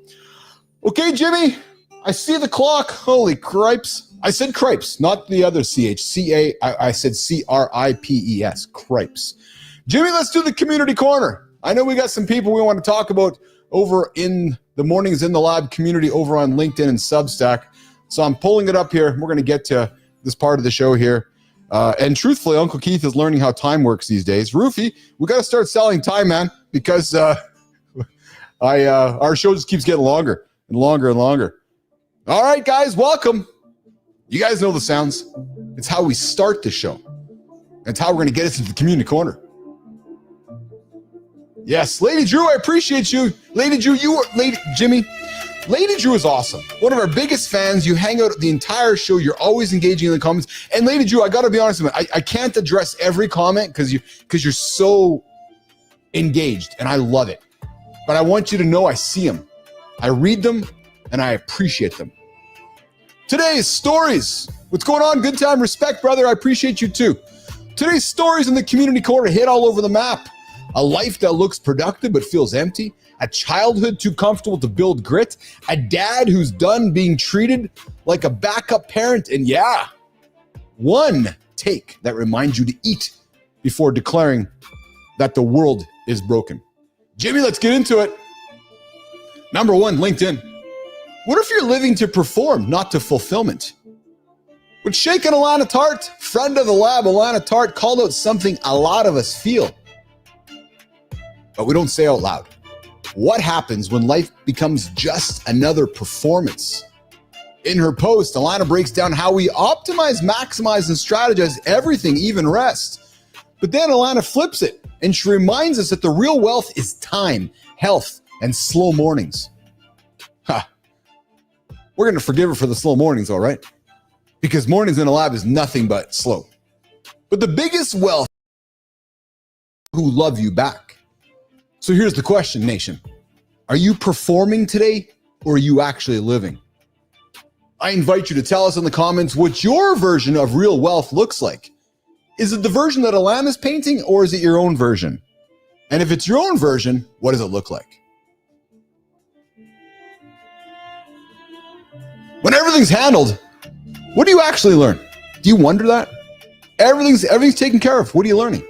Okay, Jimmy, I see the clock. Holy cripes. I said cripes, not the other CH. I said CRIPES, cripes. Jimmy, let's do the community corner. I know we got some people we want to talk about over in the Mornings in the Lab community over on LinkedIn and Substack. So I'm pulling it up here. We're going to get to this part of the show here. And truthfully, Uncle Keith is learning how time works these days. Rufy, we got to start selling time, man, because our show just keeps getting longer and longer and longer. All right, guys, welcome. You guys know the sounds. It's how we start the show. It's how we're going to get us into the community corner. Yes, Lady Drew, I appreciate you. Lady Drew, Jimmy. Lady Drew is awesome. One of our biggest fans. You hang out the entire show. You're always engaging in the comments. And Lady Drew, I got to be honest with you, I can't address every comment because you're so engaged, and I love it. But I want you to know I see them. I read them, and I appreciate them. Today's stories. What's going on? Good time, respect, brother. I appreciate you too. Today's stories in the community corner hit all over the map. A life that looks productive but feels empty. A childhood too comfortable to build grit. A dad who's done being treated like a backup parent. And yeah, one take that reminds you to eat before declaring that the world is broken. Jimmy, let's get into it. Number one, LinkedIn. What if you're living to perform, not to fulfillment? With Shaken Alana Tart, friend of the lab, Alana Tart called out something a lot of us feel, but we don't say out loud. What happens when life becomes just another performance? In her post, Alana breaks down how we optimize, maximize, and strategize everything, even rest. But then Alana flips it, and she reminds us that the real wealth is time, health, and slow mornings. We're going to forgive her for the slow mornings, all right? Because mornings in the lab is nothing but slow. But the biggest wealth is who love you back. So here's the question, nation. Are you performing today, or are you actually living? I invite you to tell us in the comments what your version of real wealth looks like. Is it the version that Alana's painting, or is it your own version? And if it's your own version, what does it look like? When everything's handled, what do you actually learn? Do you wonder that? Everything's taken care of. What are you learning?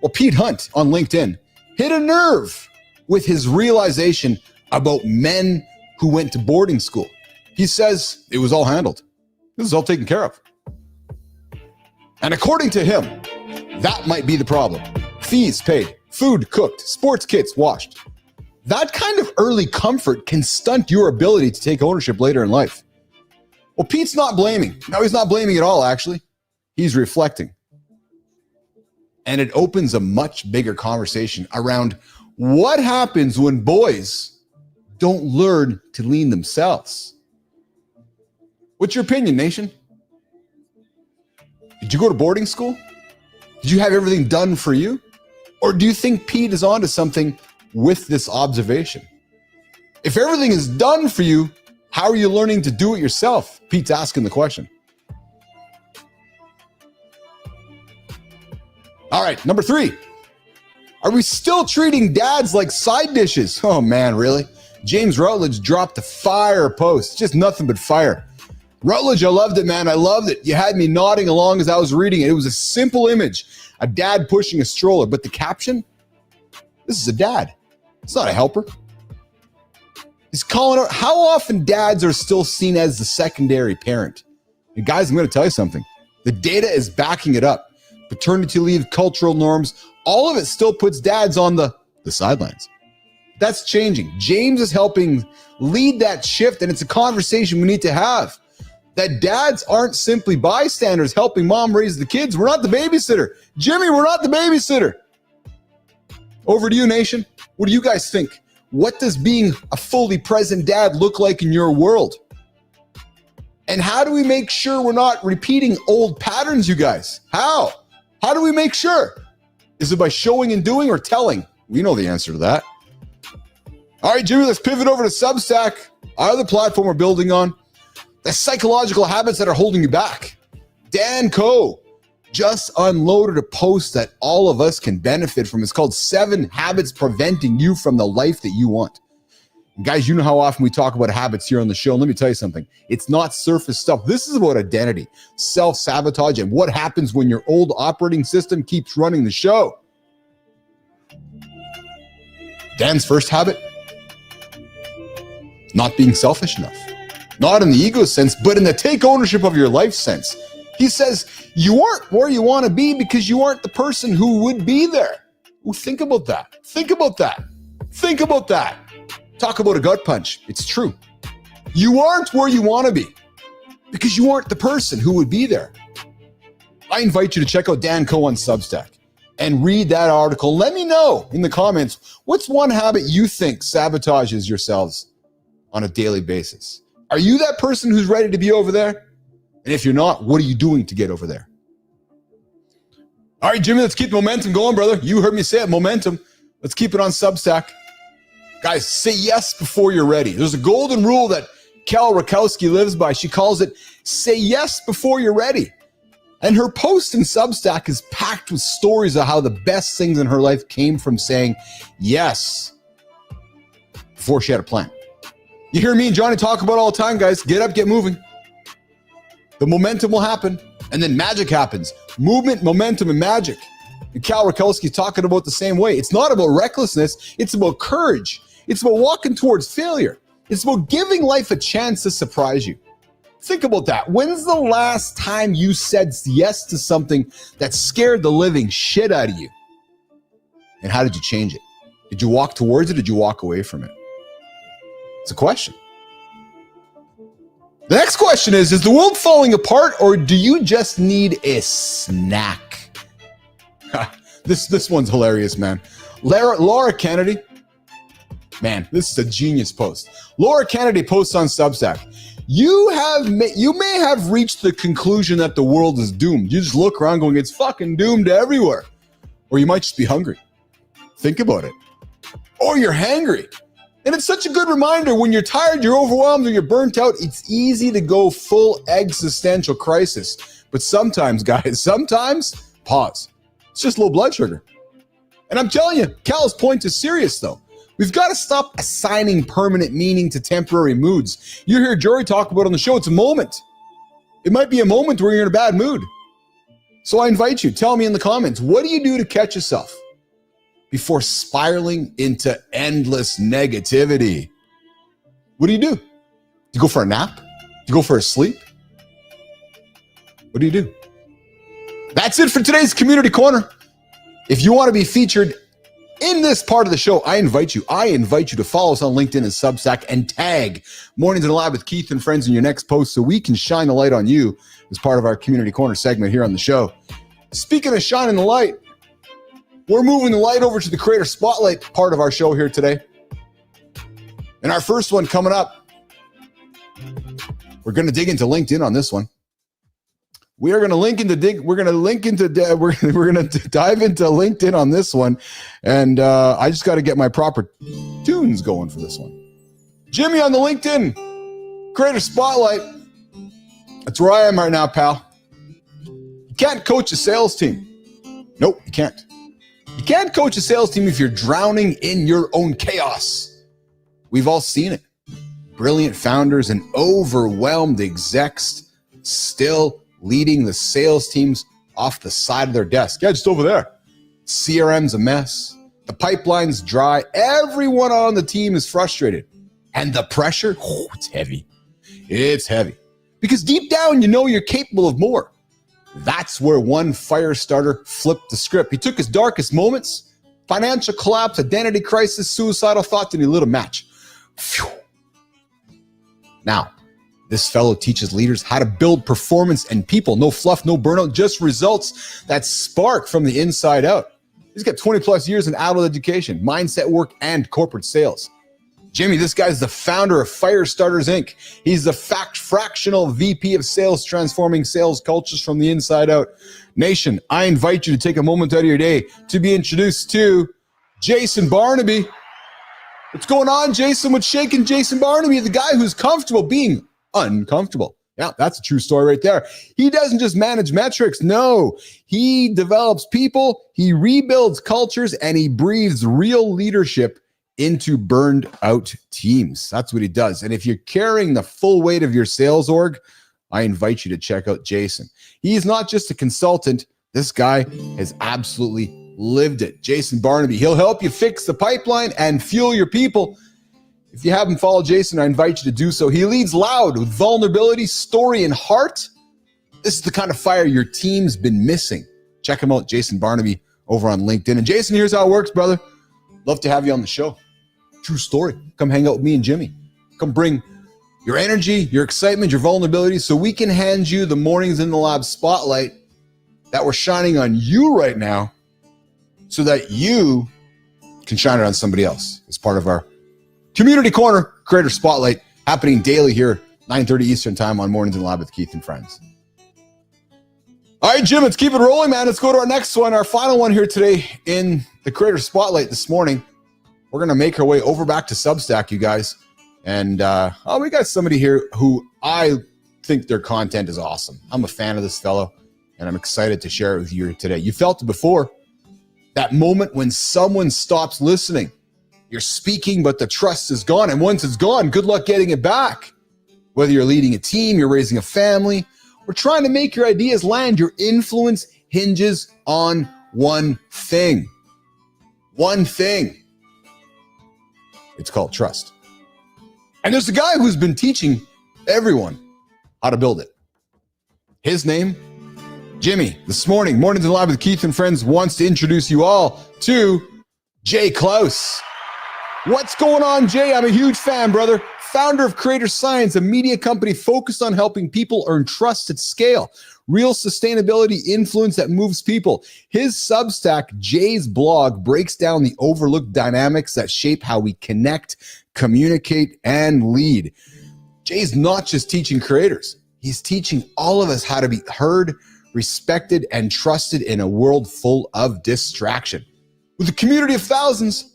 Well, Pete Hunt on LinkedIn hit a nerve with his realization about men who went to boarding school. He says it was all handled. This is all taken care of. And according to him, that might be the problem. Fees paid, food cooked, sports kits washed. That kind of early comfort can stunt your ability to take ownership later in life. Well, Pete's not blaming. No, he's not blaming at all, actually. He's reflecting. And it opens a much bigger conversation around what happens when boys don't learn to lean themselves. What's your opinion, nation? Did you go to boarding school? Did you have everything done for you? Or do you think Pete is onto something with this observation? If everything is done for you, how are you learning to do it yourself? Pete's asking the question. All right, number 3. Are we still treating dads like side dishes? Oh man, really? James Rutledge dropped a fire post. Just nothing but fire. Rutledge, I loved it, man. I loved it. You had me nodding along as I was reading it. It was a simple image. A dad pushing a stroller. But the caption? This is a dad. It's not a helper. He's calling out how often dads are still seen as the secondary parent. And guys, I'm going to tell you something. The data is backing it up. Paternity leave, cultural norms, all of it still puts dads on the sidelines. That's changing. James is helping lead that shift, and it's a conversation we need to have. That dads aren't simply bystanders helping mom raise the kids. We're not the babysitter. Jimmy, we're not the babysitter. Over to you, nation. What do you guys think? What does being a fully present dad look like in your world? And how do we make sure we're not repeating old patterns, you guys? How? How do we make sure? Is it by showing and doing or telling? We know the answer to that. All right, Jimmy, let's pivot over to Substack, our other platform we're building on. The psychological habits that are holding you back. Dan Coe just unloaded a post that all of us can benefit from. It's called 7 Habits Preventing You from the Life That You Want. And guys, you know how often we talk about habits here on the show. Let me tell you something. It's not surface stuff. This is about identity, self-sabotage, and what happens when your old operating system keeps running the show. Dan's first habit, not being selfish enough. Not in the ego sense, but in the take ownership of your life sense. He says, you aren't where you want to be because you aren't the person who would be there. Ooh, think about that. Think about that. Think about that. Talk about a gut punch. It's true. You aren't where you want to be because you aren't the person who would be there. I invite you to check out Dan Coe on Substack and read that article. Let me know in the comments, what's one habit you think sabotages yourselves on a daily basis? Are you that person who's ready to be over there? And if you're not, what are you doing to get over there? All right, Jimmy, let's keep the momentum going, brother. You heard me say it, momentum. Let's keep it on Substack. Guys, say yes before you're ready. There's a golden rule that Cal Rakowski lives by. She calls it, say yes before you're ready. And her post in Substack is packed with stories of how the best things in her life came from saying yes before she had a plan. You hear me and Johnny talk about all the time, guys. Get up, get moving. The momentum will happen, and then magic happens. Movement, momentum, and magic. And Cal Rakowski's talking about the same way. It's not about recklessness. It's about courage. It's about walking towards failure. It's about giving life a chance to surprise you. Think about that. When's the last time you said yes to something that scared the living shit out of you? And how did you change it? Did you walk towards it? Or did you walk away from it? It's a question. The next question is the world falling apart or do you just need a snack? This one's hilarious, man. Laura Kennedy. Man, this is a genius post. Laura Kennedy posts on Substack. You may have reached the conclusion that the world is doomed. You just look around going, it's fucking doomed everywhere. Or you might just be hungry. Think about it. Or you're hangry. And it's such a good reminder when you're tired, you're overwhelmed, or you're burnt out, it's easy to go full existential crisis. But sometimes, guys, pause. It's just low blood sugar. And I'm telling you, Cal's point is serious, though. We've got to stop assigning permanent meaning to temporary moods. You hear Jory talk about on the show, it's a moment. It might be a moment where you're in a bad mood. So I invite you, tell me in the comments, what do you do to catch yourself before spiraling into endless negativity? What do you do? Do you go for a nap? Do you go for a sleep? What do you do? That's it for today's Community Corner. If you want to be featured in this part of the show, I invite you to follow us on LinkedIn and Substack and tag Mornings in the Lab with Keith and Friends in your next post so we can shine the light on you as part of our Community Corner segment here on the show. Speaking of shining the light, we're moving the light over to the Creator Spotlight part of our show here today. And our first one coming up, we're going to dig into LinkedIn on this one. We are going to link into we're going to dive into LinkedIn on this one, and I just got to get my proper tunes going for this one. Jimmy on the LinkedIn Creator Spotlight. That's where I am right now, pal. You can't coach a sales team. Nope, you can't. You can't coach a sales team if you're drowning in your own chaos. We've all seen it. Brilliant founders and overwhelmed execs still leading the sales teams off the side of their desk. Yeah, just over there. CRM's a mess. The pipeline's dry. Everyone on the team is frustrated. And the pressure, it's heavy. It's heavy. Because deep down, you know you're capable of more. That's where one fire starter flipped the script. He took his darkest moments, financial collapse, identity crisis, suicidal thoughts, and he lit a match. Phew. Now, this fellow teaches leaders how to build performance and people. No fluff, no burnout, just results that spark from the inside out. He's got 20 plus years in adult education, mindset work, and corporate sales. Jimmy, this guy's the founder of Firestarters, Inc. He's the fractional VP of sales, transforming sales cultures from the inside out. Nation, I invite you to take a moment out of your day to be introduced to Jason Barnaby. What's going on, Jason? What's shaking Jason Barnaby? The guy who's comfortable being uncomfortable. Yeah, that's a true story right there. He doesn't just manage metrics. No, he develops people, he rebuilds cultures, and he breathes real leadership into burned out teams. That's what he does. And if you're carrying the full weight of your sales org, I invite you to check out Jason. He's not just a consultant. This guy has absolutely lived it. Jason Barnaby, he'll help you fix the pipeline and fuel your people. If you haven't followed Jason, I invite you to do so. He leads loud with vulnerability, story, and heart. This is the kind of fire your team's been missing. Check him out, Jason Barnaby, over on LinkedIn. And Jason, here's how it works, brother. Love to have you on the show. True story. Come hang out with me and Jimmy. Come bring your energy, your excitement, your vulnerability, so we can hand you the Mornings in the Lab spotlight that we're shining on you right now, so that you can shine it on somebody else as part of our Community Corner Creator Spotlight, happening daily here, 9:30 Eastern Time on Mornings in the Lab with Keith and Friends. All right, Jim, let's keep it rolling, man. Let's go to our next one, our final one here today in the Creator Spotlight this morning. We're going to make our way over back to Substack, you guys. And we got somebody here who I think their content is awesome. I'm a fan of this fellow, and I'm excited to share it with you today. You felt it before. That moment when someone stops listening. You're speaking, but the trust is gone. And once it's gone, good luck getting it back. Whether you're leading a team, you're raising a family, or trying to make your ideas land, your influence hinges on one thing. One thing. It's called trust. And there's a guy who's been teaching everyone how to build it. His name, Jimmy. This morning, Mornings in Live with Keith and Friends wants to introduce you all to Jay Klaus. What's going on, Jay? I'm a huge fan, brother. Founder of Creator Science, a media company focused on helping people earn trust at scale. Real sustainability influence that moves people. His Substack, Jay's blog, breaks down the overlooked dynamics that shape how we connect, communicate, and lead. Jay's not just teaching creators. He's teaching all of us how to be heard, respected, and trusted in a world full of distraction. With a community of thousands,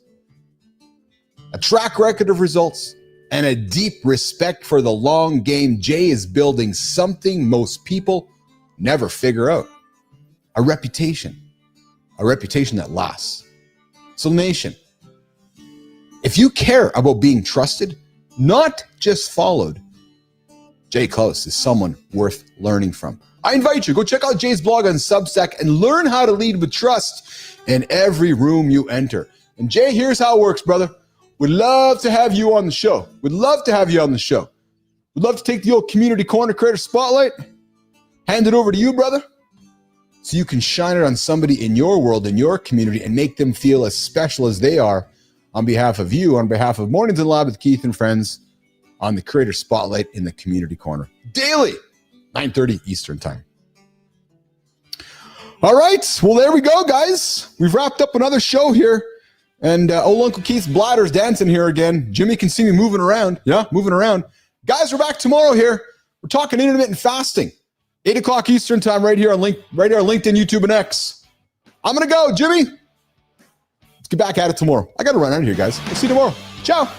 a track record of results, and a deep respect for the long game, Jay is building something most people never figure out. A reputation that lasts. So nation, if you care about being trusted, not just followed, Jay Klaus is someone worth learning from. I invite you, go check out Jay's blog on Substack and learn how to lead with trust in every room you enter. And Jay, here's how it works, brother. We'd love to have you on the show. We'd love to have you on the show. We'd love to take the old Community Corner Creator Spotlight, hand it over to you, brother, so you can shine it on somebody in your world, in your community, and make them feel as special as they are on behalf of you, on behalf of Mornings in Lab with Keith and Friends on the Creator Spotlight in the Community Corner. Daily, 9:30 Eastern Time. All right, well, there we go, guys. We've wrapped up another show here. And old Uncle Keith's bladder's dancing here again. Jimmy can see me moving around. Yeah, moving around. Guys, we're back tomorrow here. We're talking intermittent fasting. 8 o'clock Eastern time, right here on LinkedIn, YouTube, and X. I'm going to go. Jimmy, let's get back at it tomorrow. I got to run out of here, guys. We'll see you tomorrow. Ciao.